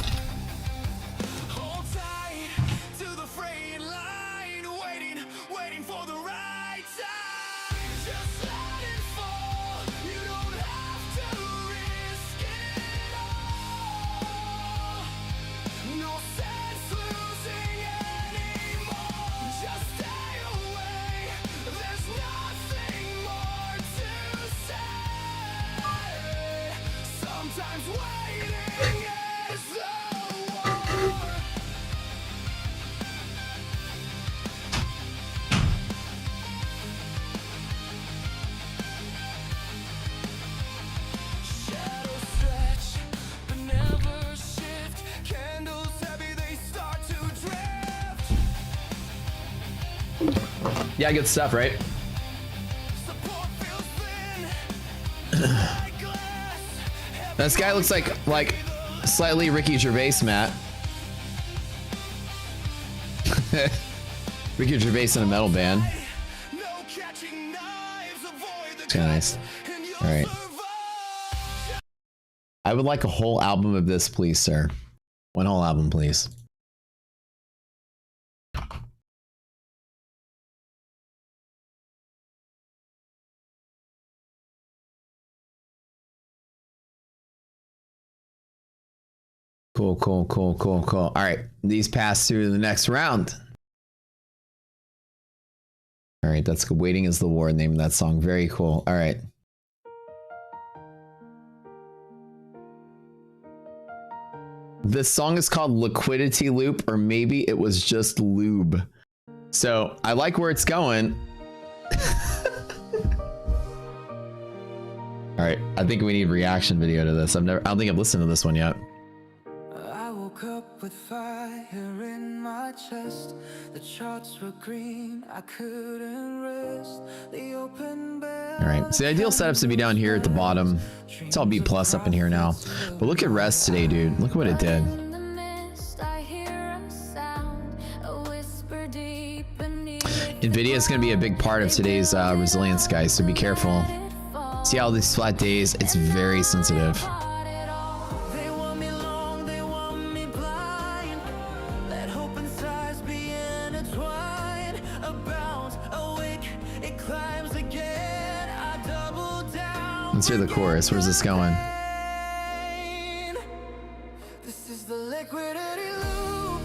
Yeah, good stuff, right? This guy looks like slightly Ricky Gervais, Matt. Ricky Gervais in a metal band. It's kind of nice. All right. I would like a whole album of this, please, sir. One whole album, please. Cool, cool, cool, cool, cool. All right, these pass through the next round. All right, that's good. Waiting is the War, name of that song. Very cool. All right. This song is called Liquidity Loop, or maybe it was just Lube. So I like where it's going. All right, I think we need reaction video to this. I don't think I've listened to this one yet. Up with fire in my chest, the charts were green, I couldn't rest. The open bell. All right, so the ideal setup's to be down here at the bottom. It's all B plus up in here now, but look at rest today, dude. Look at what it did. NVIDIA is going to be a big part of today's resilience, guys, so be careful. See all these flat days, it's very sensitive. Let's hear the chorus. Where's this going? This is the liquidity loop.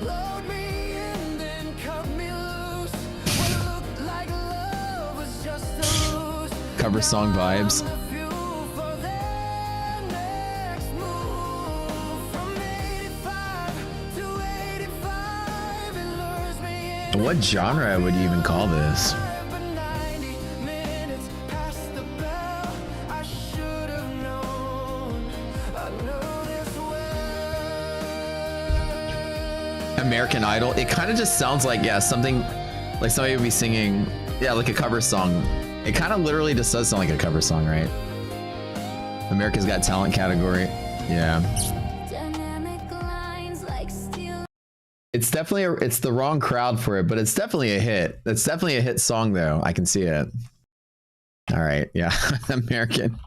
Load me in, then cut me loose. What looked like love was just a ruse. Cover song vibes. What genre would you even call this? American Idol. It kind of just sounds like, yeah, something like somebody would be singing, yeah, like a cover song. It kind of literally just does sound like a cover song, right? America's Got Talent category. Yeah. It's definitely it's the wrong crowd for it, but it's definitely a hit. It's definitely a hit song though. I can see it. All right, yeah. American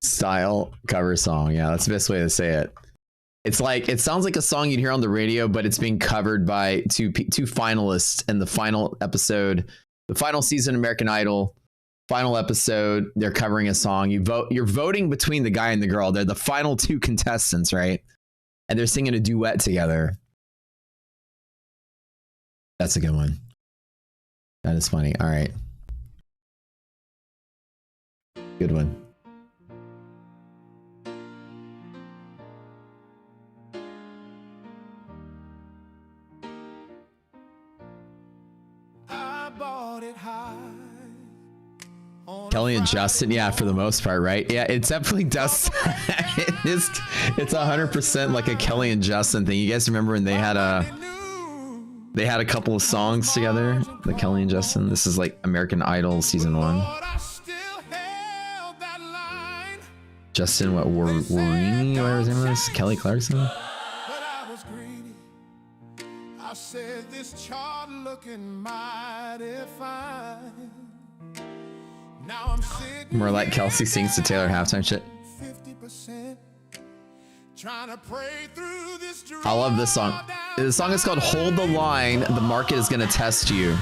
style cover song. Yeah, that's the best way to say it. It's like, it sounds like a song you'd hear on the radio, but it's being covered by two finalists in the final episode, the final season of American Idol, final episode. They're covering a song. You're voting between the guy and the girl. They're the final two contestants, right? And they're singing a duet together. That's a good one. That is funny. All right. Good one. I bought it high. Kelly and Justin, yeah, for the most part, right? Yeah, it's definitely does. It's 100% like a Kelly and Justin thing. You guys remember when they had a couple of songs together, the Kelly and Justin? This is like American Idol season 1. Justin, what, Warini, whatever his name was? Kelly Clarkson? But I was greedy. I said this chart looking mighty fine. Now I'm sitting More like Kelsey sings to Taylor halftime shit. 50%, trying to pray through this. I love this song. The song is called Hold the Line. The market is going to test you.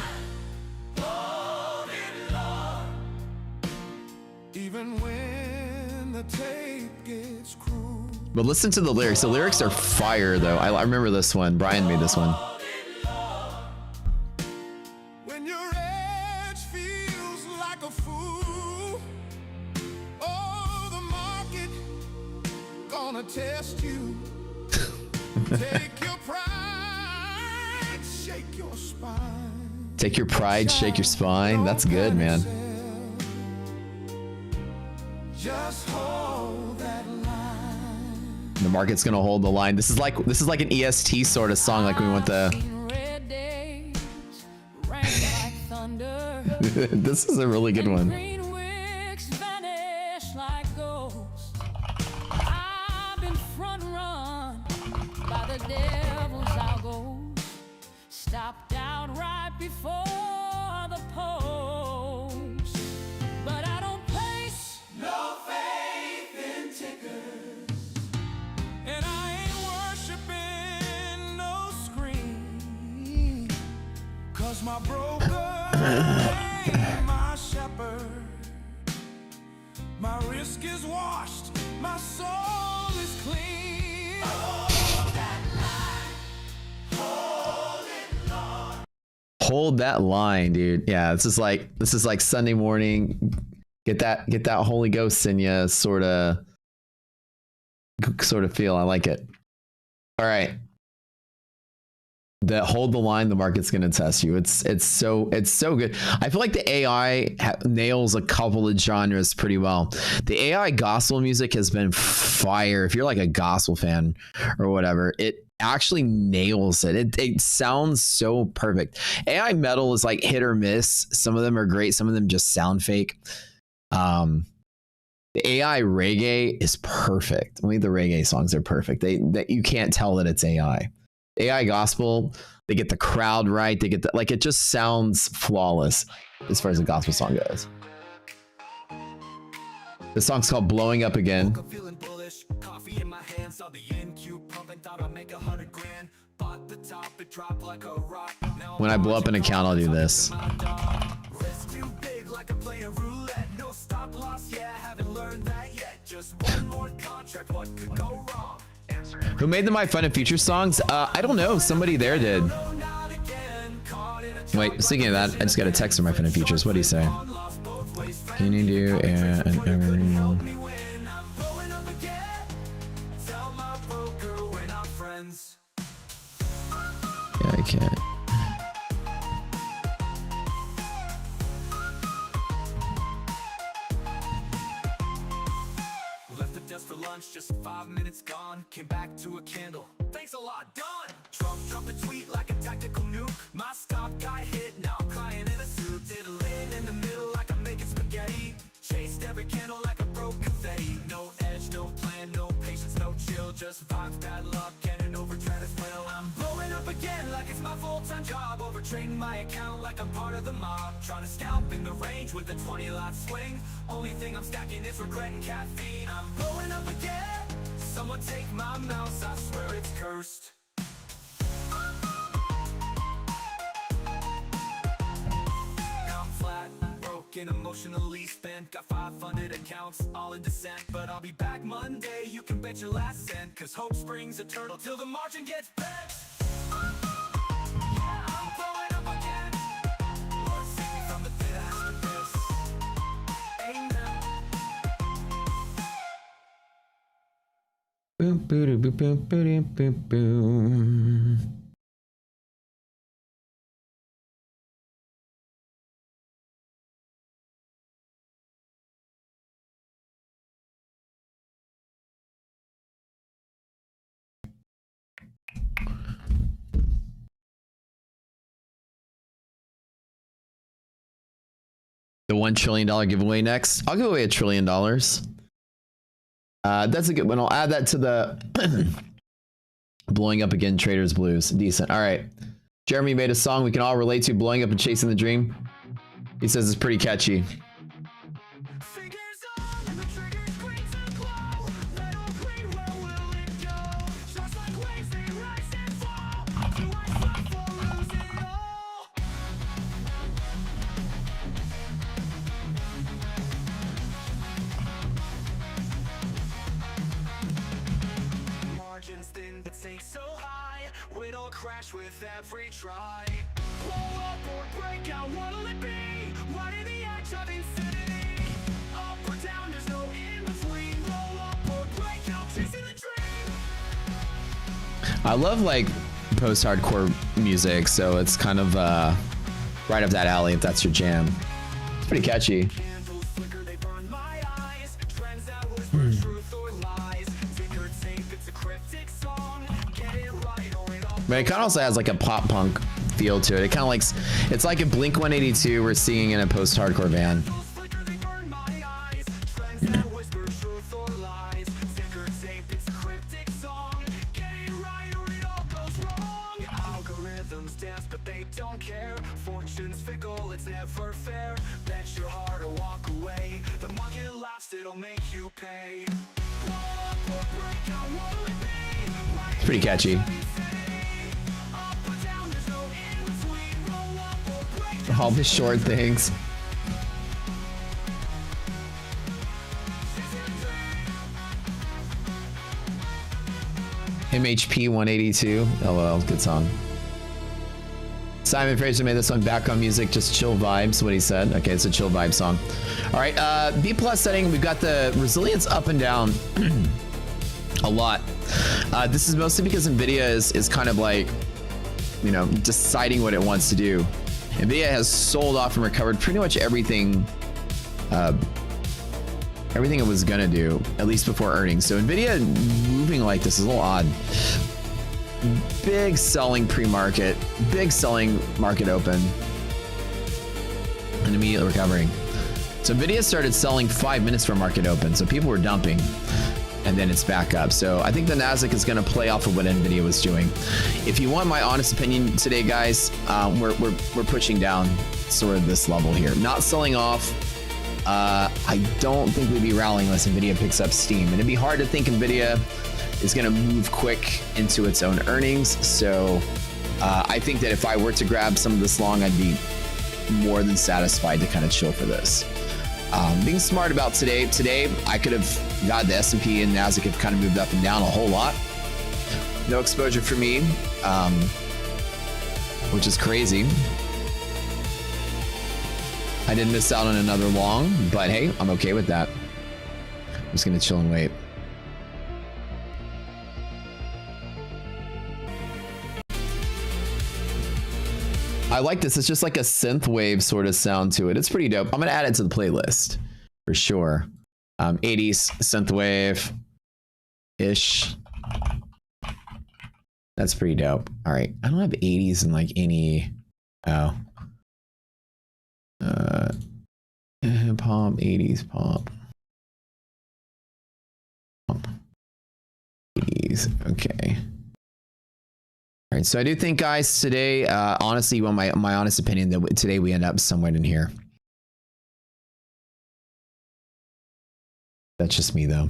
Even when the tape gets cruel. But listen to the lyrics. The lyrics are fire, though. I remember this one. Brian made this one. When your edge feels like a fool. Oh, the market gonna test you. Take your pride, shake your spine. Take your pride, shake your spine. That's good, man. Just hold that line. The market's gonna hold the line. This is like an EST sort of song, like we went the. Red days, rain like thunder. This is a really good one. Green wicks vanish like ghosts. I've been front run by the devil's algos. Stopped out right before the post. But I don't place No faith in tickers. And I ain't worshiping no screen. Cause my broker ain't my shepherd. My risk is washed, my soul is clean. Hold that line. Hold it, Lord. Hold that line, dude. Yeah, this is like Sunday morning. Get that Holy Ghost in you, sort of feel. I like it. All right. The hold the line, the market's gonna test you. It's so good. I feel like the AI nails a couple of genres pretty well. The AI gospel music has been fire. If you're like a gospel fan or whatever, it actually nails it. It sounds so perfect. AI metal is like hit or miss. Some of them are great. Some of them just sound fake. The AI reggae is perfect. Only the reggae songs are perfect. That you can't tell that it's AI. AI gospel, they get the crowd right. They get like it just sounds flawless as far as the gospel song goes. The song's called Blowing Up Again. I'm feeling bullish, coffee in my hand, saw the NQ pumping, thought I'd make 100 grand. Bought the top, it dropped like a rock. Now When I blow up an account, I'll do this. risk too big, like I'm playing roulette. No stop loss, yeah, haven't learned that yet. Just one more contract, what could go wrong? Who made the My Fun and Future songs? I don't know. Somebody there did. No, not again. Caught in a Wait, speaking of that, I just got a text from My Fun and Futures. What do you say? lost both ways. Can you do an everything? Me when I'm blowing up again. Tell my broker we're not friends. Yeah, I can't. Left the desk for lunch, just 5 minutes gone. Came back to a candle. Thanks a lot, done. Trump dropped a tweet like a tactical nuke. My stop got hit, now I'm crying in a suit. Did a lane in the middle like I'm making spaghetti. Chased every candle like a broke confetti. No edge, no plan, no patience, no chill. Just vibes, bad luck, and an overdrive as well. I'm blowing up again like it's my full-time job. Overtrading my account like I'm part of the mob. Trying to scalp in the range with a 20-lot swing. Only thing I'm stacking is regret and caffeine. I'm blowing up again. Someone take my mouse, I swear it's cursed. Now I'm flat, broken, emotionally spent. Got 500 accounts, all in descent. But I'll be back Monday, you can bet your last cent. Cause hope springs eternal till the margin gets bent. Yeah, I'm blowing Boom, boom, boom, boom, boom, boom, boom. The $1 trillion giveaway next. I'll give away $1 trillion. That's a good one. I'll add that to the blowing up again traders blues. Decent. All right. Jeremy made a song we can all relate to, blowing up and chasing the dream. He says it's pretty catchy. Crash with every try. Blow up or break out, what'll it be? Right at the edge of infinity. Up or down, there's no in between. Blow up or break out, chasing the dream. I love like post-hardcore music, so it's kind of right up that alley if that's your jam. It's pretty catchy. Candles flicker, they burn my eyes. Trends that whisper truth or lies. Ticker tape, it's a cryptic song. Get it right or it all. But it kind of also has like a pop punk feel to it. It kind of like, it's like if Blink 182 were singing in a post-hardcore band. Algorithms dance, but they don't care. Fortune's fickle, it's never fair. Bet your heart or walk away. The market laughs, it'll make you pay. It's pretty catchy. All the short things. MHP 182. LOL, good song. Simon Fraser made this one background music, just chill vibes, what he said. Okay, it's a chill vibe song. All right, B plus setting, we've got the resilience up and down a lot. This is mostly because NVIDIA is kind of like, you know, deciding what it wants to do. NVIDIA has sold off and recovered pretty much everything it was gonna do, at least before earnings. So NVIDIA moving like this is a little odd. Big selling pre-market, big selling market open, and immediately recovering. So NVIDIA started selling 5 minutes from market open, so people were dumping, and then it's back up. So I think the Nasdaq is going to play off of what NVIDIA was doing. If you want my honest opinion today, guys, we're pushing down sort of this level here, not selling off. I don't think we'd be rallying unless NVIDIA picks up steam, and it'd be hard to think NVIDIA is going to move quick into its own earnings. So I think that if I were to grab some of this long, I'd be more than satisfied to kind of chill for this. Being smart about today, I could have got the S&P and Nasdaq have kind of moved up and down a whole lot. No exposure for me, which is crazy. I did miss out on another long, but hey, I'm okay with that. I'm just gonna chill and wait. I like this. It's just like a synth wave sort of sound to it. It's pretty dope. I'm gonna add it to the playlist for sure. 80s synth wave ish. That's pretty dope. All right, I don't have 80s in like any. Oh. Pop, 80s pop. 80s. Okay. All right, so I do think, guys, today, honestly, well, my honest opinion, that today we end up somewhere in here. That's just me, though.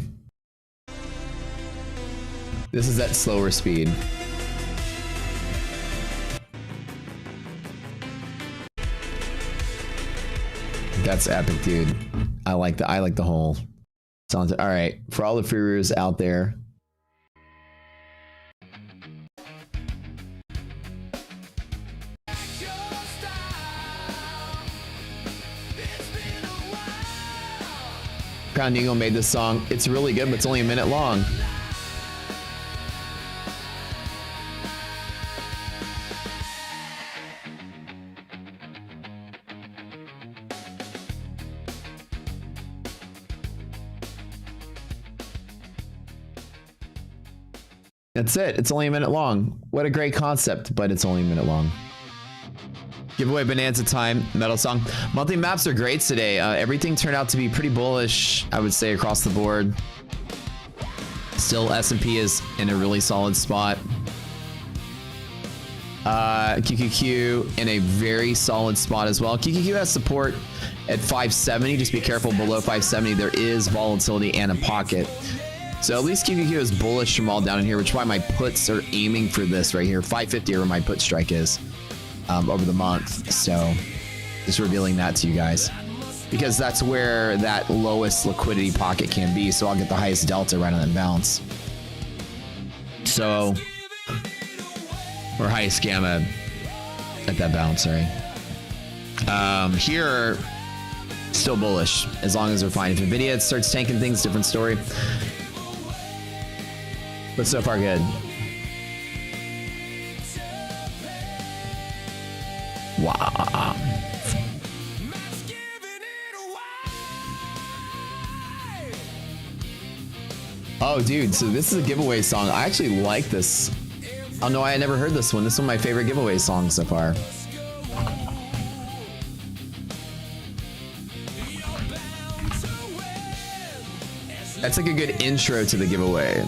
This is at slower speed. That's epic, dude. I like the whole sounds. All right, for all the Furious out there. Crown Eagle made this song. It's really good, but it's only a minute long. That's it. It's only a minute long. What a great concept, but it's only a minute long. Giveaway Bonanza time, metal song. Monthly maps are great today. Everything turned out to be pretty bullish, I would say, across the board. Still, S&P is in a really solid spot. QQQ in a very solid spot as well. QQQ has support at 570. Just be careful below 570. There is volatility and a pocket. So at least QQQ is bullish from all down in here, which is why my puts are aiming for this right here. 550 where my put strike is over the month. So just revealing that to you guys, because that's where that lowest liquidity pocket can be. So I'll get the highest delta right on that bounce. So, or highest gamma at that bounce, sorry. Here, still bullish as long as we're fine. If NVIDIA starts tanking things, different story. But so far, good. Wow. Oh, dude, so this is a giveaway song. I actually like this. Oh no, I had never heard this one. This is one of my favorite giveaway songs so far. That's like a good intro to the giveaway.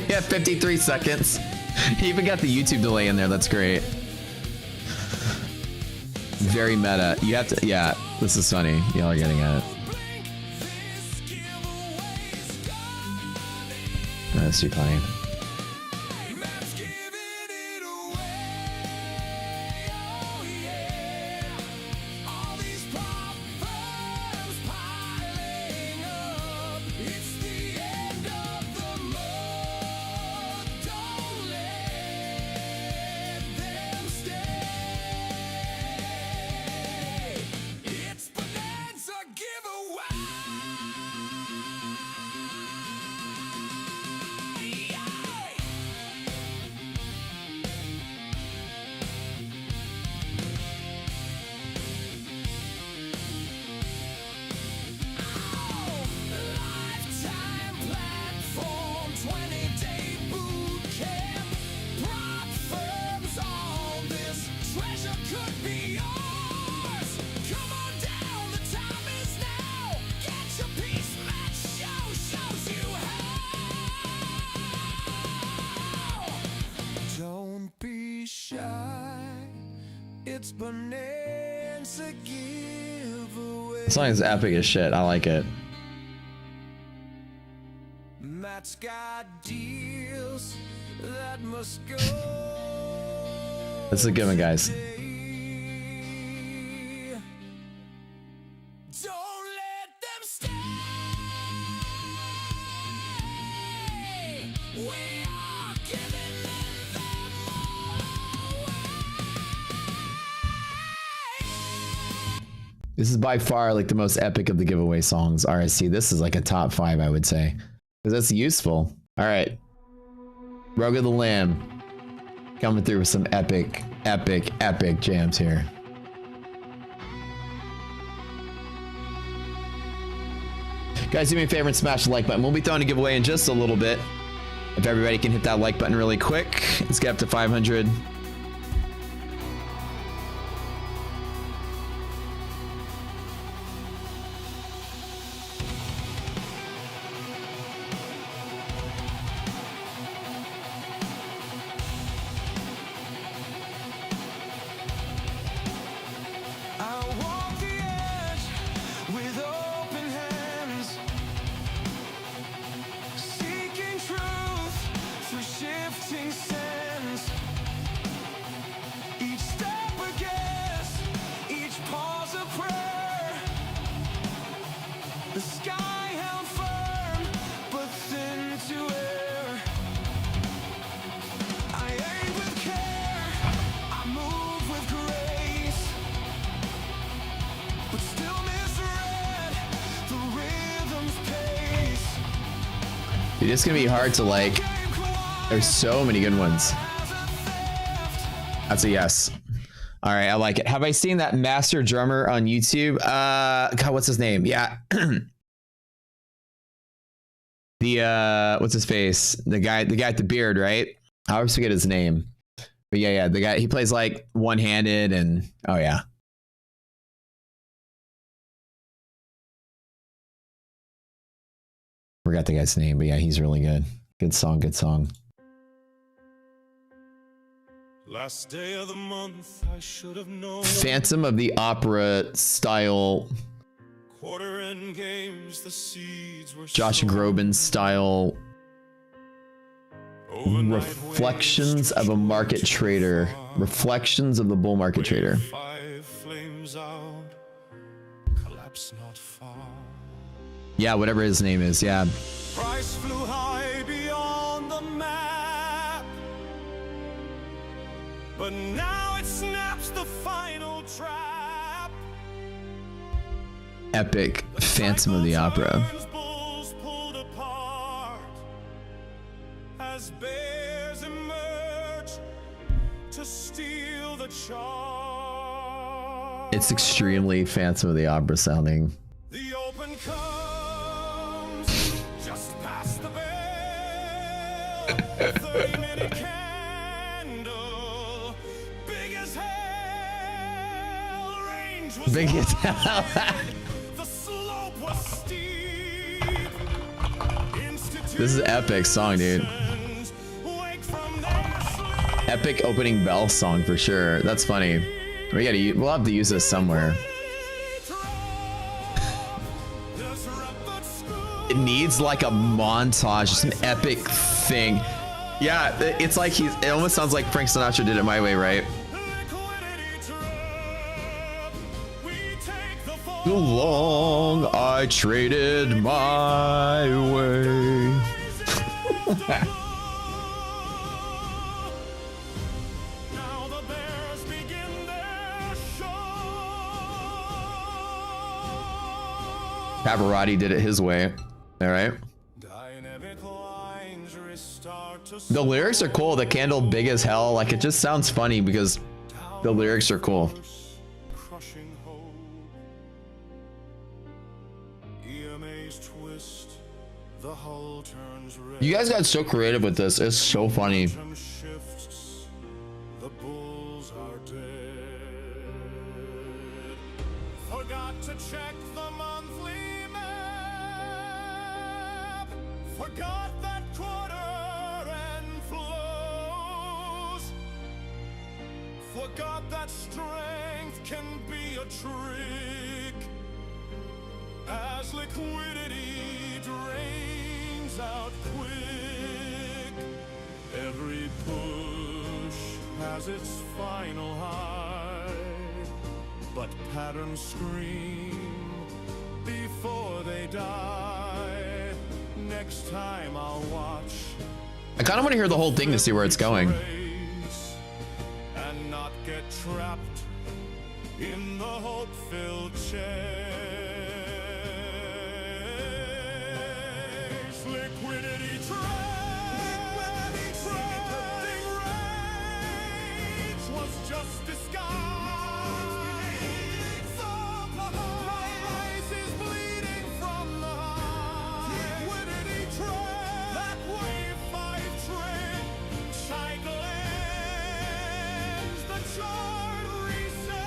Yeah, 53 seconds. He even got the YouTube delay in there. That's great. Very meta. You have to, yeah, this is funny. Y'all are getting it. That's too funny. This song is epic as shit. I like it. Matt's got deals that must go. That's a good one, guys. Don't let them stay. We are giving them This is by far like the most epic of the giveaway songs. RSC. This is like a top 5, I would say, because that's useful. All right, Rogue of the Lamb coming through with some epic jams here. Guys, do me a favor and smash the like button. We'll be throwing a giveaway in just a little bit. If everybody can hit that like button really quick, let's get up to 500. Dude, it's gonna be hard to like. There's so many good ones. That's a yes. All right, I like it. Have I seen that master drummer on YouTube? God, what's his name? Yeah. The what's his face? The guy with the beard, right? I always forget his name. But yeah, the guy, he plays like one-handed and oh yeah. Forgot the guy's name, but yeah, he's really good. Good song, good song. Last day of the month, I should have known. Phantom of the Opera style. Quarter end games, the seeds were Josh sown. Groban style. Overnight Reflections waves of a market stretch trader. far. Reflections of the bull market trader. Wave 5 flames out, collapse not far. Yeah, whatever his name is. Yeah. Price flew high beyond the map, but now it snaps the final trap. Epic Phantom of the Opera. Turns, bulls pulled apart as bears emerge to steal the chart. It's extremely Phantom of the Opera sounding. The open comes just past the bell. 30-minute candle, big as hell. Range was Big as wide, hell. the slope was steep. This is epic song, dude. Institutions wake from their sleep. Epic opening bell song for sure. That's funny. We'll have to use this somewhere. It needs like a montage, just an epic thing. Yeah, it's like it almost sounds like Frank Sinatra did it my way, right? Too long I traded my way. Now the bears begin their show. Pavarotti did it his way. All right. Dynamic lines restart to The lyrics are cool. The candle big as hell. Like, it just sounds funny because the lyrics are cool. crushing hope. EMA's twist, the hull turns red. You guys got so creative with this. It's so funny. Momentum shifts, the bulls are dead. Forgot to check the monthly map. Forgot that quarter end flows. Forgot that strength can be a trick as liquidity drains out quick. Every push has its final high, but patterns scream before they die. Next time I'll watch I kind of want to hear the whole thing to see where it's going. race and not get trapped in the hope-filled chase. Liquidity trading range was just disguise. The price is bleeding from the high. Liquidity trade, that wave 5 trend, cycle ends, the chart resets.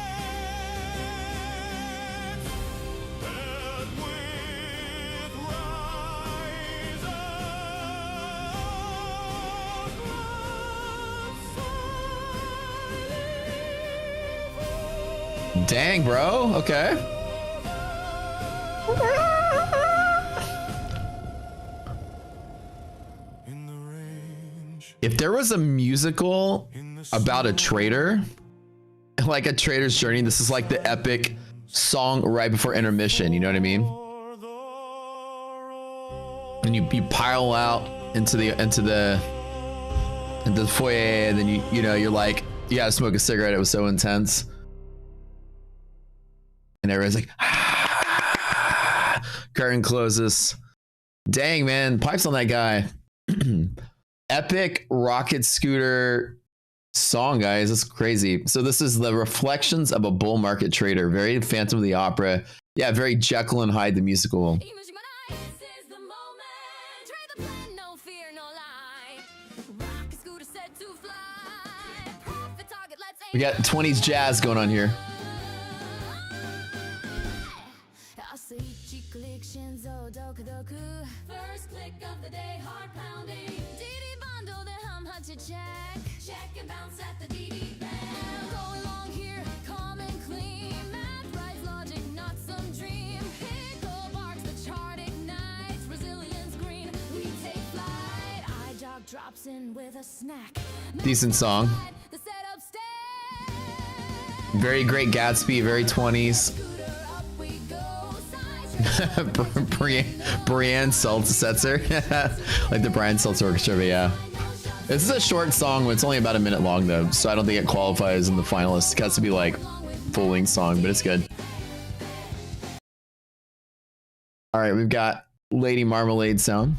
And with rise of Dang, bro. Okay. in the range, If there was a musical in the about a trader, like a trader's journey, this is like the epic song right before intermission. You know what I mean? for the road. And you pile out into the foyer, and then you know you're like, you gotta smoke a cigarette. It was so intense, and everybody's like, curtain closes. Dang, man, pipes on that guy. Epic rocket scooter song, guys. It's crazy. So this is the reflections of a bull market trader. Very Phantom of the Opera. Yeah, very Jekyll and Hyde the musical. We got 20s jazz going on here. First click of the day, heart pounding. DD bundle, then check and bounce at the DD bell. Going along here, calm and clean. Math, rise, logic, not some dream. Pickle barks, the chart ignites. Resilience green, we take flight. Eye jog drops in with a snack. Decent song. The setup stay. Very Great Gatsby, very 20s. Brienne Seltzer. Like the Brian Seltzer Orchestra, but yeah. This is a short song, but it's only about a minute long though, so I don't think it qualifies in the finalists. It has to be like full-length song, but it's good. All right, we've got Lady Marmalade sound.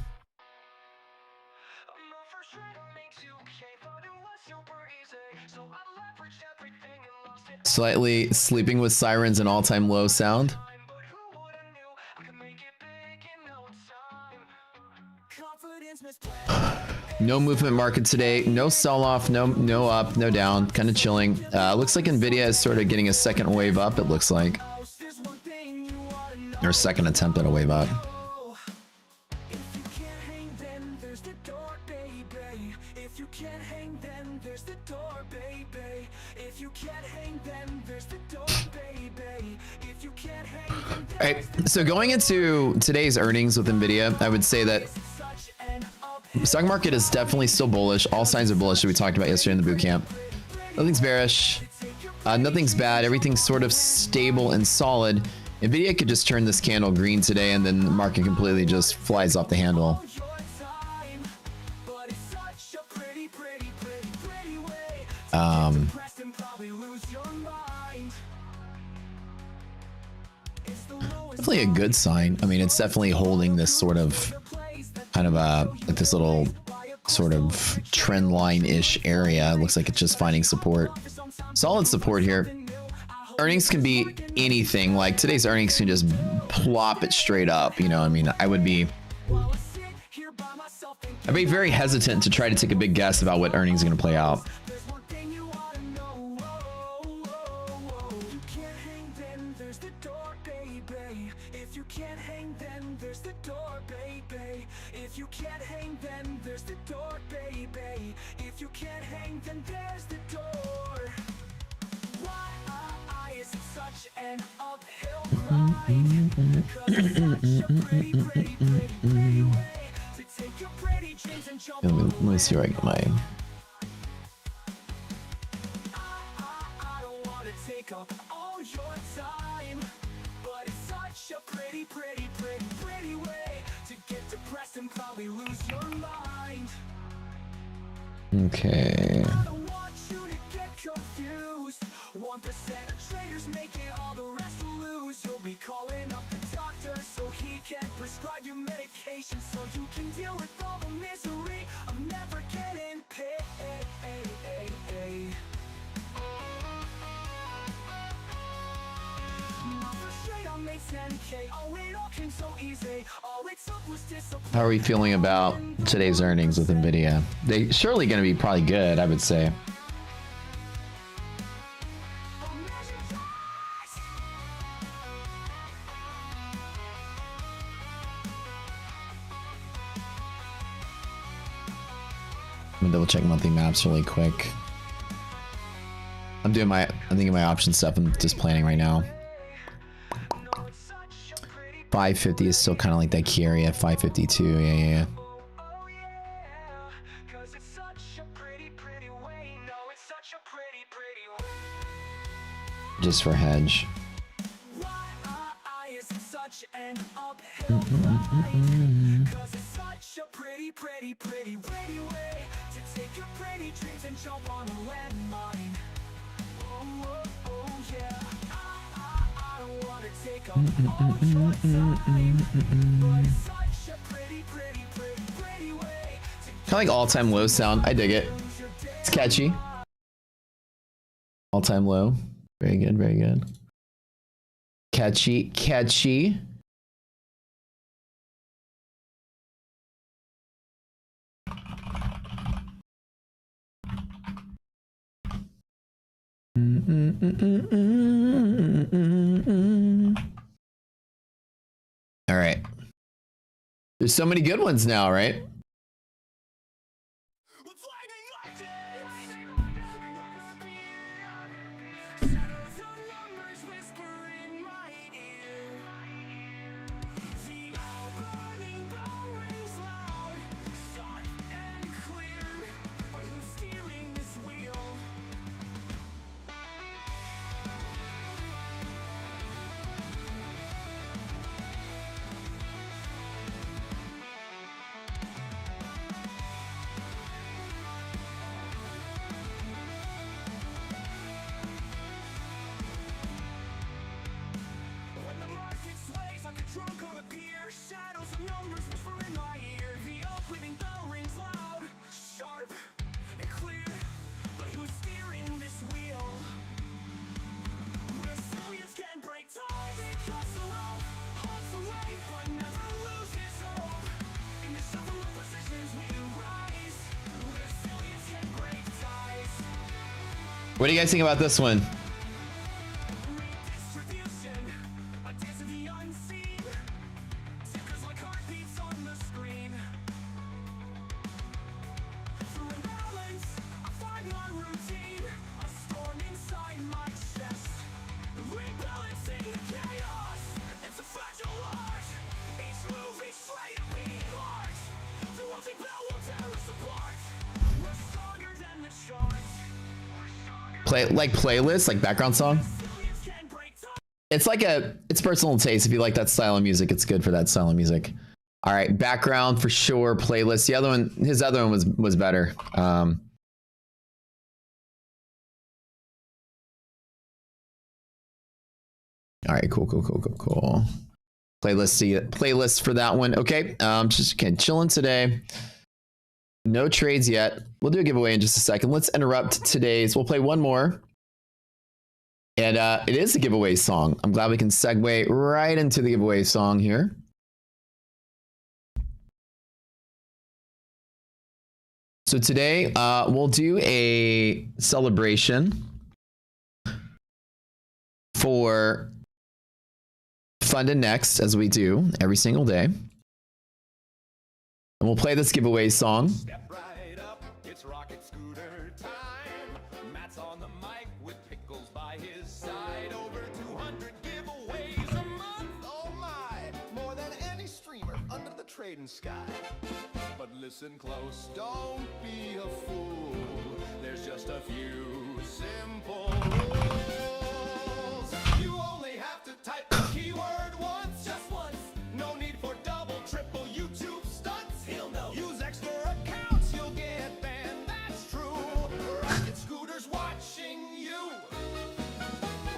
Slightly Sleeping with Sirens and All-Time Low sound. No movement market today, no sell-off, no up, no down, kind of chilling. Looks like Nvidia is sort of getting a second wave up, it looks like. Or second attempt at a wave up. Alright, so going into today's earnings with Nvidia, I would say that stock market is definitely still bullish. All signs are bullish that we talked about yesterday in the boot camp. Nothing's bearish. Nothing's bad. Everything's sort of stable and solid. Nvidia could just turn this candle green today and then the market completely just flies off the handle. Definitely a good sign. I mean, it's definitely holding this sort of kind of like this little sort of trend line-ish area. It looks like it's just finding support. Solid support here. Earnings can be anything. Like today's earnings can just plop it straight up. You know, I mean, I'd be very hesitant to try to take a big guess about what earnings are going to play out. Let me see where I get my... Okay. How are we feeling about today's earnings with Nvidia? They surely going to be probably good, I would say. I'm gonna double check monthly maps really quick. I'm thinking my option stuff. I'm just planning right now. 550 is still kind of like that key area. 552, yeah. Just for hedge. Kind of like all-time low sound. I dig it. It's catchy. All-time low. Very good, very good. Catchy, catchy. All right. There's so many good ones now, right? What do you guys think about this one? Like playlist, like background song. It's like it's personal taste. If you like that style of music, it's good for that style of music. All right, background for sure. Playlist. The other one, his other one was better. All right, cool. Playlist for that one. Okay, just chilling today. No trades yet. We'll do a giveaway in just a second. Let's interrupt today's. We'll play one more. And it is a giveaway song. I'm glad we can segue right into the giveaway song here. So today we'll do a celebration for Fund and Next, as we do every single day. And we'll play this giveaway song. Step right up, it's rocket scooter time. Matt's on the mic with pickles by his side. Over 200 giveaways a month. Oh my, more than any streamer under the trading sky. But listen close, don't be a fool. There's just a few simple rules. You only have to type the keyword once, just once. No need for double, triple YouTube stunts. He'll know. Use extra accounts, you'll get banned. That's true. Rocket Scooter's watching you.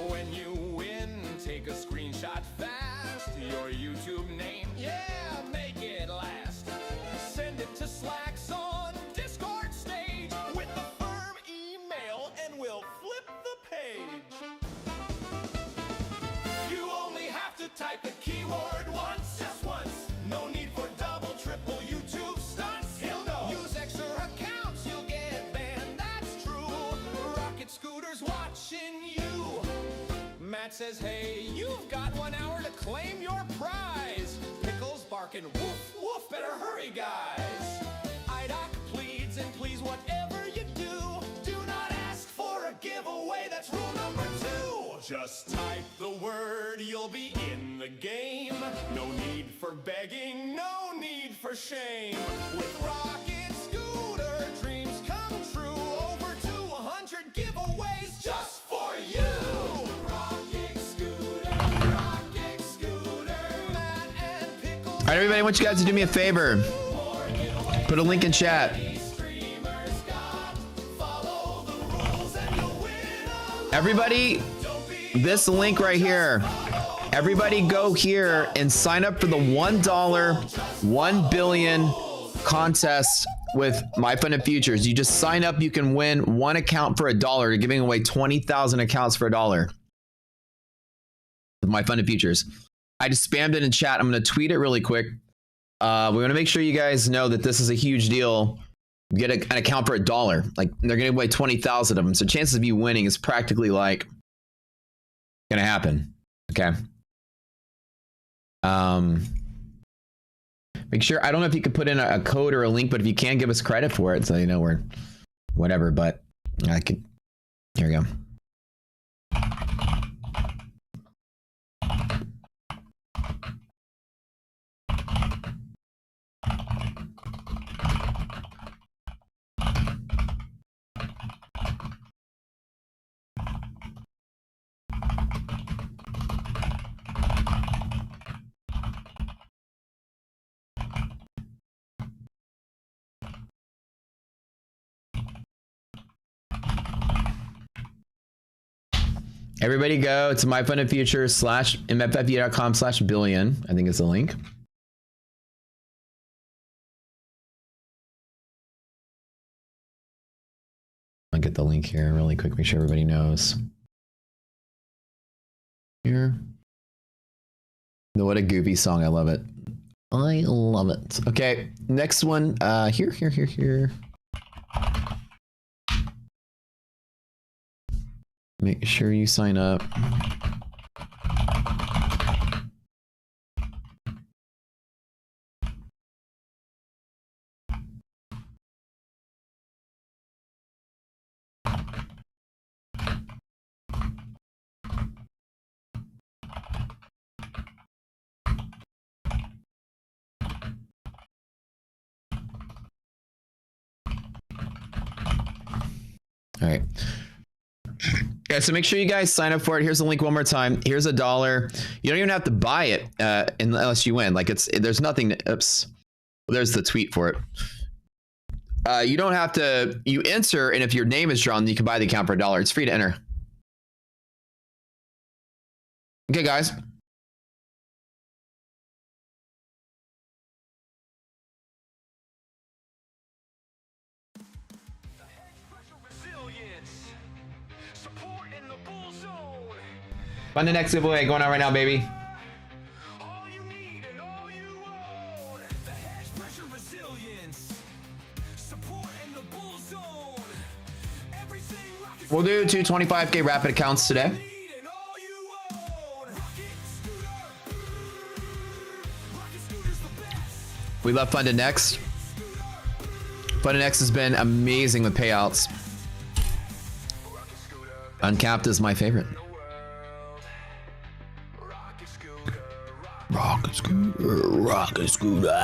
When you win, take a screenshot fast. Your YouTube name, yeah, make it last. Send it to Slack's on Discord stage with the firm email, and we'll flip the page. You only have to type the keyword once, just once. No need for double, triple YouTube stunts. He'll know. Use extra accounts, you'll get banned. That's true. Rocket Scooter's watching you. Matt says, hey, you've got 1 hour to claim your prize. Pickles barking, woof, woof, better hurry, guys. IDOC pleads, and please, whatever you do not ask for a giveaway. That's rule number 2. Just type the word, you'll be in the game. No need for begging, no need for shame. With Rocket Scooter, dreams come true. Over 200 giveaways just for you. Rocket Scooter, Matt and Pickles. All right, everybody, I want you guys to do me a favor. Put a link in chat. Everybody, this link right here. Everybody go here and sign up for the $1 1 billion contest with My Funded Futures. You just sign up. You can win one account for $1. You're giving away 20,000 accounts for $1. With My Funded Futures. I just spammed it in chat. I'm going to tweet it really quick. We want to make sure you guys know that this is a huge deal. You get an account for $1. Like, they're going to give away 20,000 of them. So chances of you winning is practically like going to happen. Okay. Make sure, I don't know if you could put in a code or a link, but if you can, give us credit for it, so you know we're whatever. But I could. Here we go. Everybody go to myfundedfutures/mffe.com/billion. I think it's the link. I'll get the link here really quick, make sure everybody knows. Here. What a goofy song. I love it. I love it. Okay, next one. Here. Make sure you sign up. All right. Yeah, so make sure you guys sign up for it. Here's the link one more time. Here's $1. You don't even have to buy it unless you win. Like there's nothing. Oops. There's the tweet for it. You don't have to. You enter, and if your name is drawn, you can buy the account for $1. It's free to enter. Okay, guys. Find the next giveaway going on right now, baby. We'll do 2 25K rapid accounts today. We love Funded Next. Funded Next has been amazing with payouts. Uncapped is my favorite. Rocket scooter. Ow.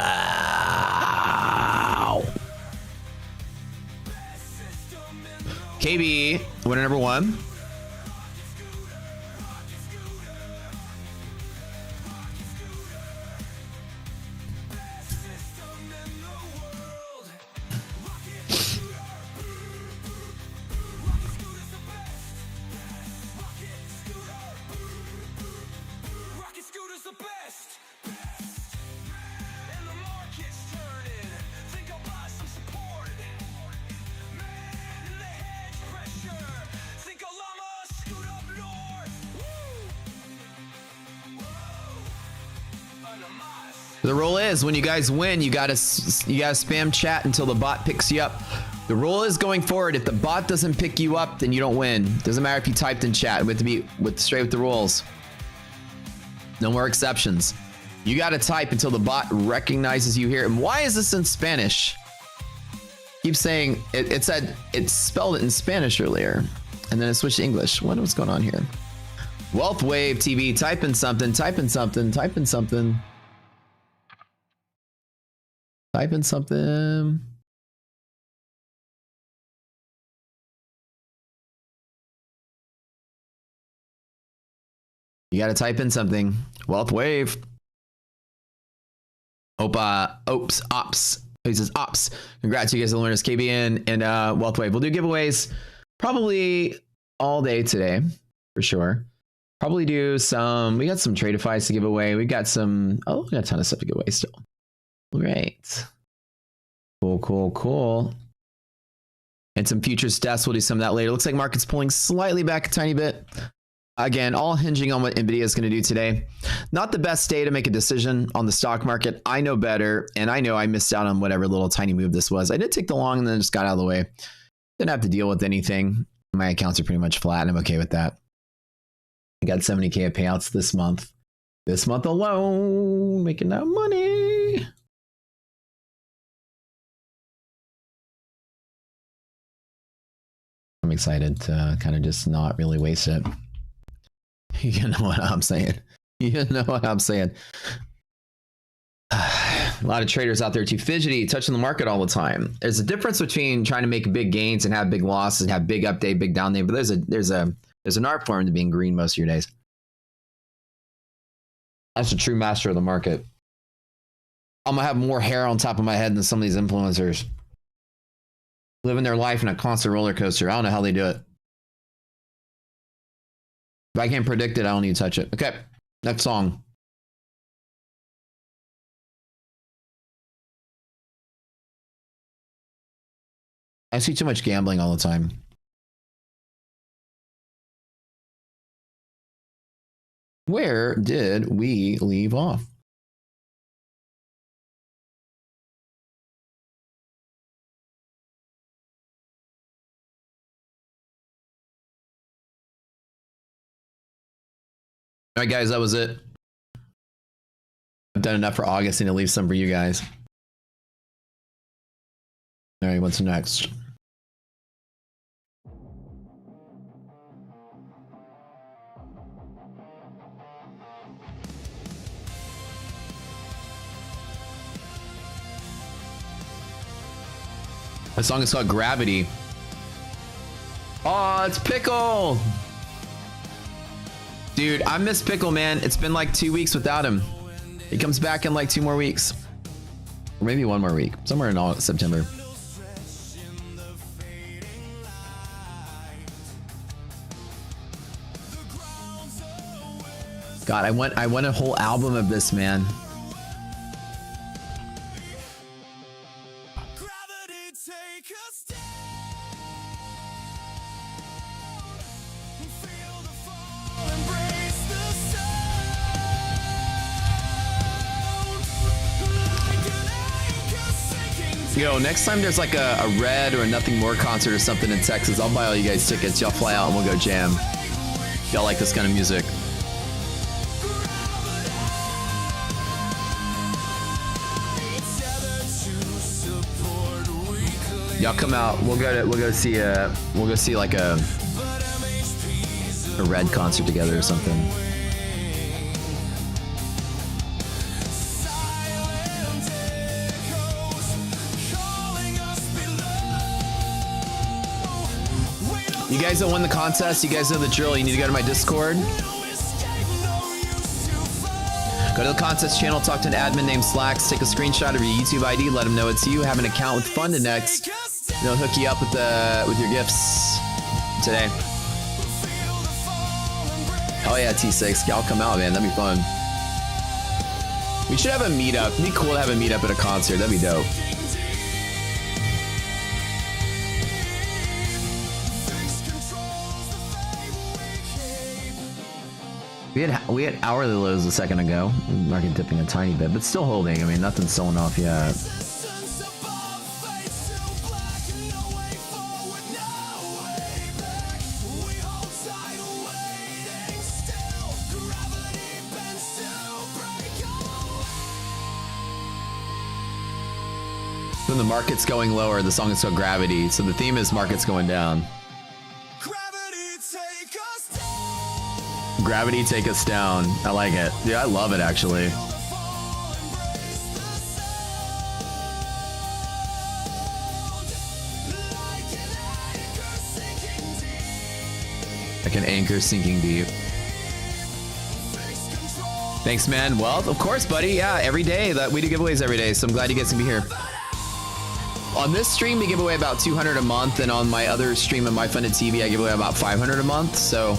KB, winner number 1. The rule is when you guys win, you gotta spam chat until the bot picks you up. The rule is going forward, if the bot doesn't pick you up, then you don't win. Doesn't matter if you typed in chat. We have to be straight with the rules. No more exceptions. You gotta type until the bot recognizes you here. And why is this in Spanish? Keep saying it said it spelled it in Spanish earlier, and then it switched to English. What's going on here? Wealth Wave TV, type in something. Type in something. You gotta type in something. Wealth Wave. Ops. He says Ops. Congrats, you guys are learners. KBN and Wealth Wave. We'll do giveaways probably all day today, for sure. Probably do some. We got some Tradeifys to give away. We got some. Oh, we got a ton of stuff to give away still. Great. Cool, cool, cool. And some futures deaths. We'll do some of that later. Looks like market's pulling slightly back a tiny bit. Again, all hinging on what Nvidia is going to do today. Not the best day to make a decision on the stock market. I know better, and I know I missed out on whatever little tiny move this was. I did take the long and then just got out of the way. Didn't have to deal with anything. My accounts are pretty much flat, and I'm okay with that. I got 70K of payouts this month. This month alone, making that money. I'm excited to kind of just not really waste it. You know what I'm saying? You know what I'm saying? A lot of traders out there too fidgety, touching the market all the time. There's a difference between trying to make big gains and have big losses and have big up day, big down day. But there's an art form to being green most of your days. That's a true master of the market. I'm gonna have more hair on top of my head than some of these influencers. Living their life in a constant roller coaster. I don't know how they do it. If I can't predict it, I don't need to touch it. Okay, next song. I see too much gambling all the time. Where did we leave off? All right, guys, that was it. I've done enough for August and to leave some for you guys. All right, what's next? The song is called Gravity. Oh, it's Pickle. Dude, I miss Pickle, man. It's been like 2 weeks without him. He comes back in like 2 more weeks. Or maybe 1 more week. Somewhere in all September. God, I want a whole album of this, man. Yo, next time there's like a Red or a Nothing More concert or something in Texas, I'll buy all you guys tickets. Y'all fly out and we'll go jam. Y'all like this kind of music. Y'all come out. We'll go see like a Red concert together or something. You guys that won the contest, you guys know the drill. You need to go to my Discord. Go to the contest channel, talk to an admin named Slacks, take a screenshot of your YouTube ID, let them know it's you. Have an account with FundaNext. They'll hook you up with your gifts today. Oh yeah, T6. Y'all come out, man. That'd be fun. We should have a meetup. It'd be cool to have a meetup at a concert. That'd be dope. We had hourly lows a second ago. Market dipping a tiny bit, but still holding. I mean, nothing's selling off yet. When the market's going lower, the song is called Gravity. So the theme is market's going down. Gravity take us down. I like it. Yeah, I love it actually. Like an anchor sinking deep. Thanks, man. Well, of course, buddy. Yeah, every day that we do giveaways every day. So I'm glad you guys can be here. On this stream, we give away about 200 a month, and on my other stream on My Funded TV, I give away about 500 a month. So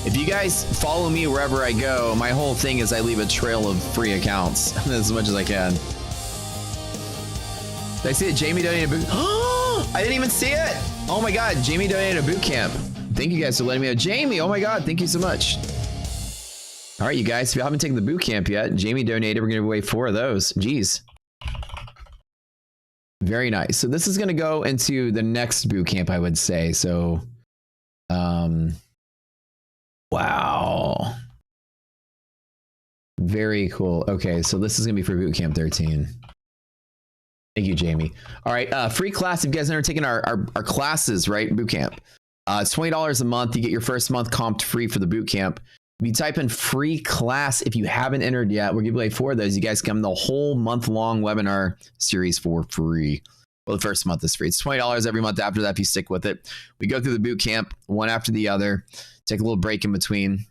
if you guys follow me wherever I go, my whole thing is I leave a trail of free accounts as much as I can. Did I see it? Jamie donated a boot. I didn't even see it. Oh my God, Jamie donated a boot camp. Thank you guys for letting me know. Jamie, oh my God, thank you so much. All right, you guys, if you haven't taken the boot camp yet, Jamie donated. We're gonna give away 4 of those. Jeez. Very nice. So this is gonna go into the next boot camp, I would say. So, wow. Very cool. Okay, so this is gonna be for boot camp 13. Thank you, Jamie. All right, free class. If you guys have never taken our classes, right? Boot camp. It's $20 a month. You get your first month comped free for the boot camp. If you type in free class, if you haven't entered yet, we're giving away 4 of those. You guys come the whole month-long webinar series for free. Well, the first month is free. It's $20 every month after that if you stick with it. We go through the boot camp one after the other. Take a little break in between.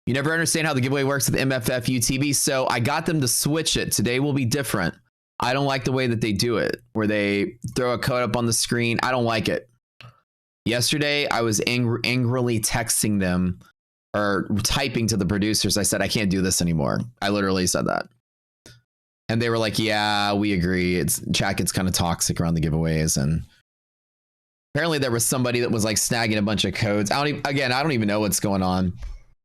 You never understand how the giveaway works with MFF UTB, so I got them to switch it. Today will be different. I don't like the way that they do it, where they throw a code up on the screen. I don't like it. Yesterday, I was angrily texting them or typing to the producers. I said, I can't do this anymore. I literally said that. And they were like, yeah, we agree. Chat gets kind of toxic around the giveaways. And apparently there was somebody that was like snagging a bunch of codes. I don't even know what's going on.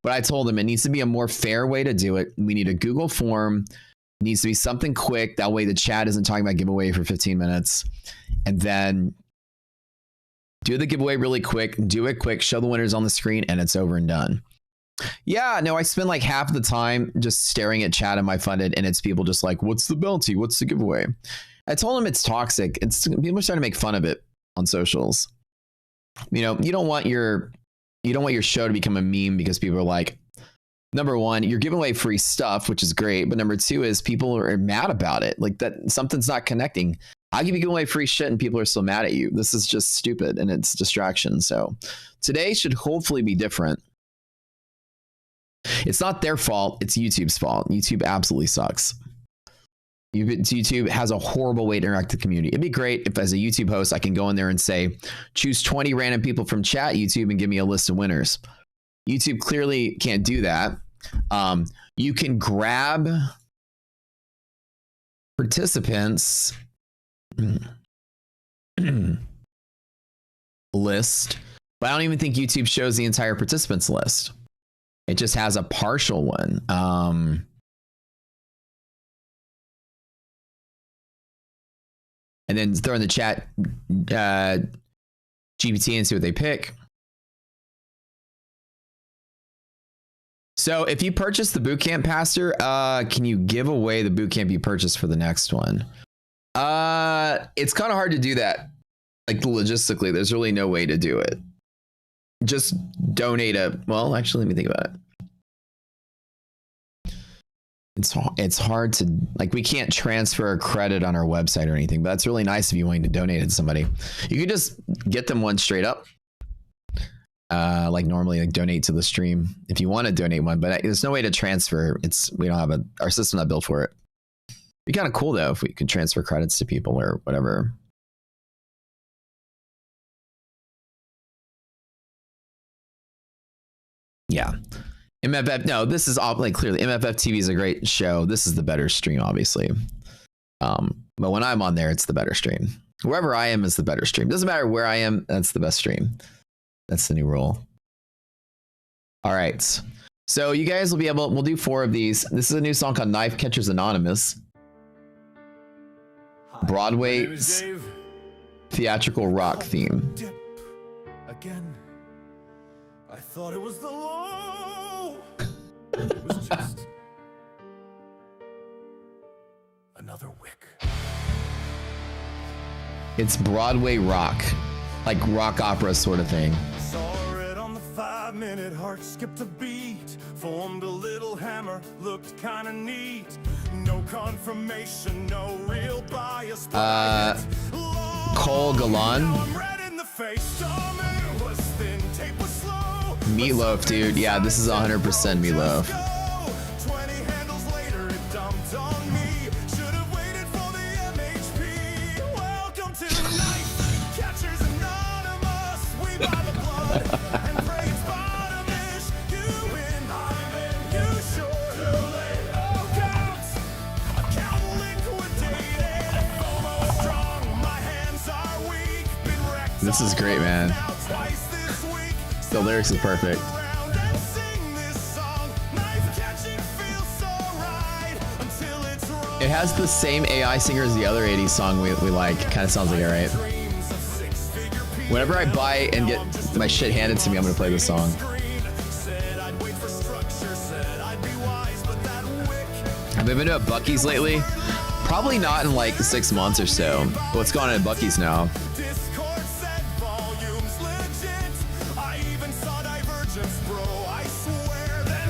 But I told them it needs to be a more fair way to do it. We need a Google form. It needs to be something quick. That way the chat isn't talking about giveaway for 15 minutes. And then do the giveaway really quick, do it quick, show the winners on the screen, and it's over and done. Yeah, no, I spend like half the time just staring at chat in my funded, and it's people just like, what's the bounty? What's the giveaway? I told them it's toxic. People are starting to make fun of it on socials. You know, you don't want your show to become a meme because people are like, number one, you're giving away free stuff, which is great, but number 2 is people are mad about it. Like that something's not connecting. I'll give you giving away free shit and people are still mad at you. This is just stupid and it's distraction. So today should hopefully be different. It's not their fault. It's YouTube's fault. YouTube absolutely sucks. YouTube has a horrible way to interact with the community. It'd be great if as a YouTube host, I can go in there and say, choose 20 random people from chat YouTube and give me a list of winners. YouTube clearly can't do that. You can grab participants list, but I don't even think YouTube shows the entire participants list. It just has a partial one. And then throw in the chat GPT and see what they pick. So if you purchase the bootcamp, Pastor, can you give away the bootcamp you purchased for the next one? It's kind of hard to do that. Like logistically, there's really no way to do it. Just donate well, actually, let me think about it. It's hard to, like, we can't transfer a credit on our website or anything, but that's really nice if you're willing to donate it to somebody. You could just get them one straight up. Like normally, like donate to the stream if you want to donate one, but there's no way to transfer. We don't have our system not built for it. It'd be kind of cool though if we could transfer credits to people or whatever. Yeah. MFF, no, this is all like clearly MFF TV is a great show. This is the better stream, obviously. But when I'm on there, it's the better stream. Wherever I am is the better stream. Doesn't matter where I am, that's the best stream. That's the new rule. All right. So you guys will be able, we'll do 4 of these. This is a new song called Knife Catchers Anonymous. Broadway theatrical rock theme. Again, I thought it was the low. It was just another wick. It's Broadway rock, like rock opera sort of thing. Saw it on the 5-minute heart, skipped a beat, formed a little hammer, looked kind of neat. No confirmation, no real bias. Cole Galan. Meatloaf, dude. Yeah, this is 100% Meatloaf. 20 handles later, it dumped on me. Should have waited for the MHP. Welcome to Knife Catchers Anonymous. We buy the blood and pray it's bottomish. You win, I'm in, you sure. Too late. Oh, counts. Account liquidated. This is great, man. The lyrics is perfect. It has the same AI singer as the other 80s song we like. Kind of sounds like it, right? Whenever I buy and get my shit handed to me, I'm gonna play this song. Have you been to a Buc-ee's lately? Probably not in like 6 months or so. What's going on at Buc-ee's now?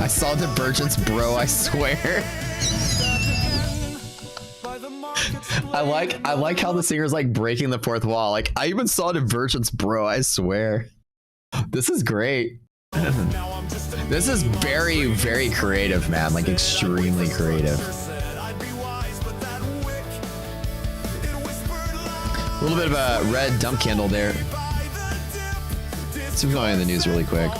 I saw Divergence, bro, I swear. I like how the singer's like breaking the fourth wall. Like, I even saw Divergence, bro, I swear. This is great. This is very, very creative, man. Like, extremely creative. A little bit of a red dump candle there. Let's going in the news really quick.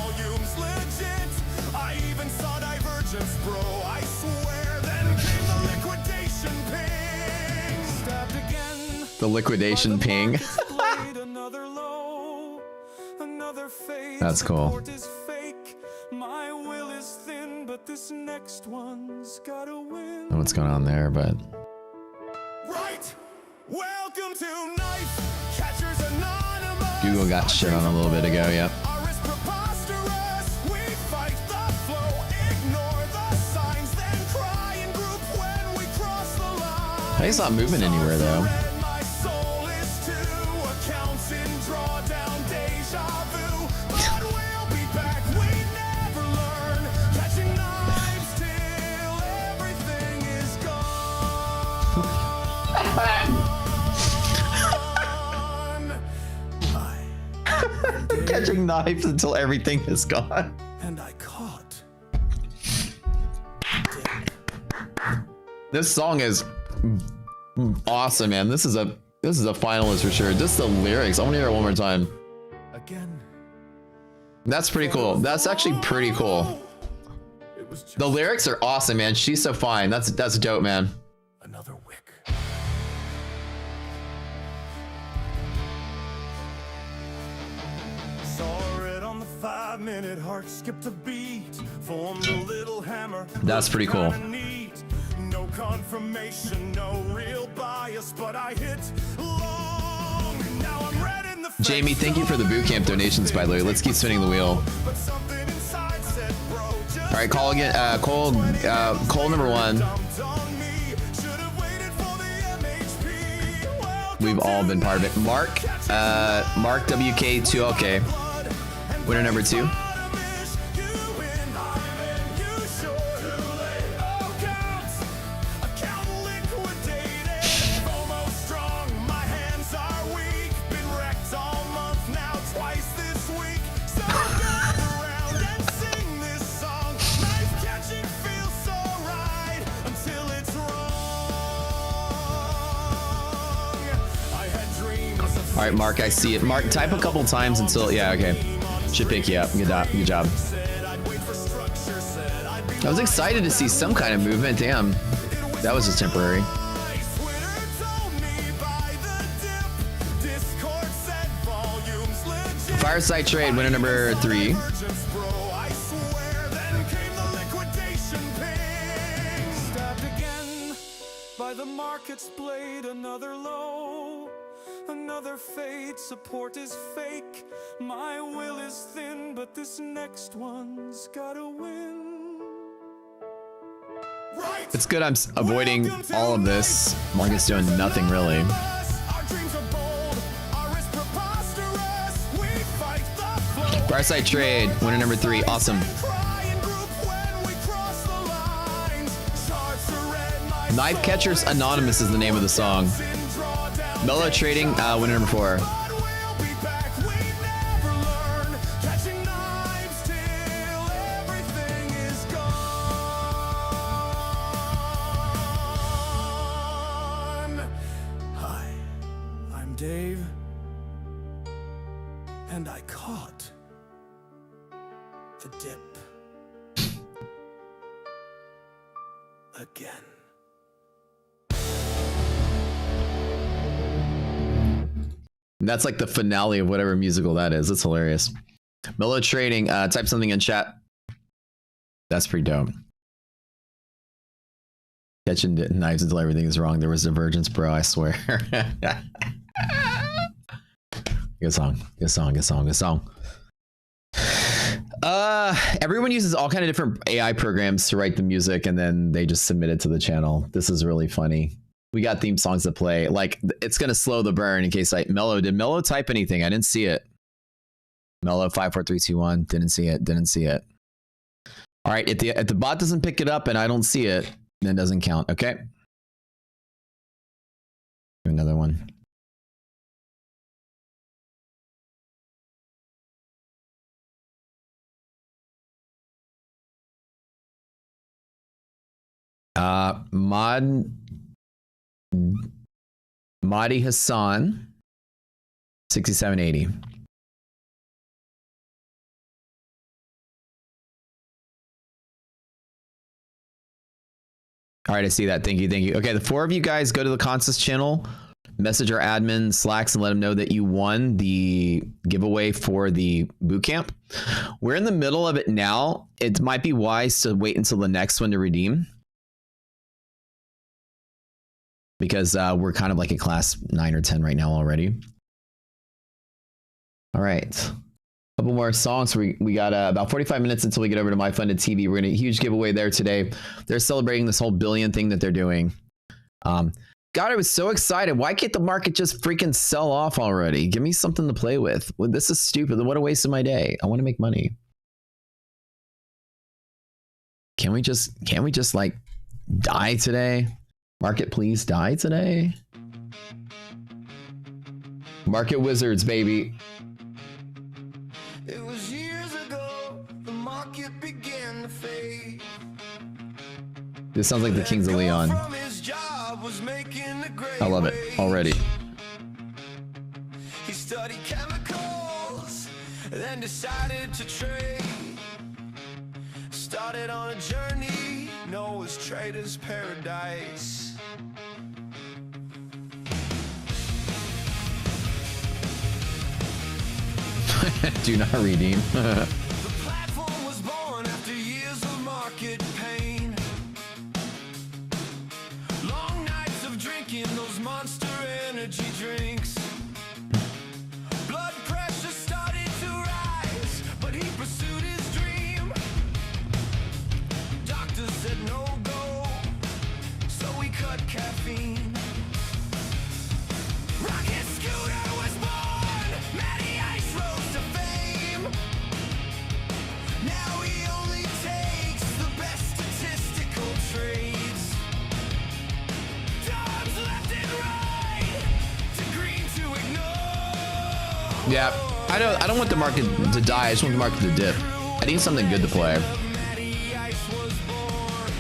The liquidation ping. That's cool. Know what's going on there, but Google got shit on a little bit ago. Yep. He's not moving anywhere though. Catching knives until everything is gone. And I caught. This song is awesome, man. This is a finalist for sure. Just the lyrics. I want to hear it one more time. Again. That's pretty cool. That's actually pretty cool. The lyrics are awesome, man. She's so fine. That's dope, man. Another wick. Saw it on the 5-minute heart, skipped a beat, formed a little hammer. That's pretty cool. No confirmation, no real bias, but I hit long. Now I'm red in the face. Jamie, thank you for the boot camp donations, by the way. Let's keep spinning the wheel. But something inside said, bro, All right, call again. Call number one. We've all been part of it. Mark WK2LK, winner number 2. All right, Mark, I see it. Mark, type a couple times until, yeah, okay. Should pick you up. Good job. I was excited to see some kind of movement. Damn, that was just temporary. Fireside Trade, winner number 3. The market's blade, another low, another fade. Support is fake, my will is thin, but this next one's gotta win. Right. It's good I'm avoiding all of this. Market's doing nothing really. Fireside Trade, winner number 3. Awesome. Knife Catchers Anonymous is the name of the song. Mellow Trading, winner number 4. Hi, I'm Dave, and I caught the dip again. And that's like the finale of whatever musical that is. That's hilarious. Mellow Trading, type something in chat. That's pretty dope. Catching knives until everything is wrong. There was divergence, bro, I swear. Good song. Good song. Good song. Good song. Everyone uses all kind of different AI programs to write the music, and then they just submit it to the channel. This is really funny. We got theme songs that play. Like, it's gonna slow the burn in case I Mellow. Did Mellow type anything? I didn't see it. Mellow 54321. Didn't see it. Didn't see it. All right. If the bot doesn't pick it up and I don't see it, then it doesn't count. Okay. Another one. Madi Hassan 6780. All right, I see that. Thank you. Thank you. Okay, the 4 of you guys go to the Consus channel, message our admin Slacks, and let them know that you won the giveaway for the bootcamp. We're in the middle of it now. It might be wise to wait until the next one to redeem, because we're kind of like a class 9 or 10 right now already. All right. Couple more songs. We got about 45 minutes until we get over to My Funded TV. We're going to a huge giveaway there today. They're celebrating this whole billion thing that they're doing. God, I was so excited. Why can't the market just freaking sell off already? Give me something to play with. Well, this is stupid. What a waste of my day. I want to make money. Can we just like die today? Market, please die today. Market wizards, baby. It was years ago, the market began to fade. This sounds like the Kings of Leon. I love it already. He studied chemicals, then decided to trade. Started on a journey known as trader's paradise. Do not redeem. The platform was born after years of market pain. Long nights of drinking those Monster energy drinks. Blood pressure started to rise, but he pursued his dream. Doctors said no go, so he cut caffeine. Rocket Scooter was born, Matty Ice rose to fame. Now he only takes the best statistical trades. Darbs left and right, to green to ignore. Yeah, I don't want the market to die. I just want the market to dip. I need something good to play. Matty Ice was born.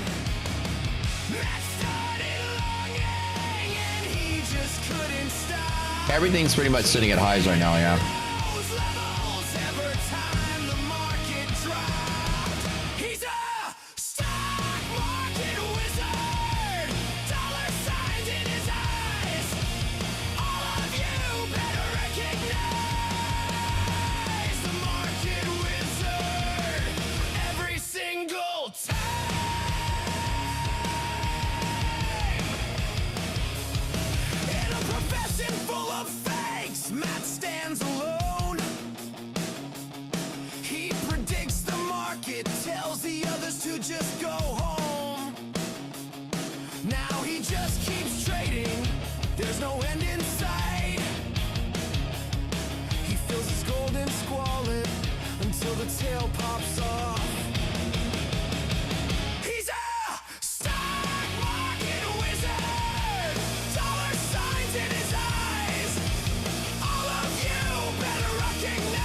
Matt started longing and he just couldn't stop. Everything's pretty much sitting at highs right now, yeah. Those levels every time the market dropped. He's a stock market wizard. Dollar signs in his eyes. All of you better recognize the market wizard every single time. In a profession full of fakes, Matt stands alone. He predicts the market, tells the others to just go home. Now he just keeps trading, there's no end in sight. He feels his golden squalid until the tail pops off. He's a stock market wizard. Dollar signs in his eyes. All of you better recognize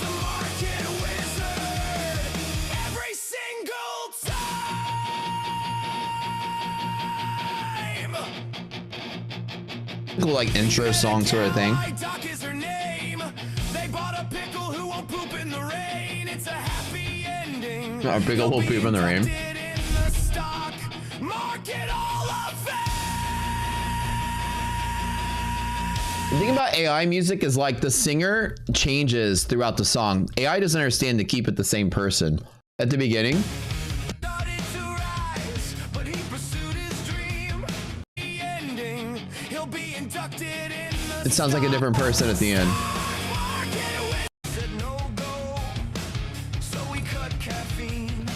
the market wizard every single time. Cool, like intro song sort of thing. Doc is her name. They bought a pickle who won't poop in the rain. It's a happy ending. A pickle won't poop in the rain. Inducted in the stock market, all of The thing about AI music is like the singer changes throughout the song. AI doesn't understand to keep it the same person. At the beginning, Started to rise, but he pursued his dream. The ending, he'll be inducted in the it sounds like a different person at the end. market. Said no go, so we cut caffeine.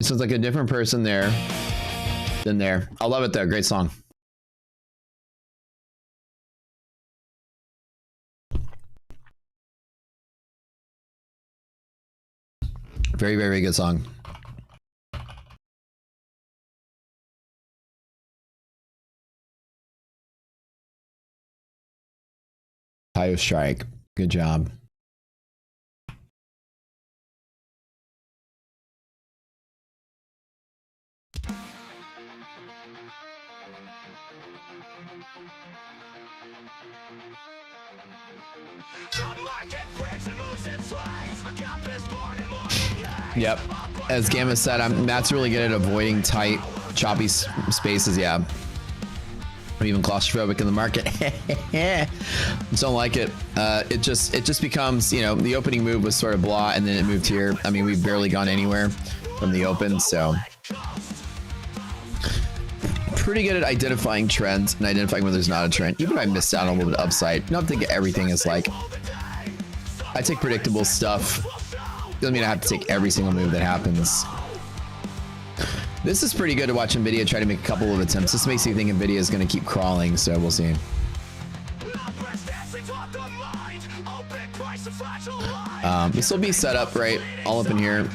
It sounds like a different person there than there. I love it though. Great song. Very, very good song. Ohio Strike. Good job. Yep. As Gamma said, Matt's really good at avoiding tight, choppy spaces. Yeah. I'm even claustrophobic in the market. Just don't like it. It just becomes, you know, the opening move was sort of blah, and then it moved here. I mean, we've barely gone anywhere from the open, so pretty good at identifying trends and identifying when there's not a trend. Even if I missed out on a little bit of upside, not think everything is like. I take predictable stuff. Doesn't mean I have to take every single move that happens. This is pretty good to watch NVIDIA try to make a couple of attempts. This makes you think NVIDIA is going to keep crawling, so we'll see. This will be set up right all up in here.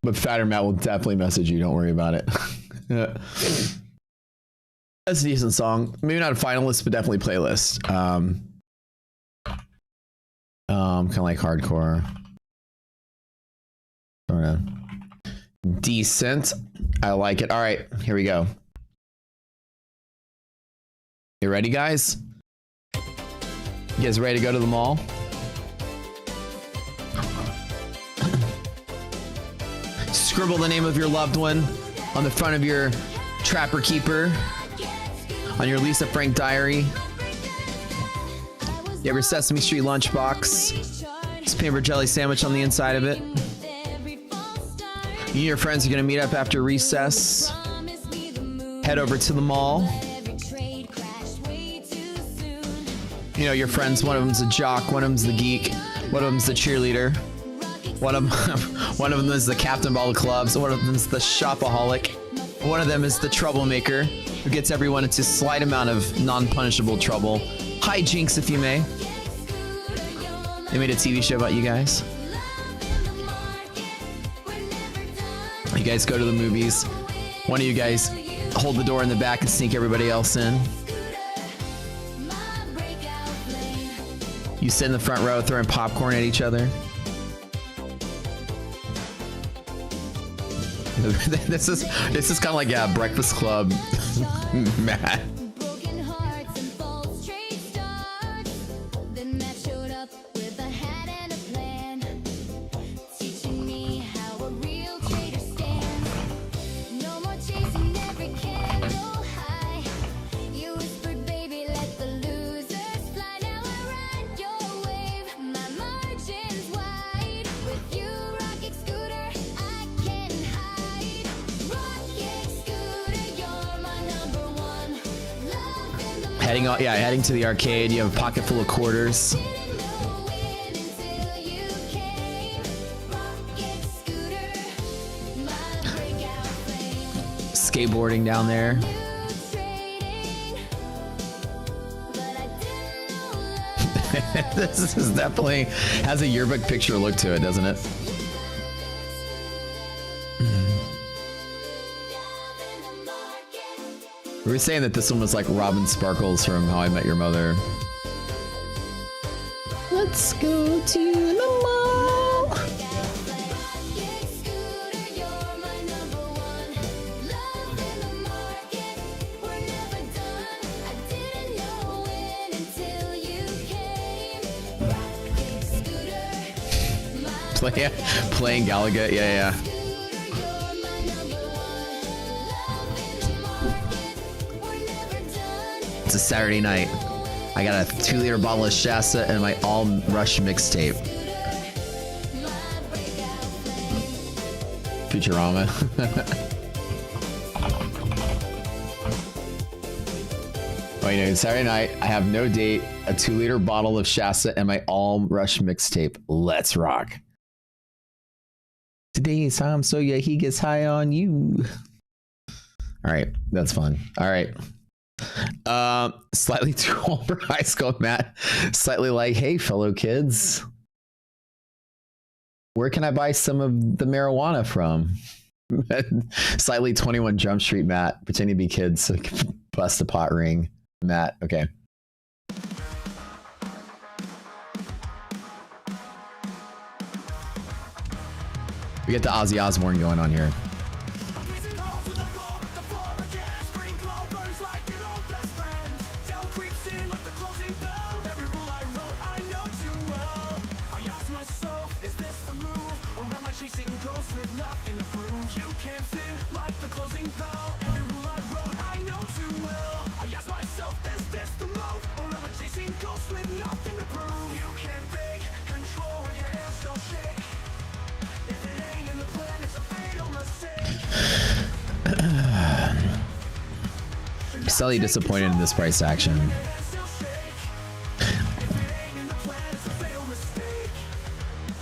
But Fatter Matt will definitely message you. Don't worry about it. That's a decent song. Maybe not a finalist, but definitely playlist. Kind of like hardcore. Sort of decent. I like it. All right, here we go. You ready, guys? You guys ready to go to the mall? Scribble the name of your loved one on the front of your Trapper Keeper, on your Lisa Frank diary. You have your Sesame Street lunchbox. It's peanut butter jelly sandwich on the inside of it. You and your friends are going to meet up after recess. Head over to the mall. You know, your friends, one of them's a jock, one of them's the geek, one of them's the cheerleader. One of them is the captain of all the clubs. One of them is the shopaholic. One of them is the troublemaker who gets everyone into a slight amount of non-punishable trouble. Hijinks, if you may. They made a TV show about you guys. You guys go to the movies. One of you guys hold the door in the back and sneak everybody else in. You sit in the front row throwing popcorn at each other. This is kind of like a Breakfast Club, Matt. Heading to the arcade. You have a pocket full of quarters. Skateboarding down there. This is definitely has a yearbook picture look to it, doesn't it? We were saying that this one was like Robin Sparkles from How I Met Your Mother. Let's go to the mall. Playing Galaga. Yeah, yeah. It's a Saturday night. I got a 2-liter bottle of Shasta and my All Rush mixtape. Futurama. Oh, you know, it's Saturday night. I have no date, a 2-liter bottle of Shasta, and my All Rush mixtape. Let's rock. Today is Tom Sawyer. He gets high on you. All right, that's fun. All right. Slightly too old for high school, Matt. Slightly like, hey, fellow kids, where can I buy some of the marijuana from? Slightly 21 Jump Street, Matt. Pretending to be kids so I can bust a pot ring. Matt, okay. We get the Ozzy Osbourne going on here. Slightly disappointed in this price action.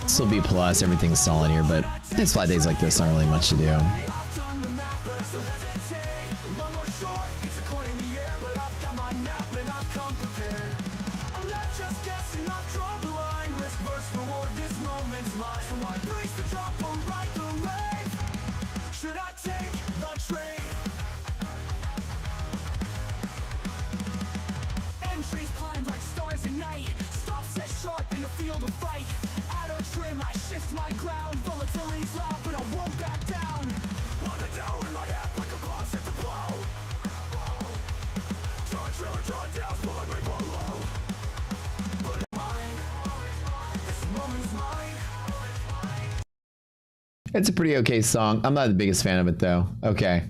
Still B+, everything's solid here, but it's flat days like this, not really much to do. It's a pretty okay song. I'm not the biggest fan of it though. Okay.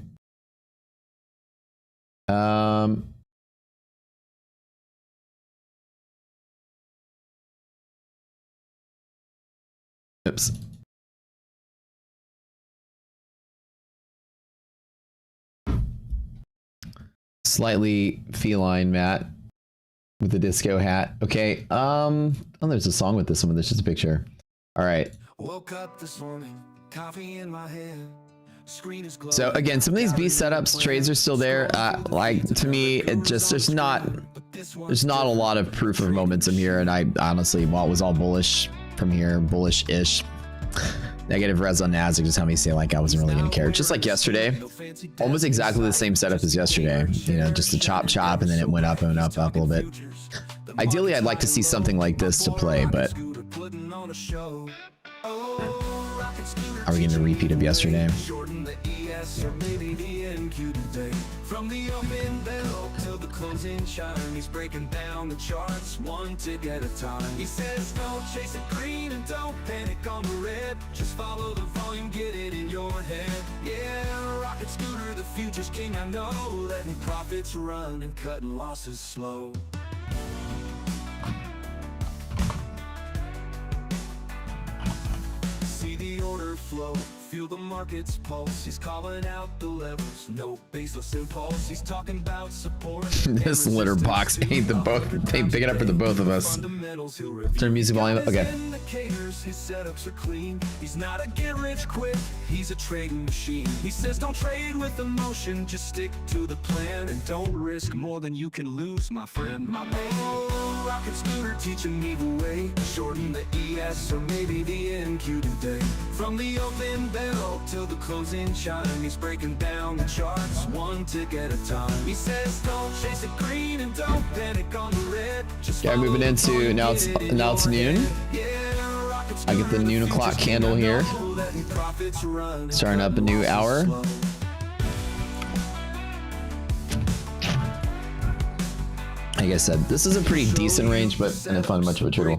Oops. Slightly feline, Matt, with the disco hat. Okay. Oh, there's a song with this one. There's just a picture. All right. Woke up this morning, coffee in my hand. Screen is So again, some of these B setups, trades are still there. Like to me, it just there's not a lot of proof of momentum here, and I honestly, while it was all bullish from here, bullish-ish. Negative res on Nasdaq just had me say like I wasn't really gonna care. Just like yesterday, almost exactly the same setup as yesterday. You know, just a chop, and then it went up and up a little bit. Ideally, I'd like to see something like this to play, but are we getting a repeat of yesterday? From the open bell till the closing chime, he's breaking down the charts one tick at a time. He says don't chase it green and don't panic on the red, just follow the volume, get it in your head. Yeah, rocket scooter, the future's king, I know, letting profits run and cutting losses slow. See the order flow, feel the market's pulse. He's calling out the levers, no baseless impulse. He's talking about support. This litter box ain't big enough for the both of us. Turn music volume up. Okay. His setups are clean. He's not a get rich quick, he's a trading machine. He says don't trade with emotion, just stick to the plan, and don't risk more than you can lose, my friend. My man, rocket scooter teaching me the way. Shorten the ES or maybe the NQ today. From the open bell till the closing chime, he's breaking down the charts one tick at a time. He says don't chase it green and don't panic on the red. Just moving into now it's noon. I get the noon o'clock candle here. Starting up a new hour. I like I said, this is a pretty decent range, but I didn't find much of a turtle.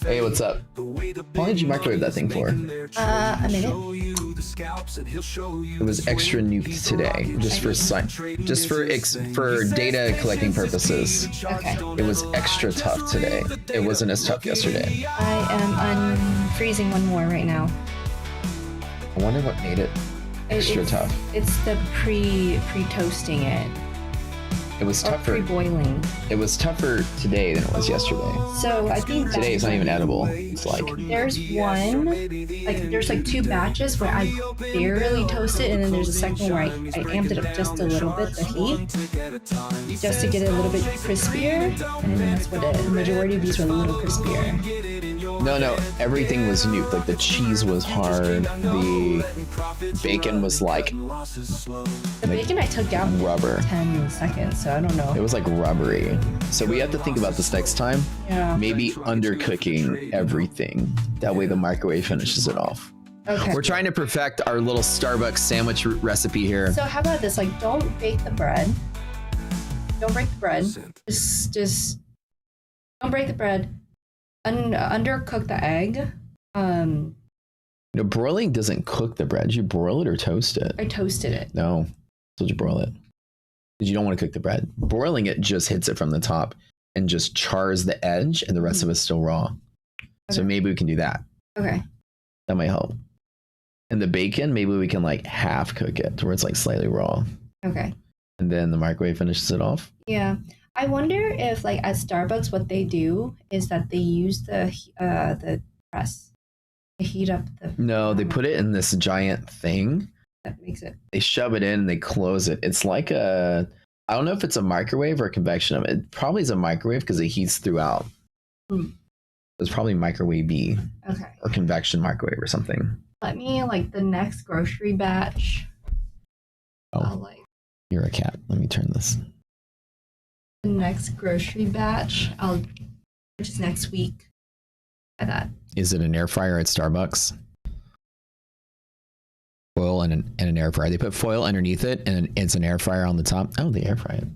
Hey, what's up? How long did you microwave that thing for? A minute. It was extra nuked today, just for data collecting purposes. Okay. It was extra tough today. It wasn't as tough yesterday. I am unfreezing one more right now. I wonder what made it extra tough. It's the pre-toasting it. It was Or tougher. pre-boiling. It was tougher today than it was yesterday. So I think Today it's not even edible. It's like there's one, there's like 2 batches where I barely toast it, and then there's a second one where I amped it up just a little bit, the heat, just to get it a little bit crispier, and that's what it is. The majority of these were a little crispier. no, everything was nuked. Like the cheese was hard. The bacon was like The bacon I took out in rubber. 10 seconds, so I don't know. It was like rubbery. So we have to think about this next time. Yeah. Maybe undercooking everything. That way the microwave finishes it off. Okay. We're trying to perfect our little Starbucks sandwich recipe here. So how about this? Like, don't bake the bread. Don't break the bread. Just don't break the bread. Undercook the egg. No, broiling doesn't cook the bread. Did you broil it or toast it? I toasted it. No. So you broil it. Because you don't want to cook the bread. Broiling it just hits it from the top and just chars the edge, and the rest of it's still raw. So Okay. maybe we can do that. Okay. That might help. And the bacon, maybe we can like half cook it to where it's like slightly raw. Okay. And then the microwave finishes it off. Yeah. I wonder if, like, at Starbucks, what they do is that they use the press to heat up the. No, they put it in this giant thing. That makes it. They shove it in and they close it. It's like I don't know if it's a microwave or a convection oven. It probably is a microwave because it heats throughout. It's probably microwave-y Okay. or convection microwave or something. Let me, like, the next grocery batch. I'll, Oh, like, you're a cat. Let me turn this. the next grocery batch, which is next week. By that. Is it an air fryer at Starbucks? Foil and an air fryer. They put foil underneath it and it's an air fryer on the top. Oh, they air fry it.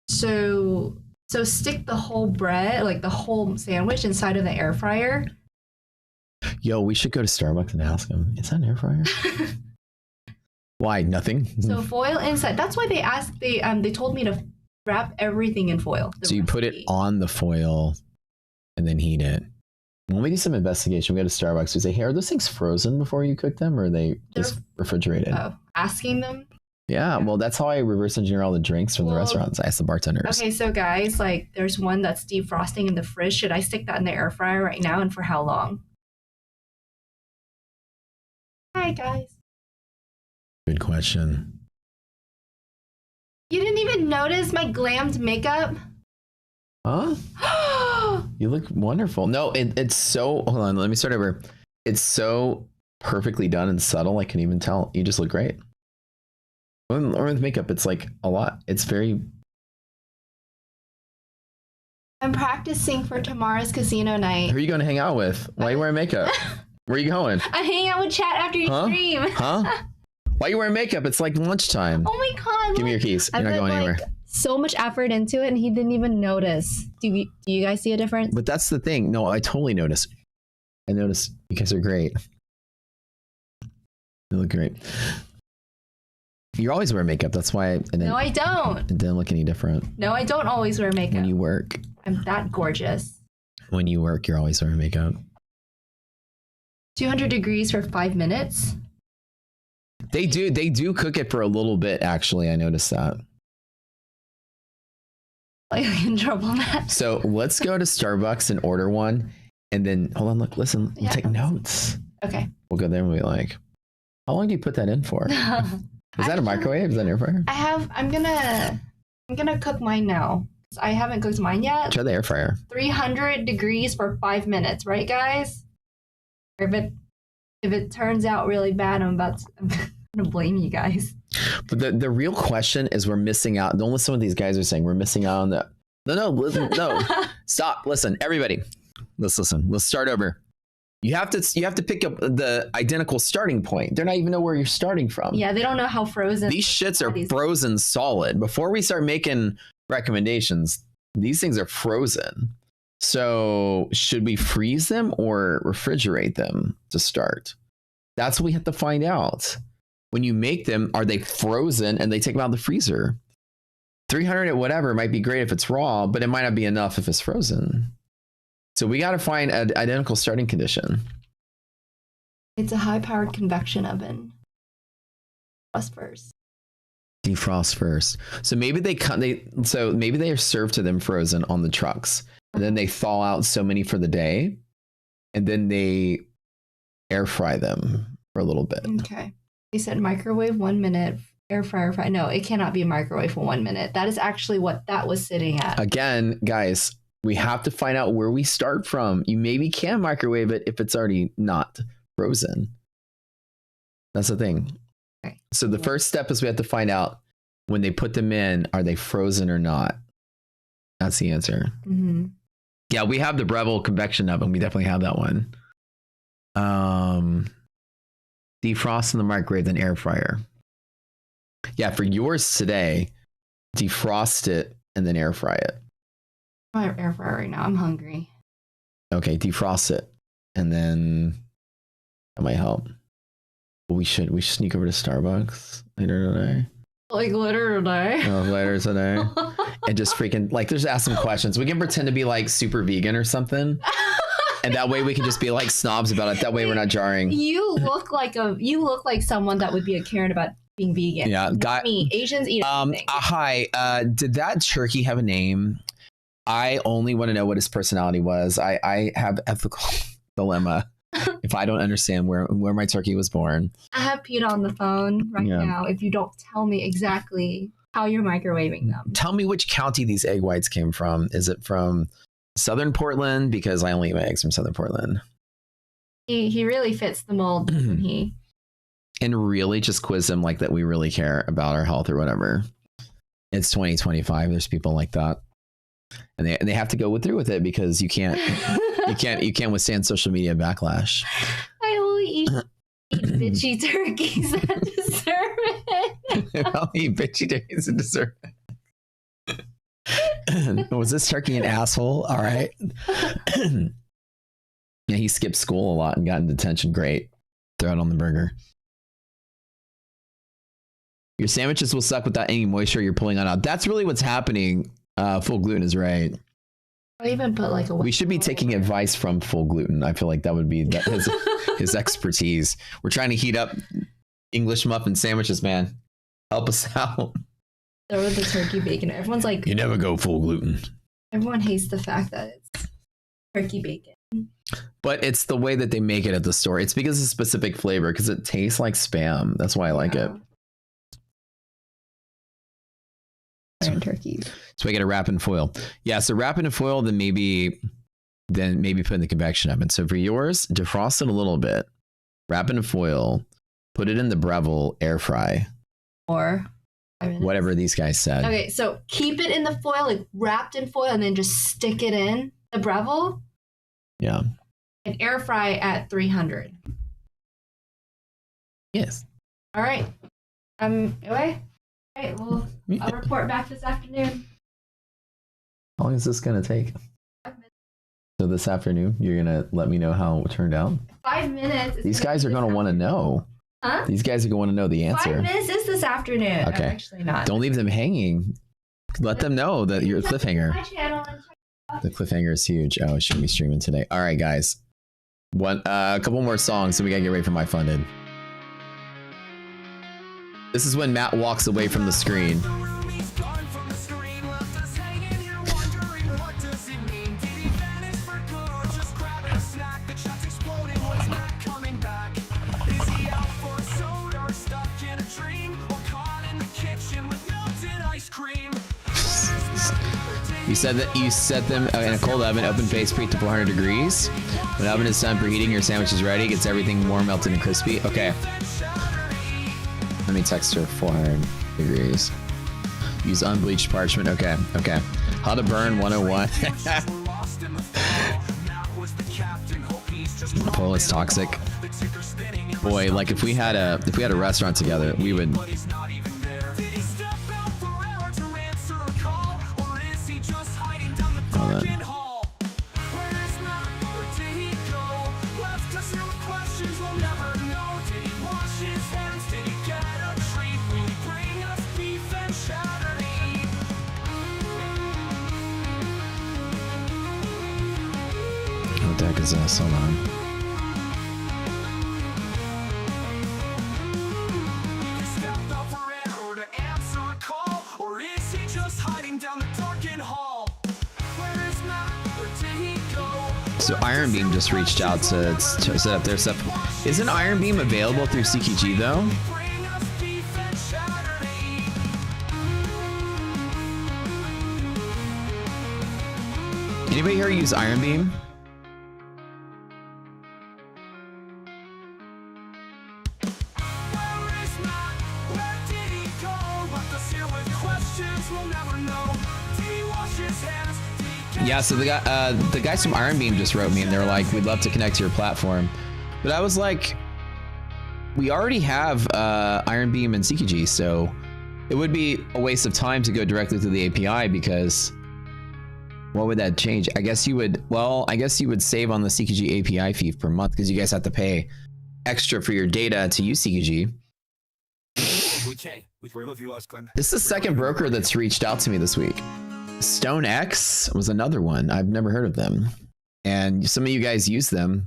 So stick the whole bread, like the whole sandwich, inside of the air fryer. Yo, we should go to Starbucks and ask them, is that an air fryer? Why? Nothing? So foil inside. That's why they told me to wrap everything in foil. So you put it on the foil and then heat it. When we do some investigation, we go to Starbucks. We say, hey, are those things frozen before you cook them, or are they just refrigerated? Asking them. Yeah, well, that's how I reverse engineer all the drinks from the restaurants. I ask the bartenders. Okay, so guys, like, there's one that's defrosting in the fridge. Should I stick that in the air fryer right now, and for how long? Hi, guys. Good question. You didn't even notice my glammed makeup? Huh? You look wonderful. No, it's so, hold on, let me start over. It's so perfectly done and subtle, I can even tell. You just look great. Or with makeup, it's like a lot. It's very... I'm practicing for tomorrow's casino night. Who are you going to hang out with? Why are you wearing makeup? Where are you going? I'm hanging out with chat after your stream. Huh? Why are you wearing makeup? It's like lunchtime. Oh my god. Give me your keys. You're not going anywhere. So much effort into it, and he didn't even notice. Do you guys see a difference? But that's the thing. No, I totally noticed. I noticed you guys are great. You look great. You always wear makeup. That's why. No, I don't. It didn't look any different. No, I don't always wear makeup. When you work. I'm that gorgeous. When you work, you're always wearing makeup. 200 degrees for 5 minutes. They do cook it for a little bit, actually. I noticed that. Like, in trouble, Matt. So let's go to Starbucks and order one. And then, hold on, look, listen, we'll take notes. Okay. We'll go there and we'll be like, how long do you put that in for? Is that a microwave? Is that an air fryer? I'm gonna cook mine now. I haven't cooked mine yet. Try the air fryer. 300 degrees for 5 minutes, right, guys? If it turns out really bad, I'm gonna blame you guys. But the real question is, we're missing out. Don't listen to what these guys are saying. We're missing out on the. No, listen, no. Stop. Listen, everybody. Let's listen. Let's start over. You have to pick up the identical starting point. They're not even know where you're starting from. Yeah, they don't know how frozen. These shits are frozen solid. Before we start making recommendations, these things are frozen. So should we freeze them or refrigerate them to start? That's what we have to find out. When you make them, are they frozen and they take them out of the freezer? 300 at whatever might be great if it's raw, but it might not be enough if it's frozen. So we got to find an identical starting condition. It's a high-powered convection oven. Frost first. Defrost first. So maybe maybe they are served to them frozen on the trucks, and then they thaw out so many for the day, and then they air fry them for a little bit. Okay. They said microwave 1 minute, air fryer 5. No, it cannot be a microwave for 1 minute. That is actually what that was sitting at. Again, guys, we have to find out where we start from. You maybe can microwave it if it's already not frozen. That's the thing. Okay. So the first step is we have to find out when they put them in, are they frozen or not? That's the answer. Mm-hmm. Yeah, we have the Breville convection oven. We definitely have that one. Defrost in the microwave, then air fryer. Yeah, for yours today, defrost it and then air fry it. I'm air fryer right now. I'm hungry. Okay, defrost it, and then that might help. But we should sneak over to Starbucks later today. Like later today. Oh, later today, and just freaking like just ask some questions. We can pretend to be like super vegan or something, and that way we can just be like snobs about it. That way we're not jarring. You look like someone that would be a Karen about being vegan. Yeah, Not me. Asians eat everything. Hi. Did that turkey have a name? I only want to know what his personality was. I have ethical dilemma if I don't understand where my turkey was born. I have peed on the phone right now if you don't tell me exactly how you're microwaving them. Tell me which county these egg whites came from. Is it from Southern Portland? Because I only eat my eggs from Southern Portland. He really fits the mold, doesn't he? And really just quiz them like that we really care about our health or whatever. It's 2025. There's people like that. And they have to go through with it because you can't withstand social media backlash. I only eat bitchy turkeys that deserve it. I'll eat bitchy turkeys and dessert. Was this turkey an asshole? All right. Yeah, he skipped school a lot and got in detention. Great. Throw it on the burger. Your sandwiches will suck without any moisture you're pulling on out. That's really what's happening. Full gluten is right. I even put like a. We should be taking advice from Full Gluten. I feel like that would be his expertise. We're trying to heat up English muffin sandwiches, man. Help us out. Throw the turkey bacon. Everyone's like, you never go full gluten. Everyone hates the fact that it's turkey bacon. But it's the way that they make it at the store. It's because of specific flavor, because it tastes like Spam. That's why I like it. Turkeys. So we get a wrap in foil. Yeah, so wrap it in foil, then maybe put in the convection oven. So for yours, defrost it a little bit, wrap it in foil, put it in the Breville, air fry. Or whatever these guys said. Okay, so keep it in the foil, like wrapped in foil, and then just stick it in the Breville. Yeah. And air fry at 300. Yes. All right. Anyway. All right, well, I'll report back this afternoon. How long is this going to take? 5 minutes. So this afternoon, you're going to let me know how it turned out? 5 minutes. These guys are going to want to know. Huh? These guys are going to want to know the answer. 5 minutes is this afternoon. Okay. Actually not. Don't leave them hanging. Let them know that you're a cliffhanger. My channel and check The cliffhanger is huge. Oh, it should be streaming today. All right, guys. A couple more songs, and we got to get ready for My Funded. This is when Matt walks away from the screen. You said that you set them in a cold oven, open face preheat to 400 degrees. When the oven is done preheating, your sandwich is ready. Gets everything warm, melted, and crispy. Okay. Let me text her 400 degrees. Use unbleached parchment. Okay. Okay. How to burn 101. Pole is toxic. Boy, like if we had a restaurant together, we would. Hold on. What the heck is this? Hold on. So Iron Beam just reached out to set up their stuff. Isn't Iron Beam available through CKG though? Anybody here use Iron Beam? Yeah, so the guys from Iron Beam just wrote me and they were like, we'd love to connect to your platform. But I was like, we already have Iron Beam and CKG, so it would be a waste of time to go directly through the API because what would that change? I guess you would, well, I guess you would save on the CKG API fee per month because you guys have to pay extra for your data to use CKG. This is the second broker that's reached out to me this week. Stone X was another one. I've never heard of them. And some of you guys use them.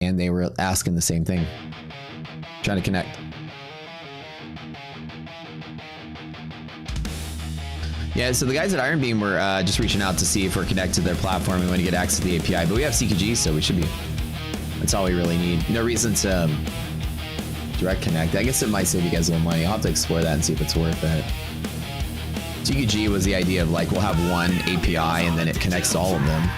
And they were asking the same thing. Trying to connect. Yeah, so the guys at Iron Beam were just reaching out to see if we're connected to their platform and want to get access to the API. But we have CKG, so we should be. That's all we really need. No reason to direct connect. I guess it might save you guys a little money. I'll have to explore that and see if it's worth it. CKG was the idea of like, we'll have one API and then it connects to all of them.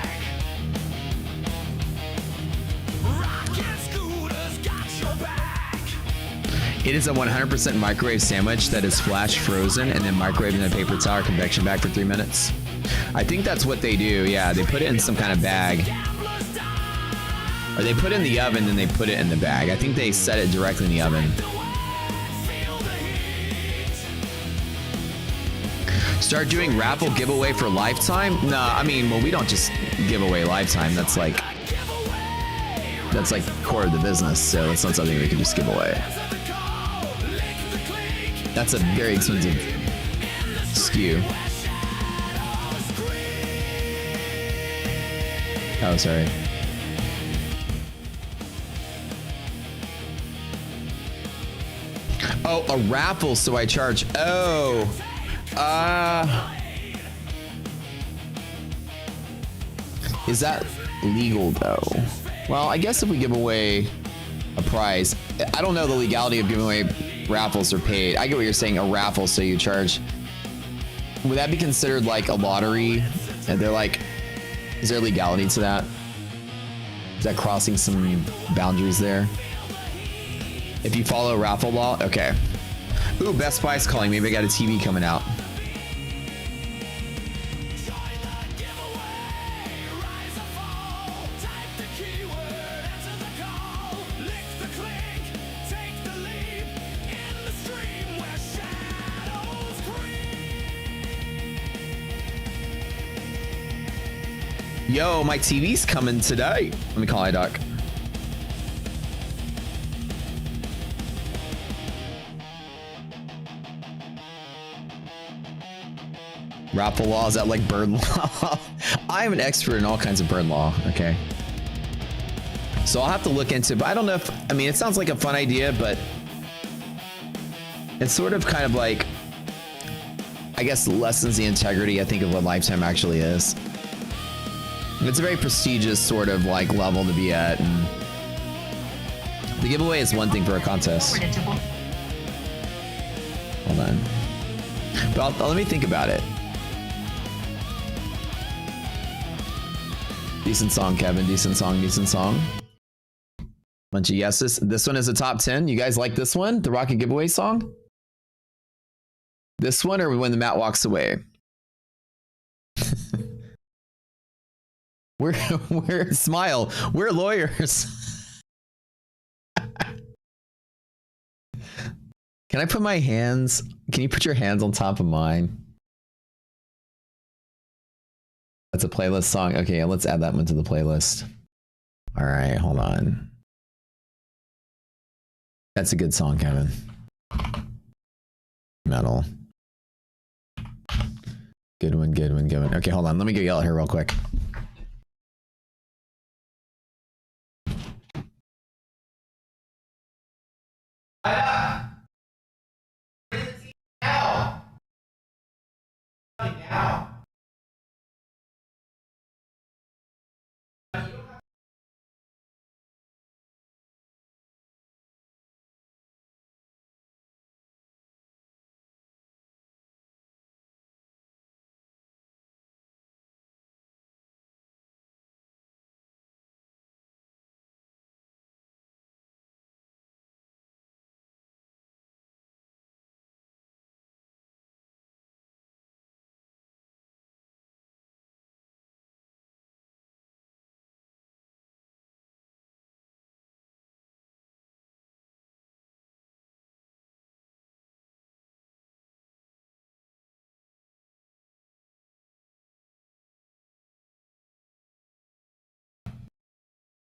It is a 100% microwave sandwich that is flash frozen and then microwaved in a paper towel or convection bag for 3 minutes. I think that's what they do. Yeah, they put it in some kind of bag. Or they put it in the oven and they put it in the bag. I think they set it directly in the oven. Start doing raffle giveaway for lifetime? No, I mean, well, we don't just give away lifetime. That's like core of the business. So it's not something we can just give away. That's a very expensive SKU. Oh, sorry. Oh, a raffle, so I charge. Oh. Is that legal though? Well, I guess if we give away a prize, I don't know the legality of giving away raffles or paid. I get what you're saying, a raffle, so you charge. Would that be considered like a lottery? And they're like, is there legality to that? Is that crossing some boundaries there? If you follow raffle law, okay. Ooh, Best Buy's calling. Maybe I got a TV coming out. Yo, my TV's coming today. Let me call iDoc. Raffle law, is that like bird law? I'm an expert in all kinds of bird law, okay? So I'll have to look into it, but I don't know if, I mean, it sounds like a fun idea, but it's sort of kind of like, I guess, lessens the integrity, I think, of what lifetime actually is. It's a very prestigious sort of like level to be at, and the giveaway is one thing for a contest. Hold on. But let me think about it. Decent song, Kevin. Decent song, decent song. Bunch of yeses. This one is a top 10. You guys like this one? The Rocket Giveaway song? This one or When the Mat Walks Away? We're smile. We're lawyers. Can I put my hands? Can you put your hands on top of mine? That's a playlist song. Okay, let's add that one to the playlist. All right, hold on. That's a good song, Kevin. Metal. Good one, good one, good one. Okay, hold on. Let me go yell at her real quick.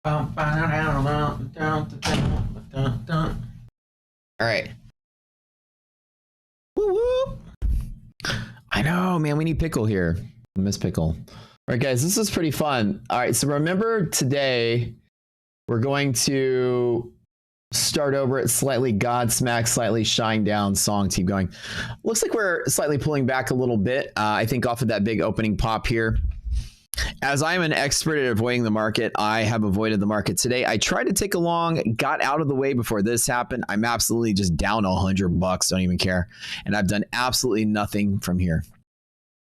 All right. Woo woo. I know, man. We need Pickle here. I miss Pickle. All right, guys. This is pretty fun. All right. So remember today, we're going to start over at slightly Godsmack, slightly Shine Down song. Keep going. Looks like we're slightly pulling back a little bit. I think off of that big opening pop here. As I'm an expert at avoiding the market, I have avoided the market today. I tried to take a long, got out of the way before this happened. I'm absolutely just down $100. Don't even care. And I've done absolutely nothing from here.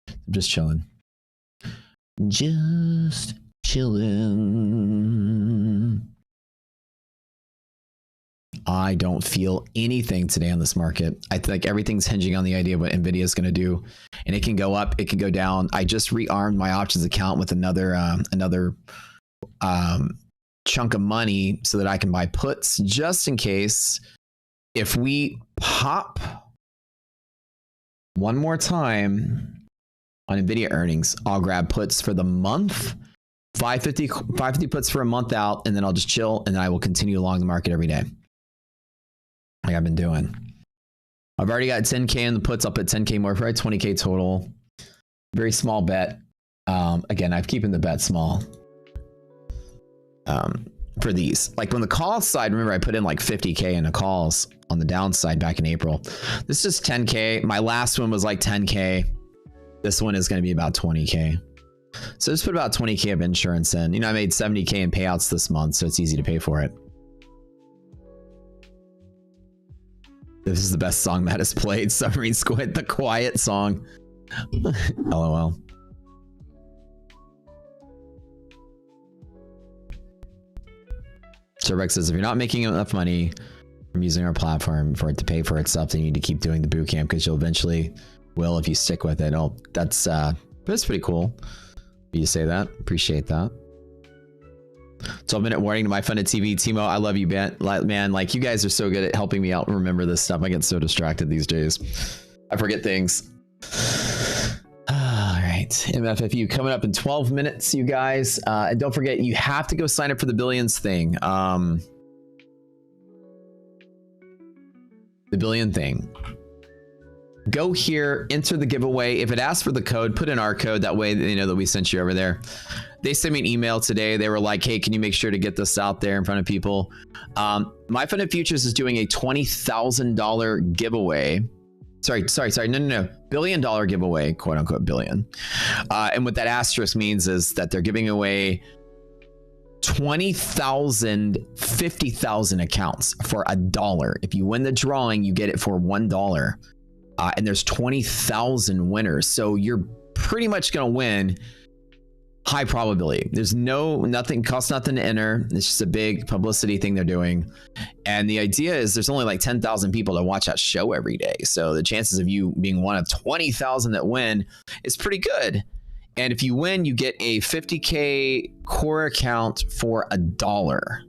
I'm just chilling. Just chilling. I don't feel anything today on this market. I think everything's hinging on the idea of what NVIDIA is going to do. And it can go up, it can go down. I just rearmed my options account with another chunk of money so that I can buy puts just in case if we pop one more time on NVIDIA earnings, I'll grab puts for the month, 550 puts for a month out, and then I'll just chill and then I will continue along the market every day. Like I've been doing. I've already got 10K in the puts. I'll put 10K more, probably 20K total. Very small bet. Again, I'm keeping the bet small for these. Like on the call side, remember I put in like 50K in the calls on the downside back in April. This is 10K. My last one was like 10K. This one is going to be about 20K. So just put about 20K of insurance in. You know, I made 70K in payouts this month, so it's easy to pay for it. This is the best song Matt has played. Submarine Squid, the quiet song. LOL. Surbeck says, if you're not making enough money from using our platform for it to pay for itself, then you need to keep doing the boot camp because you'll eventually will if you stick with it. Oh, that's pretty cool. You say that. Appreciate that. 12-minute warning to my funded TV. Timo, I love you, man. Like, you guys are so good at helping me out and remember this stuff. I get so distracted these days. I forget things. All right. MFFU coming up in 12 minutes, you guys. And don't forget, you have to go sign up for the Billions thing. The Billion thing. Go here, enter the giveaway. If it asks for the code, put in our code. That way they know that we sent you over there. They sent me an email today. They were like, hey, can you make sure to get this out there in front of people? My Funded Futures is doing a $20,000 giveaway. Sorry. No. $1 billion giveaway, quote unquote billion. And what that asterisk means is that they're giving away 20,000, 50,000 accounts for $1. If you win the drawing, you get it for $1. And there's 20,000 winners. So you're pretty much going to win. High probability. There's nothing, costs nothing to enter. It's just a big publicity thing they're doing. And the idea is there's only like 10,000 people that watch that show every day. So the chances of you being one of 20,000 that win is pretty good. And if you win, you get a 50K core account for $1.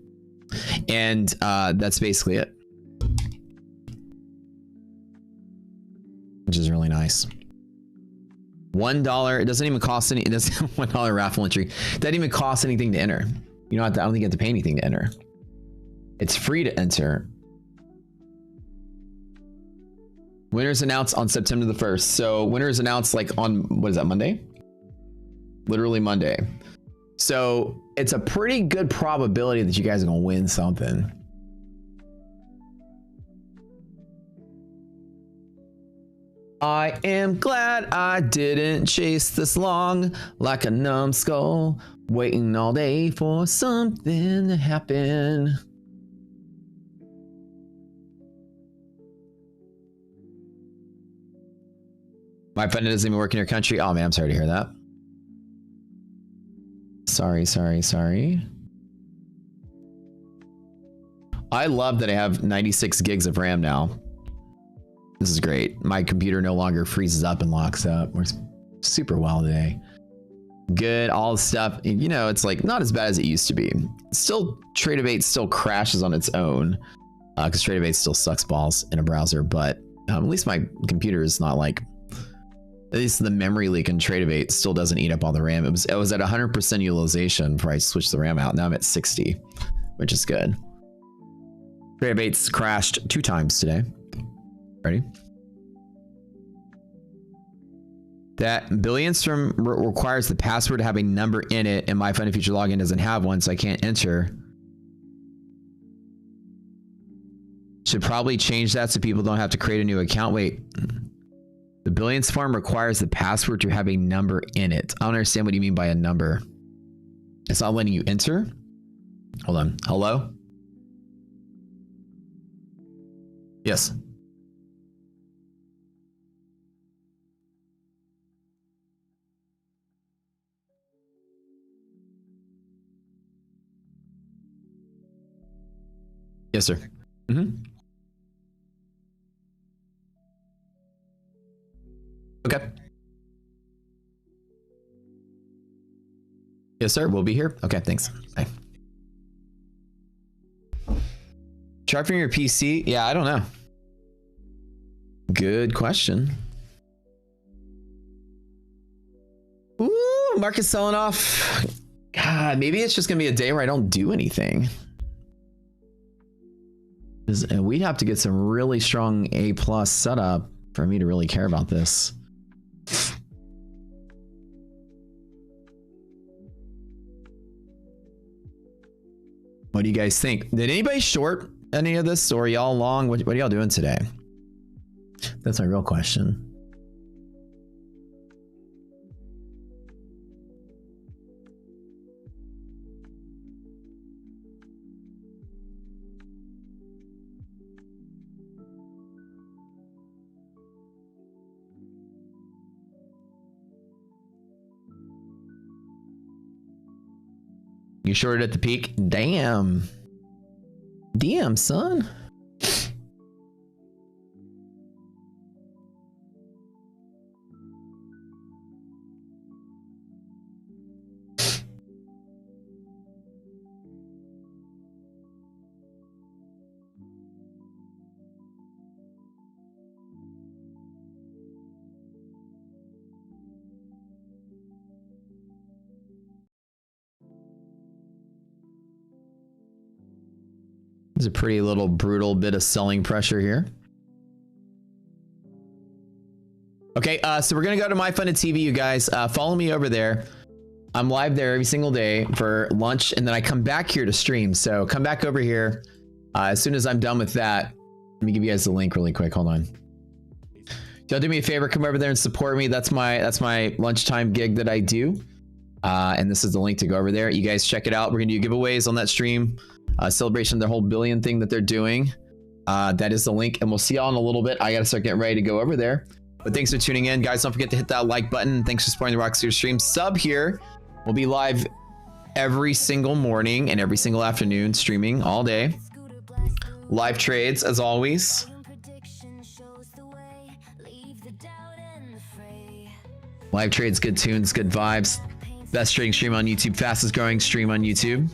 And that's basically it. Which is really nice. $1. It doesn't even cost any. It doesn't $1 raffle entry. It doesn't even cost anything to enter. You don't have to. I don't think you have to pay anything to enter. It's free to enter. Winners announced on September the 1st. So winners announced like on, what is that, Monday? Literally Monday. So it's a pretty good probability that you guys are gonna win something. I am glad I didn't chase this long like a numbskull, waiting all day for something to happen. My friend doesn't even work in your country. Oh man, I'm sorry to hear that. Sorry. I love that I have 96 gigs of RAM now. This is great. My computer no longer freezes up and locks up. Works super well today. Good, all the stuff. You know, it's like not as bad as it used to be. Still, Tradeify still crashes on its own because Tradeify still sucks balls in a browser. But at least my computer is not like. At least the memory leak in Tradeify still doesn't eat up all the RAM. It was at 100% utilization before I switched the RAM out. Now I'm at 60, which is good. Tradeify's crashed 2 times today. Ready? That billions from requires the password to have a number in it, and my Fun Future login doesn't have one, so I can't enter. Should probably change that so people don't have to create a new account. Wait. The billions form requires the password to have a number in it. I don't understand what you mean by a number. It's not letting you enter? Hold on. Hello? Yes. Yes, sir. Mm-hmm. Okay. Yes, sir. We'll be here. Okay, thanks. Bye. Sharpening your PC? Yeah, I don't know. Good question. Ooh, market's selling off. God, maybe it's just gonna be a day where I don't do anything. And we'd have to get some really strong A+ setup for me to really care about this. What do you guys think? Did anybody short any of this, or are y'all long? What are y'all doing today? That's my real question. You shorted at the peak? Damn. Damn, son. There's a pretty little brutal bit of selling pressure here. Okay, so we're gonna go to MyFundedTV, you guys. Follow me over there. I'm live there every single day for lunch, and then I come back here to stream. So come back over here as soon as I'm done with that. Let me give you guys the link really quick. Hold on. Y'all do me a favor, come over there and support me. That's my lunchtime gig that I do. And this is the link to go over there. You guys check it out. We're gonna do giveaways on that stream. Celebration of their whole billion thing that they're doing. That is the link, and we'll see y'all in a little bit. I gotta start getting ready to go over there. But thanks for tuning in, guys. Don't forget to hit that like button. Thanks for supporting the Rocksteer stream. Sub here. We'll be live every single morning and every single afternoon, streaming all day. Live trades as always. Live trades, good tunes, good vibes. Best trading stream on YouTube, fastest growing stream on YouTube.